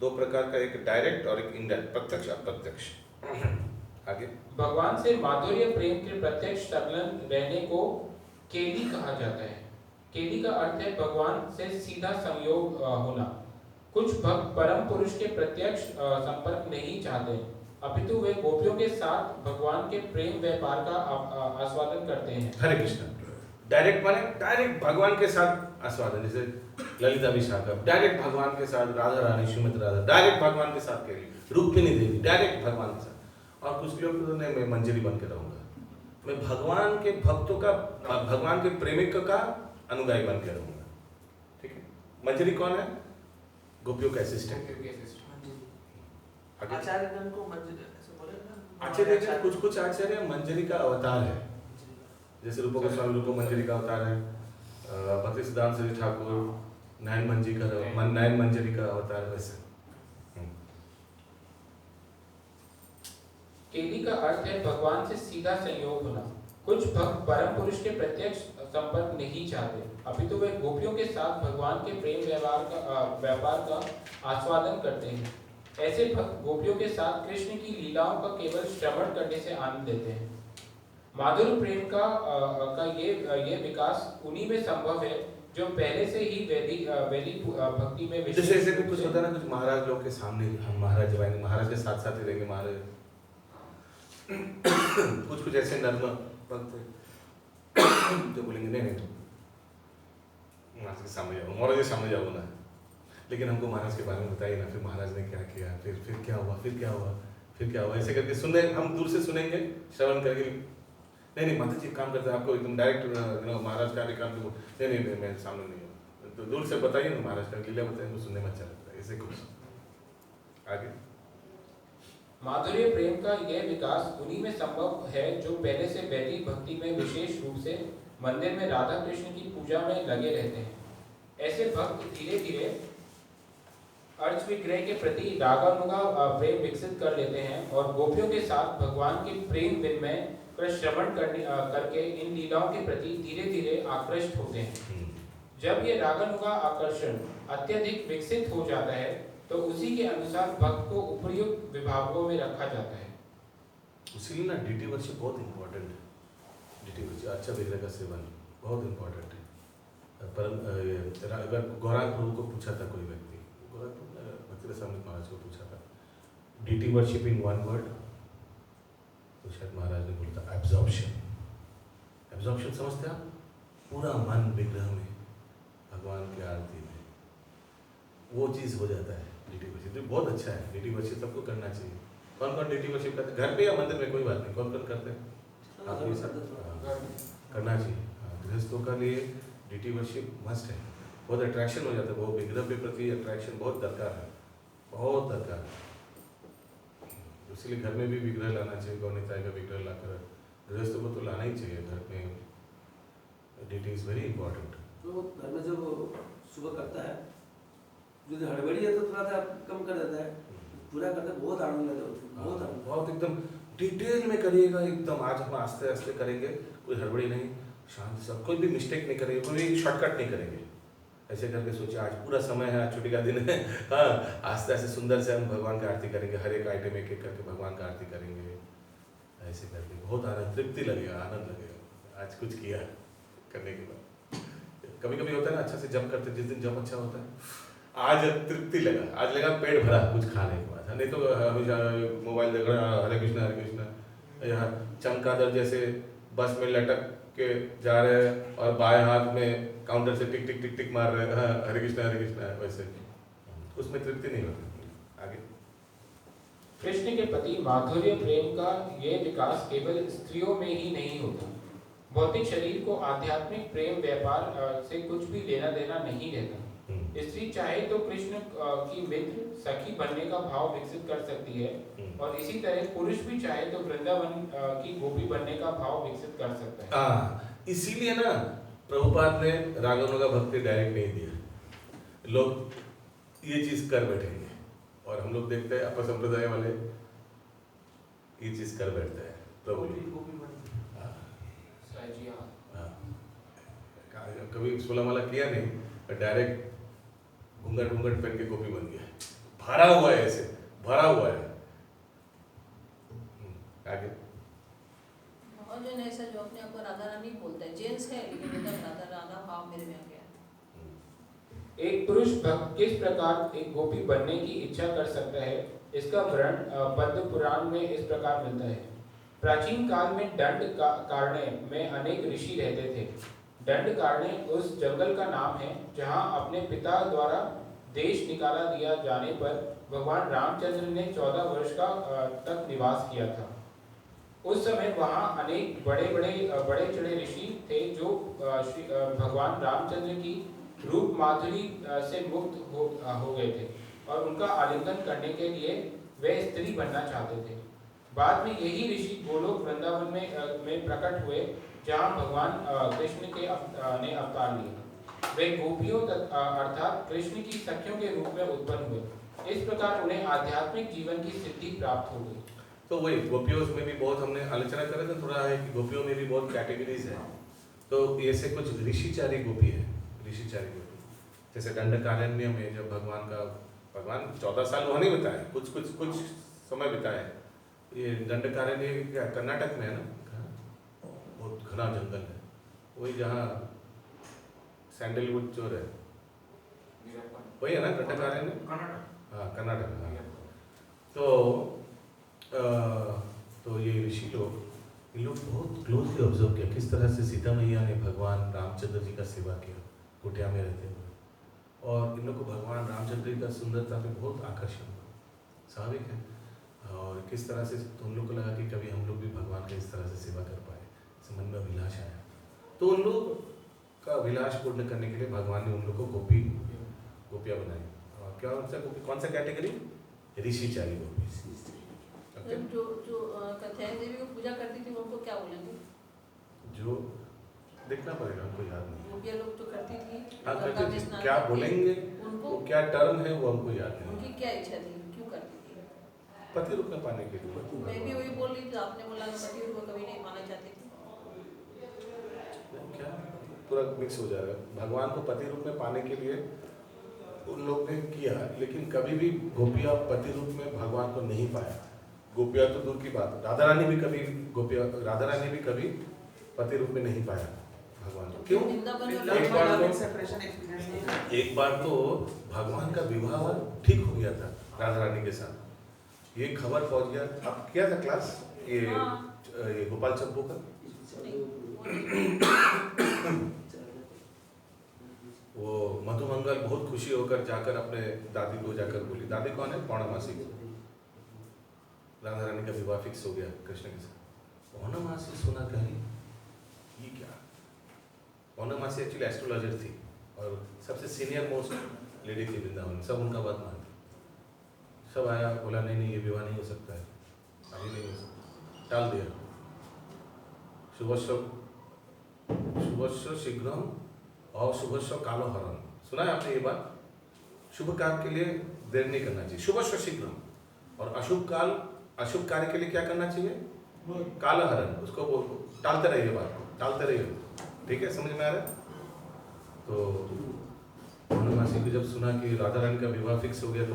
2 प्रकार का, एक डायरेक्ट और एक इनडायरेक्ट, प्रत्यक्ष अप्रत्यक्ष। आगे। भगवान से माधुर्य प्रेम के प्रत्यक्ष संलग्न रहने को केली कहा जाता है। केली का अर्थ है भगवान से सीधा संयोग होना। कुछ भक्त परम पुरुष के प्रत्यक्ष संपर्क नहीं चाहते, अपितु वे गोपियों के साथ भगवान के प्रेम व्यापार का आस्वादन करते हैं। हरे कृष्ण। डायरेक्ट माने डायरेक्ट भगवान के साथ आस्वादन, जैसे ललिता विशाखा डायरेक्ट भगवान के साथ, राधा रानी श्रीमती राधा डायरेक्ट भगवान के साथ कह रही, रुक्मिणी देवी डायरेक्ट भगवान के साथ। और कुछ लोग तो नहीं, मैं मंजरी बन के रहूंगा, मैं भगवान के भक्तों का, भगवान के प्रेमिक का अनुगामी बन के रहूंगा। ठीक है, मंजरी कौन है? गोपियों का असिस्टेंट। आचार्यगण को मंजरी ऐसे बोले ना, आचार्य कुछ कुछ आचार्य मंजरी का अवतार है, जैसे रूप गोस्वामी रूप मंजरी का अवतार है, भक्ति सिद्धांत श्री ठाकुर नयन मंजरी का अवतार वैसे। केली का अर्थ है भगवान से सीधा संयोग होना। कुछ भक्त परम पुरुष के प्रत्यक्ष संपर्क नहीं चाहते, अपितु वे गोपियों के साथ भगवान के प्रेम व्यापार का आस्वादन करते हैं। ऐसे भक्त गोपियों के साथ कृष्ण की लीलाओं का केवल श्रवण करने से आनंद लेते हैं। माधुर्य प्रेम का ये विकास उन्हीं में संभव है जो पहले से ही वैदिक भक्ति में विशेष जैसे भी कुछ होता है ना, कुछ महाराज लोग के सामने हम महाराज जवाएंगे, महाराज के साथ साथ ही रहेंगे महाराज। कुछ ऐसे नर्म भक्त जो बोलेंगे नहीं नहीं महाराज के सामने जाओ, महाराज के सामने जाओ ना, लेकिन हमको महाराज के बारे में बताइए ना, फिर महाराज ने क्या किया, फिर क्या हुआ, फिर क्या हुआ, फिर क्या हुआ, ऐसे करके सुनने, हम दूर से सुनेंगे, श्रवण करके। नहीं माता जी काम करते हैं, आपको एकदम डायरेक्ट महाराज का काम तो नहीं मैं सामने नहीं हूँ, तो दूर से बताइए ना महाराज का लीला बताइए, सुनने में अच्छा लगता है। ऐसे कुछ आगे। माधुर्य प्रेम का यह विकास उन्हीं में संभव है जो पहले से वैदिक भक्ति में विशेष रूप से मंदिर में राधा कृष्ण की पूजा में लगे रहते हैं। ऐसे भक्त धीरे धीरे अर्च विग्रह के प्रति रागानुगा प्रेम विकसित कर लेते हैं और गोपियों के साथ भगवान के प्रेम विनिमय का श्रवण करके इन लीलाओं के प्रति धीरे धीरे आकृष्ट होते हैं। जब ये रागानुगा आकर्षण अत्यधिक विकसित हो जाता है तो उसी के अनुसार भक्त को उपयुक्त विभागों में रखा जाता है। इसीलिए ना डीटी वर्शिप बहुत इम्पोर्टेंट है। डीटी वर्शिप अच्छा विग्रह का सेवन बहुत इम्पोर्टेंट है। अगर गौरांग प्रभु को पूछा था कोई व्यक्ति, गौरांग भक्ति रसामृत महाराज को पूछा था deity worship in one word, तो शायद महाराज ने बोला था एब्जॉर्प्शन। एब्जॉर्प्शन समझते हैं आप? पूरा मन विग्रह में, भगवान की आरती में, वो चीज़ हो जाता है। डीटी वर्शिप बहुत अच्छा है, डीटी वर्शिप सबको करना चाहिए। कौन कौन डीटी वर्शिप करते हैं? घर पे या मंदिर में कोई बात नहीं, कौन कौन करते हैं? आप भी सब करना चाहिए। गृहस्थों का लिए डीटी वर्शिप मस्ट है, बहुत अट्रैक्शन हो जाता है, बहुत विग्रह के प्रति अट्रैक्शन बहुत दरकार है, बहुत दरकार है। इसलिए घर में भी विग्रह लाना चाहिए, गौनिताई का विग्रह लाकर गृहस्थों को तो लाना ही चाहिए घर में। Duty is very important. तो घर में जब सुबह करता है, जो हड़बड़ी है तो थोड़ा सा कम कर देता है, पूरा करता है बहुत आनंद लगता है, बहुत एकदम डिटेल में करिएगा एकदम। आज हम आस्ते आस्ते करेंगे, कोई हड़बड़ी नहीं, शांति से, कोई भी मिस्टेक नहीं करेंगे, कोई भी शॉर्टकट नहीं करेंगे। ऐसे करके सोचिए आज पूरा समय है, आज छुट्टी का दिन है, हाँ आस्ते आस्ते सुंदर से हम भगवान का आरती करेंगे, हर एक आइटम एक एक करके भगवान का आरती करेंगे। ऐसे करके बहुत आनंद, तृप्ति लगेगा, आनंद लगेगा आज कुछ किया करने के बाद। कभी कभी होता है ना, अच्छा से जप करते, जिस दिन जप अच्छा होता है, आज तृप्ति लगा, आज लगा पेट भरा कुछ खाने के बाद, नहीं तो हमेशा मोबाइल देख रहा, हरे कृष्णा यहाँ चमगादड़ जैसे बस में लटक के जा रहे हैं और बाएं हाथ में काउंटर से टिक टिक टिक टिक मार रहे हैं, हाँ हरे कृष्णा वैसे, उसमें तृप्ति नहीं होती। आगे। कृष्ण के प्रति माधुर्य प्रेम का ये विकास केवल स्त्रियों में ही नहीं होता। भौतिक शरीर को आध्यात्मिक प्रेम व्यापार से कुछ भी लेना देना नहीं रहता। स्त्री चाहे तो कृष्ण की मित्र सखी बनने का भाव विकसित कर सकती है और इसी तरह पुरुष भी चाहे तो वृंदावन की गोपी बनने का भाव विकसित कर सकता है। इसीलिए ना प्रभुपाद ने रागानुगा भक्ति डायरेक्ट नहीं दिया, लोग ये चीज कर बैठेंगे और हम लोग देखते हैं अपने संप्रदाय वाले ये चीज कर बैठते हैं। प्रभु कभी 16 माला किया नहीं, डायरेक्ट घूंघट पहन के गोपी बन गया, भरा हुआ है, ऐसे भरा हुआ है। आगे। बहुत जन ऐसा जो अपने आप को राधा रानी बोलता है, जेंट्स है लेकिन राधा भाव मेरे में एक पुरुष भक्त किस प्रकार एक गोपी बनने की इच्छा कर सकता है, इसका वर्णन पद्म पुराण में इस प्रकार मिलता है। प्राचीन काल में दंड कारण्य में अनेक ऋषि रहते थे। दंड कारण्य उस जंगल का नाम है जहाँ अपने पिता द्वारा देश निकाला दिया जाने पर भगवान रामचंद्र ने 14 वर्ष का तक निवास किया था। उस समय वहाँ अनेक बड़े चढ़े ऋषि थे जो भगवान रामचंद्र की रूप माधुरी से मुक्त हो गए थे और उनका आलिंगन करने के लिए वे स्त्री बनना चाहते थे। बाद में यही ऋषि गोलोक वृंदावन में प्रकट हुए जहाँ भगवान कृष्ण ने अवतार लिए। वे गोपियों अर्थात कृष्ण की सखियों के रूप में उत्पन्न हुए। इस प्रकार उन्हें आध्यात्मिक जीवन की सिद्धि प्राप्त हो गई। तो वही गोपियों में भी बहुत हमने आलोचना करे थे, थोड़ा है कि गोपियों में भी बहुत कैटेगरीज है। तो ऐसे कुछ ऋषिचारी गोपी है, ऋषिचारी गोपी जैसे दंडकारण्य में जब भगवान 14 साल वहाँ नहीं बिताए, कुछ समय बिताए। ये दंडकारण्य क्या कर्नाटक में है ना, बहुत घना जंगल है, वही जहाँ सैंडलवुड चोर है वही है ना दंडकारण्य, हाँ कर्नाटक। हाँ तो ये ऋषि लोग इन लोग बहुत क्लोजली ऑब्जर्व किया किस तरह से सीता मैया ने भगवान रामचंद्र जी का सेवा किया कुटिया में रहते हुए, और इन लोग को भगवान रामचंद्र जी का सुंदरता पे बहुत आकर्षण हुआ, स्वाभाविक है। और किस तरह से तो उन लोग को लगा कि कभी हम लोग भी भगवान का इस तरह से सेवा कर पाए, मन में अभिलाष आया। तो उन लोग का अभिलाष पूर्ण करने के लिए भगवान ने उन लोग को गोपियाँ बनाई। और क्या कौन सा कैटेगरी? ऋषिचारी गोपी। जो कथैया देवी को पूजा करती थी उनको क्या बोलेंगे? जो देखना पड़ेगा, हमको याद नहीं। गोपियाँ लोग तो करती थी, क्या बोलेंगे उनको, क्या टर्म है वो हमको याद नहीं। उनकी क्या इच्छा थी, क्यों करती थी? पति रूप में पाने के लिए। मैं भी वही बोल रही थी, आपने बोला पति रूप में कभी नहीं पाना चाहती थी। क्या पूरा मिक्स हो जाएगा। भगवान को पति रूप में पाने के लिए उन लोग ने किया, लेकिन कभी भी गोपियाँ पति रूप में भगवान को नहीं पाया। गोपियाँ तो दूर की बात, राधा रानी भी कभी पति रूप में नहीं पाया भगवान को। क्यों? एक बार तो भगवान का विवाह ठीक हो गया था राधा रानी के साथ, ये खबर पहुंच गया। अब क्या था क्लास ये गोपाल चंपू का वो मधुमंगल बहुत खुशी होकर जाकर अपने दादी को जाकर बोली, दादी कौन है? पौर्णमासी को। राधा रानी का विवाह फिक्स हो गया कृष्ण के साथ। पौर्णमासी सुना कहीं ये क्या? पौर्णमासी एक्चुअली एस्ट्रोलॉजर थी और सबसे सीनियर मोस्ट लेडी थी वृंदावन में, सब उनका बात मानते। सब आया, बोला नहीं ये विवाह नहीं हो सकता है, अभी नहीं हो सकता, टाल दिया। शुभस्व शीघ्रम और शुभस्व कालो हरण। सुना है आपने ये बात? शुभ कार्य के लिए देर नहीं करना चाहिए, शुभस्व शीघ्रम, और अशुभ कार्य के लिए क्या करना चाहिए? काला हरण। उसको टालते रहिए, बात को टालते रहिए। ठीक है, समझ में आ रहा है? तो पौर्णमासी को जब सुना कि राधा रानी का विवाह फिक्स हो गया तो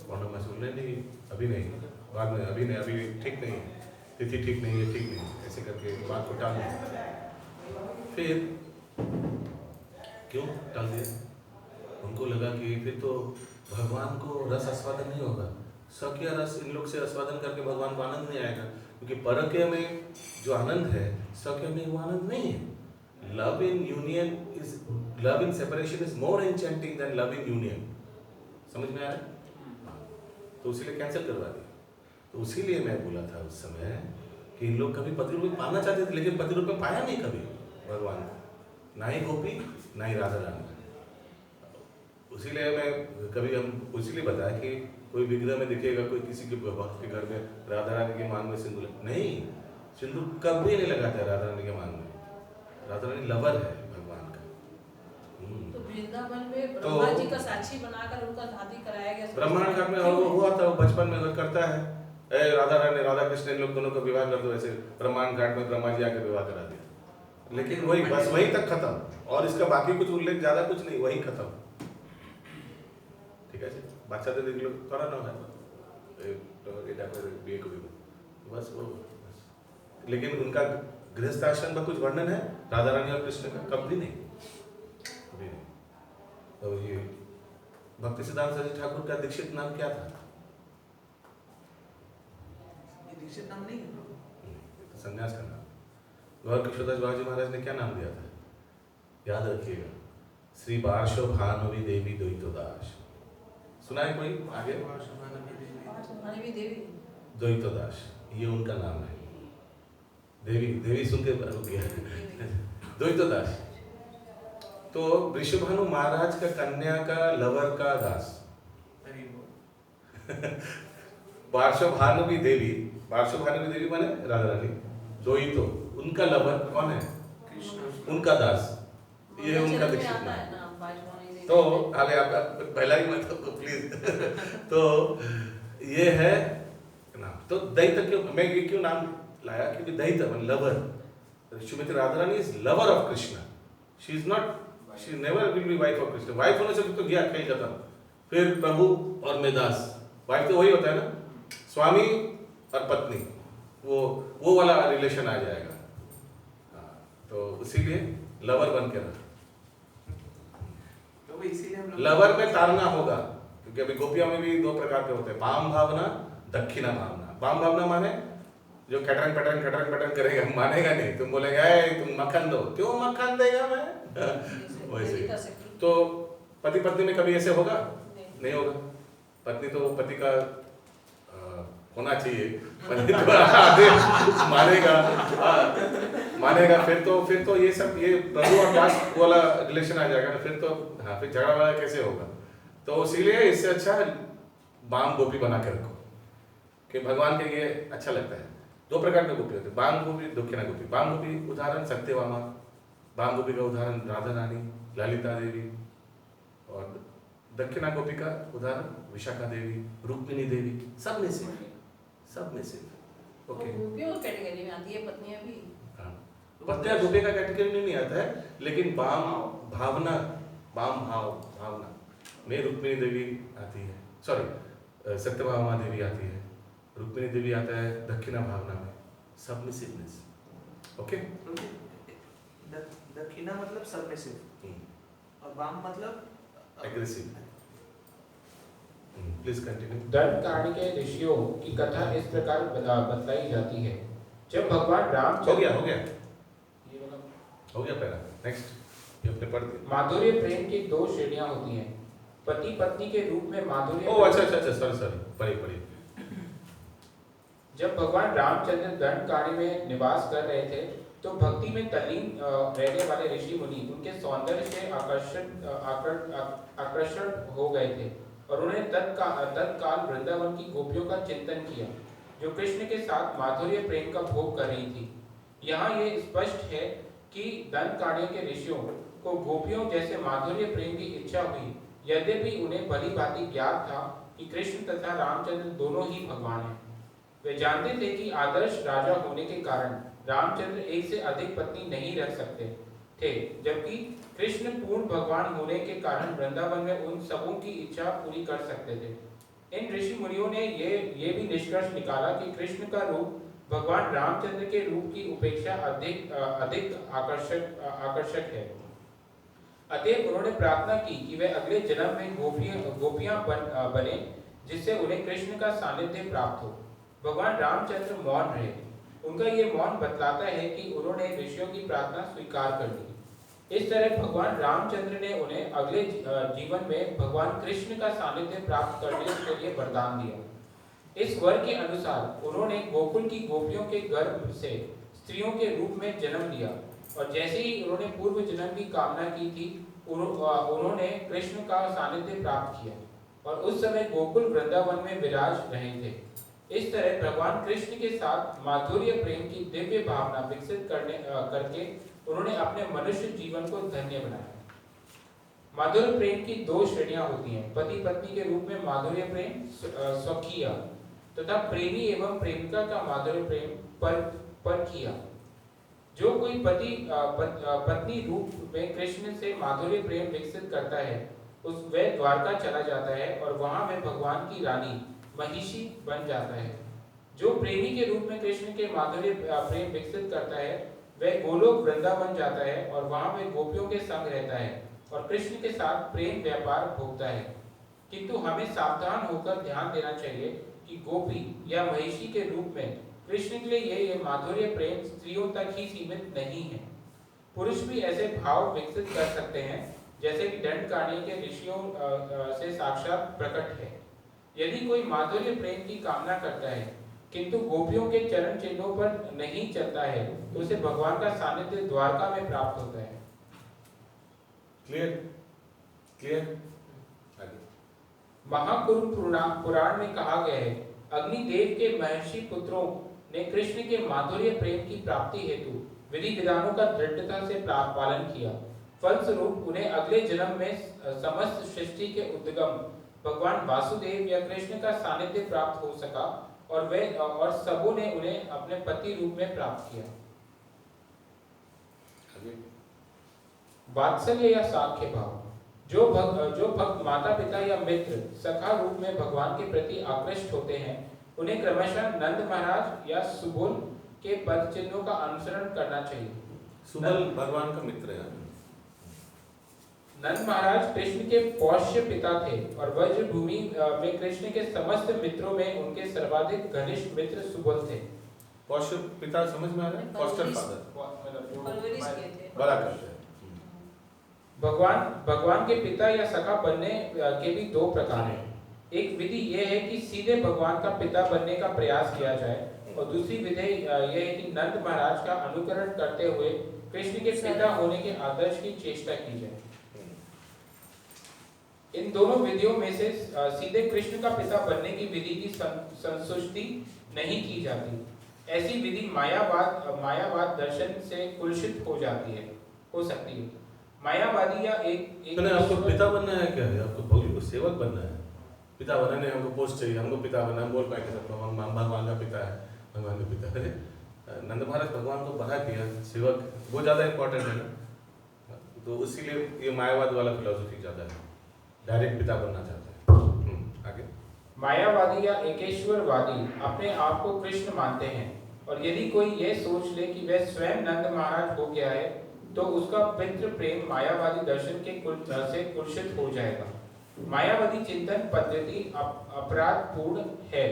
पौर्णमासी बोले नहीं अभी नहीं, बाद में, अभी नहीं, अभी ठीक नहीं है, तिथि ठीक नहीं है, ठीक नहीं, ऐसे करके बात को टाल दिया। फिर क्यों टाल दिया? उनको लगा कि फिर तो भगवान को रस आस्वादन नहीं होगा, सख्य रस इन लोग से आस्वादन करके भगवान को आनंद नहीं आएगा, क्योंकि परक्य में जो आनंद है सख्य में वो आनंद नहीं है। Love in separation is more enchanting than love in union. समझ में आ रहा है? तो इसीलिए कैंसिल करवा दिया। तो उसीलिए मैं बोला था उस समय कि इन लोग कभी पति रूप में पाना चाहते थे, लेकिन पति रूप में पाया नहीं कभी भगवान को, ना ही गोपी ना ही राधा रानी। उसीलिए मैं कभी हम इसीलिए बताया कि कोई विग्रह में दिखेगा, कोई किसी के भक्त के घर में राधा रानी के मांग में सिंदूर नहीं, सिंदूर कभी नहीं लगाता है राधा रानी के मांग में। राधा रानी लवर है भगवान का। तो वृंदावन में ब्रह्मा जी का साक्षी बनाकर उनका शादी कराया गया। ब्रह्मांड घाट में हुआ था, वो बचपन में अगर करता है राधा रानी राधा कृष्ण इन लोग दोनों का विवाह कर दो, ऐसे ब्रह्मांड घाट में ब्रह्मा जी आके विवाह करा दिया। लेकिन वही बस वहीं तक खत्म, और इसका बाकी कुछ उल्लेख ज्यादा कुछ नहीं, वहीं खत्म। ठीक है जी, বাচ্চাদের এগুলো করানো হয় তো এটা করে বিয়ে করে बस वो बस। लेकिन उनका गृहस्थ आश्रम का कुछ वर्णन है राधा रानी और कृष्ण का? कभी नहीं। तो ये भक्ति सिद्धांत सरस्वती ठाकुर का दीक्षित नाम क्या था? ये दीक्षित नाम नहीं है प्रभु। संन्यास का नाम। गौर किशोरदास बाबूजी महाराज ने क्या नाम दिया था? याद रखिएगा, श्री पार्श्व भानुवी देवी द्वैतोदास। सुना है कोई आगे? भी देवी द्वैतोदास, ये उनका नाम है। देवी देवी सुन के रुक गया। द्वैतोदास तो ऋषभानु महाराज का कन्या का लवर का दास। पार्श्व भानुवी देवी, पार्श्व भानुवी देवी माने राधा रानी, द्वैतो उनका लवर कौन है? कृष्ण। उनका दास, ये उनका दीक्षित नाम है। तो आगे आप पहला ही मतलब प्लीज। तो ये है नाम। तो दैत्य क्यों, मैं ये क्यों नाम लाया? क्योंकि दैत्य मतलब lover. Shrimati Radha Rani is lover of Krishna. She is not, she never will be wife of Krishna. Wife होने से तो गया कहीं खत्म, फिर प्रभु और मैं दास। वाइफ तो वही होता है ना, स्वामी और पत्नी, वो वाला रिलेशन आ जाएगा। तो इसीलिए लवर बन के रहा। तो इसीलिए हम लोग लवर में तारना होगा, क्योंकि अभी गोपियों में भी 2 प्रकार के होते हैं, बाम भावना, दक्षिणा भावना। बाम भावना माने जो खटरन पटरन करेगा, मानेगा नहीं। तुम बोलेगा तुम मक्खन दो, क्यों मक्खन देगा मैं? वैसे तो पति पत्नी में कभी ऐसे होगा? नहीं होगा। पत्नी तो पति का होना चाहिए, पति तो मानेगा। फिर तो ये सब, ये प्रभु और दास वाला रिलेशन आ जाएगा ना, फिर तो हाँ, फिर झगड़ा वाला कैसे होगा? तो इसीलिए इससे अच्छा बाम गोपी बना के रखो, कि भगवान के ये अच्छा लगता है। 2 प्रकार के गोपी होते हैं, बाम गोपी, दक्षिणा गोपी। बाम गोपी उदाहरण सत्यभामा, बाम गोपी का उदाहरण राधा रानी, ललिता देवी, और दक्षिणा गोपी का उदाहरण विशाखा देवी, रुक्मिणी देवी। सब में से ओके। गोपियों कैटेगरी में आती है पत्नियां भी। हाँ, पत्नियां गोपी का कैटेगरी में नहीं आता है, लेकिन बाम भावना, बाम भावना में रुक्मिणी देवी आती है, सॉरी सत्यभामा देवी आती है, रुक्मिणी देवी आता है दक्षिणा भावना में। सबमिसिवनेस। ओके। दक्षिणा मतलब सबमिसिव और बाम मतलब एग्रेसिव। Please continue. दंडकारण्य के ऋषियों की कथा इस प्रकार बतलाई जाती है। जब भगवान राम हो गया पहला। नेक्स्ट ये अपने पढ़ दिया। माधुर्य प्रेम की 2 श्रेणियां होती हैं। पति पत्नी के रूप में माधुर्य। ओह अच्छा, सॉरी पढ़िए। जब भगवान रामचंद्र दंडकारण्य में निवास कर रहे थे, तो भक्ति में तल्लीन रहने वाले ऋषि मुनि उनके सौंदर्य से आकर्षण हो गए थे, और उन्होंने तत्काल वृंदावन की गोपियों का चिंतन किया, जो कृष्ण के साथ माधुर्य प्रेम का भोग कर रही थी। यहाँ ये स्पष्ट है कि दंडकारण्य के ऋषियों को गोपियों जैसे माधुर्य प्रेम की इच्छा हुई, यद्यपि उन्हें भली भांति ज्ञात था कि कृष्ण तथा रामचंद्र दोनों ही भगवान हैं। वे जानते थे कि आदर्श राजा होने के कारण रामचंद्र एक से अधिक पत्नी नहीं रख सकते थे, जबकि कृष्ण पूर्ण भगवान होने के कारण वृंदावन में उन सबों की इच्छा पूरी कर सकते थे। इन ऋषि मुनियों ने ये भी निष्कर्ष निकाला कि कृष्ण का रूप भगवान रामचंद्र के रूप की उपेक्षा अधिक आकर्षक है। अतएव उन्होंने प्रार्थना की कि वे अगले जन्म में गोपियां बने, जिससे उन्हें कृष्ण का सानिध्य प्राप्त हो। भगवान रामचंद्र मौन रहे। उनका ये मौन बतलाता है कि उन्होंने ऋषियों की प्रार्थना स्वीकार कर ली। इस तरह भगवान रामचंद्र ने उन्हें अगले जीवन में भगवान कृष्ण का सानिध्य प्राप्त करने के लिए वरदान दिया। इस वर के अनुसार उन्होंने गोकुल की गोपियों के गर्भ से स्त्रियों के रूप में जन्म लिया, और जैसे ही उन्होंने पूर्व जन्म की कामना की थी, उन्होंने कृष्ण का सानिध्य प्राप्त किया, और उस समय गोकुल वृंदावन में विराज रहे थे। इस तरह भगवान कृष्ण के साथ माधुर्य प्रेम की दिव्य भावना विकसित करके उन्होंने अपने मनुष्य जीवन को धन्य बनाया। माधुर्य प्रेम की 2 श्रेणियां होती हैं। पति पत्नी के रूप में माधुर्य प्रेम स्वकीय, तथा प्रेमी एवं प्रेमिका का माधुर्य प्रेम परकीय। जो कोई पत्नी रूप में कृष्ण से माधुर्य प्रेम विकसित करता है, वह द्वारका चला जाता है और वहां वह भगवान की रानी महिषी बन जाता है। जो प्रेमी के रूप में कृष्ण के माधुर्य प्रेम विकसित करता है, वह गोलोक वृंदावन जाता है और वहां वह गोपियों के संग रहता है और कृष्ण के साथ प्रेम व्यापार भोगता है। किंतु हमें सावधान होकर ध्यान देना चाहिए कि गोपी या महिषी के रूप में कृष्ण के लिए ये माधुर्य प्रेम स्त्रियों तक ही सीमित नहीं है। पुरुष भी ऐसे भाव विकसित कर सकते हैं जैसे कि दंडकारण्य के ऋषियों से साक्षात प्रकट है। यदि कोई माधुर्य प्रेम की कामना करता है किंतु गोपियों के चरण चिन्हों पर नहीं चलता है तो उसे भगवान का सानिध्य द्वारका में प्राप्त होता है। Clear clear. महाकुरुम पुराण में कहा गया है, अग्निदेव के महर्षि पुत्रों ने कृष्ण के माधुर्य प्रेम की प्राप्ति हेतु विधि विधानों का दृढ़ता से पालन किया। फलस्वरूप उन्हें अगले जन्म में समस्त सृष्टि के उद्गम भगवान वासुदेव या कृष्ण का सानिध्य प्राप्त हो सका और सबों ने उन्हें अपने पति रूप में प्राप्त किया। वात्सल्य या साख्य भाव, जो भक्त माता पिता या मित्र सखा रूप में भगवान के प्रति आकृष्ट होते हैं उन्हें क्रमशः नंद महाराज या सुबोल के पद चिन्हों का अनुसरण करना चाहिए। सुबोल भगवान का मित्र है। नंद महाराज कृष्ण के पौष्य पिता थे और वज्र भूमि में कृष्ण के समस्त मित्रों में उनके सर्वाधिक घनिष्ठ मित्र सुबोल थे। पौष्य पिता समझ में आ रहा है? फॉस्टर फादर बड़ा करते हैं। भगवान के पिता या सखा बनने के भी दो प्रकार हैं। एक विधि यह है कि सीधे भगवान का पिता बनने का प्रयास किया जाए और दूसरी विधि यह है कि नंद महाराज का अनुकरण करते हुए कृष्ण के पिता होने के आदर्श की चेष्टा की जाए। इन दोनों विधियों में से सीधे कृष्ण का पिता बनने की विधि की संतुष्टि नहीं की जाती। ऐसी विधि मायावाद दर्शन से कुलषित हो सकती है। मायावादी या एक आपको पिता बनना है क्या? आपको भौतिक सेवक बनना है? पिता बनने हमको पोस्ट चाहिए, हमको पिता बनना, हम बोल पाएंगे सबको हम भगवान का पिता है, भगवान के पिता है। नंद महाराज भगवान को बड़ा किया, सेवक वो ज़्यादा इम्पोर्टेंट है ना, तो इसीलिए ये मायावाद वाला फिलोसफी ज़्यादा है, डायरेक्ट पिता बनना चाहता है। आगे मायावादी या एकेश्वरवादी अपने आप को कृष्ण मानते हैं और यदि कोई यह सोच ले कि वह स्वयं नंद महाराज हो गया है तो उसका पितृ प्रेम मायावादी दर्शन के से कुलषित हो जाएगा। मायावादी चिंतन पद्धति अपराधपूर्ण है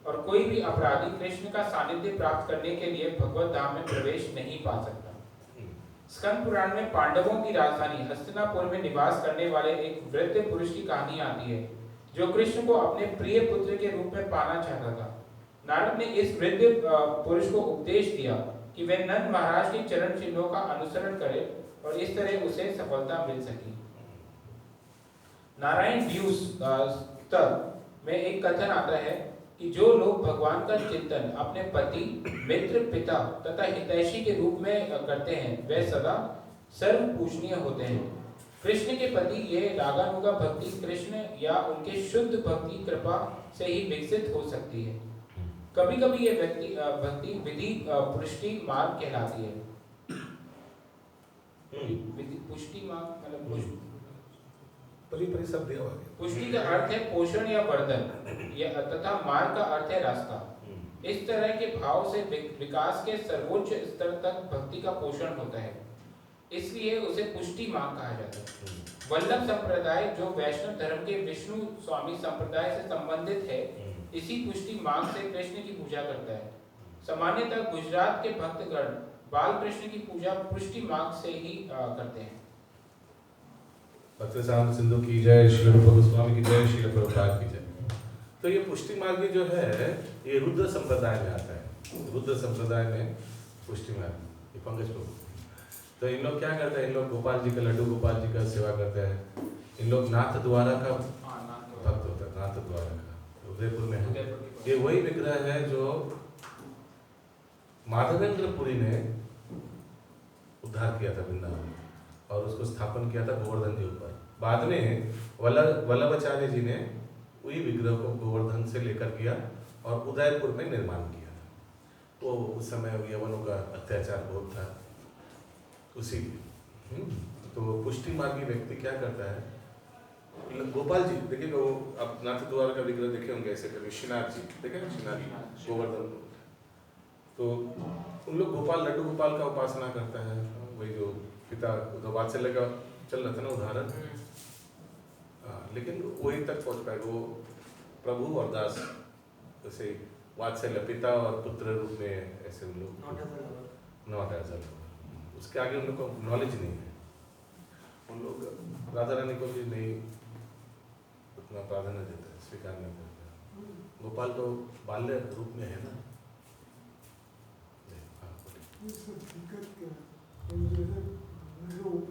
और कोई भी अपराधी कृष्ण का सानिध्य प्राप्त करने के लिए भगवत धाम में प्रवेश नहीं पा सकता। स्कंद पुराण में पांडवों की राजधानी हस्तिनापुर में निवास करने वाले एक वृद्ध पुरुष की कहानी आती है जो कृष्ण को अपने प्रिय पुत्र के रूप में पाना चाहता था। नारद ने इस वृद्ध पुरुष को उपदेश दिया कि वह नंद महाराज के चरण चिन्हों का अनुसरण करे और इस तरह उसे सफलता मिल सकी। नारायण व्यूज में एक कथन आता है कि जो लोग भगवान का चिंतन अपने पति, मित्र, पिता तथा हितैषी के रूप में करते हैं वे सदा सर्व पूजनीय होते हैं। कृष्ण के प्रति ये रागानुगा भक्ति कृष्ण या उनके शुद्ध भक्ति कृपा से ही विकसित हो सकती है। कभी कभी ये भक्ति विधि पुष्टि मार्ग कहलाती है। पुष्टि मार्ग मतलब पुष्टि का अर्थ है पोषण या वर्धन तथा मार्ग का अर्थ है रास्ता। इस तरह के भाव से विकास के सर्वोच्च स्तर तक भक्ति का पोषण होता है, इसलिए उसे पुष्टि मार्ग कहा जाता है। वल्लभ संप्रदाय जो वैष्णव धर्म के विष्णु स्वामी संप्रदाय से संबंधित है इसी पुष्टि मार्ग से कृष्ण की पूजा करता है। सामान्यतः गुजरात के भक्तगण बाल कृष्ण की पूजा पुष्टि मार्ग से ही करते हैं। भक्त साम सिंधु की जय, श्री रूप गोस्वामी की जय, श्री प्रभुपाद की जय। तो ये पुष्टि मार्ग जो है ये रुद्र संप्रदाय में आता है। रुद्र संप्रदाय में पुष्टि मार्ग ये पंकज प्रभु। तो इन लोग क्या करते हैं? इन लोग गोपाल जी का लड्डू गोपाल जी का सेवा करते हैं। इन लोग नाथ द्वारा का भक्त होता है, नाथ द्वारा का उदयपुर में है। ये वही विग्रह है जो माधवेंद्र पुरी ने उद्धार किया था वृंदावन और उसको स्थापन किया था गोवर्धन जी ऊपर। बाद में वल्लभाचार्य जी ने वही विग्रह को गोवर्धन से लेकर किया और उदयपुर में निर्माण किया था। तो उस समय यवनों का अत्याचार बहुत था उसी। तो पुष्टि मार्गी व्यक्ति क्या करता है? गोपाल जी देखिए, वो आप नाथ द्वार का विग्रह देखे होंगे ऐसे करके, श्रीनाथ जी देखे ना, श्रीनाथ गोवर्धन। तो उन लोग गोपाल लड्डू गोपाल का उपासना करता है। वही जो पिता वात्सल्य का चल रहा था ना उदाहरण, लेकिन वही तक पहुंच पाए वो प्रभु और दास जैसे वात्सल्य पिता और पुत्र रूप में ऐसे उन लोग नॉट एज अ उसके आगे उन लोग को नॉलेज नहीं है। उन लोग राधा रानी को भी नहीं उतना प्राधान्य देते, स्वीकार नहीं करते। गोपाल तो बाल्य रूप में है ना। हाँ, बोलिए।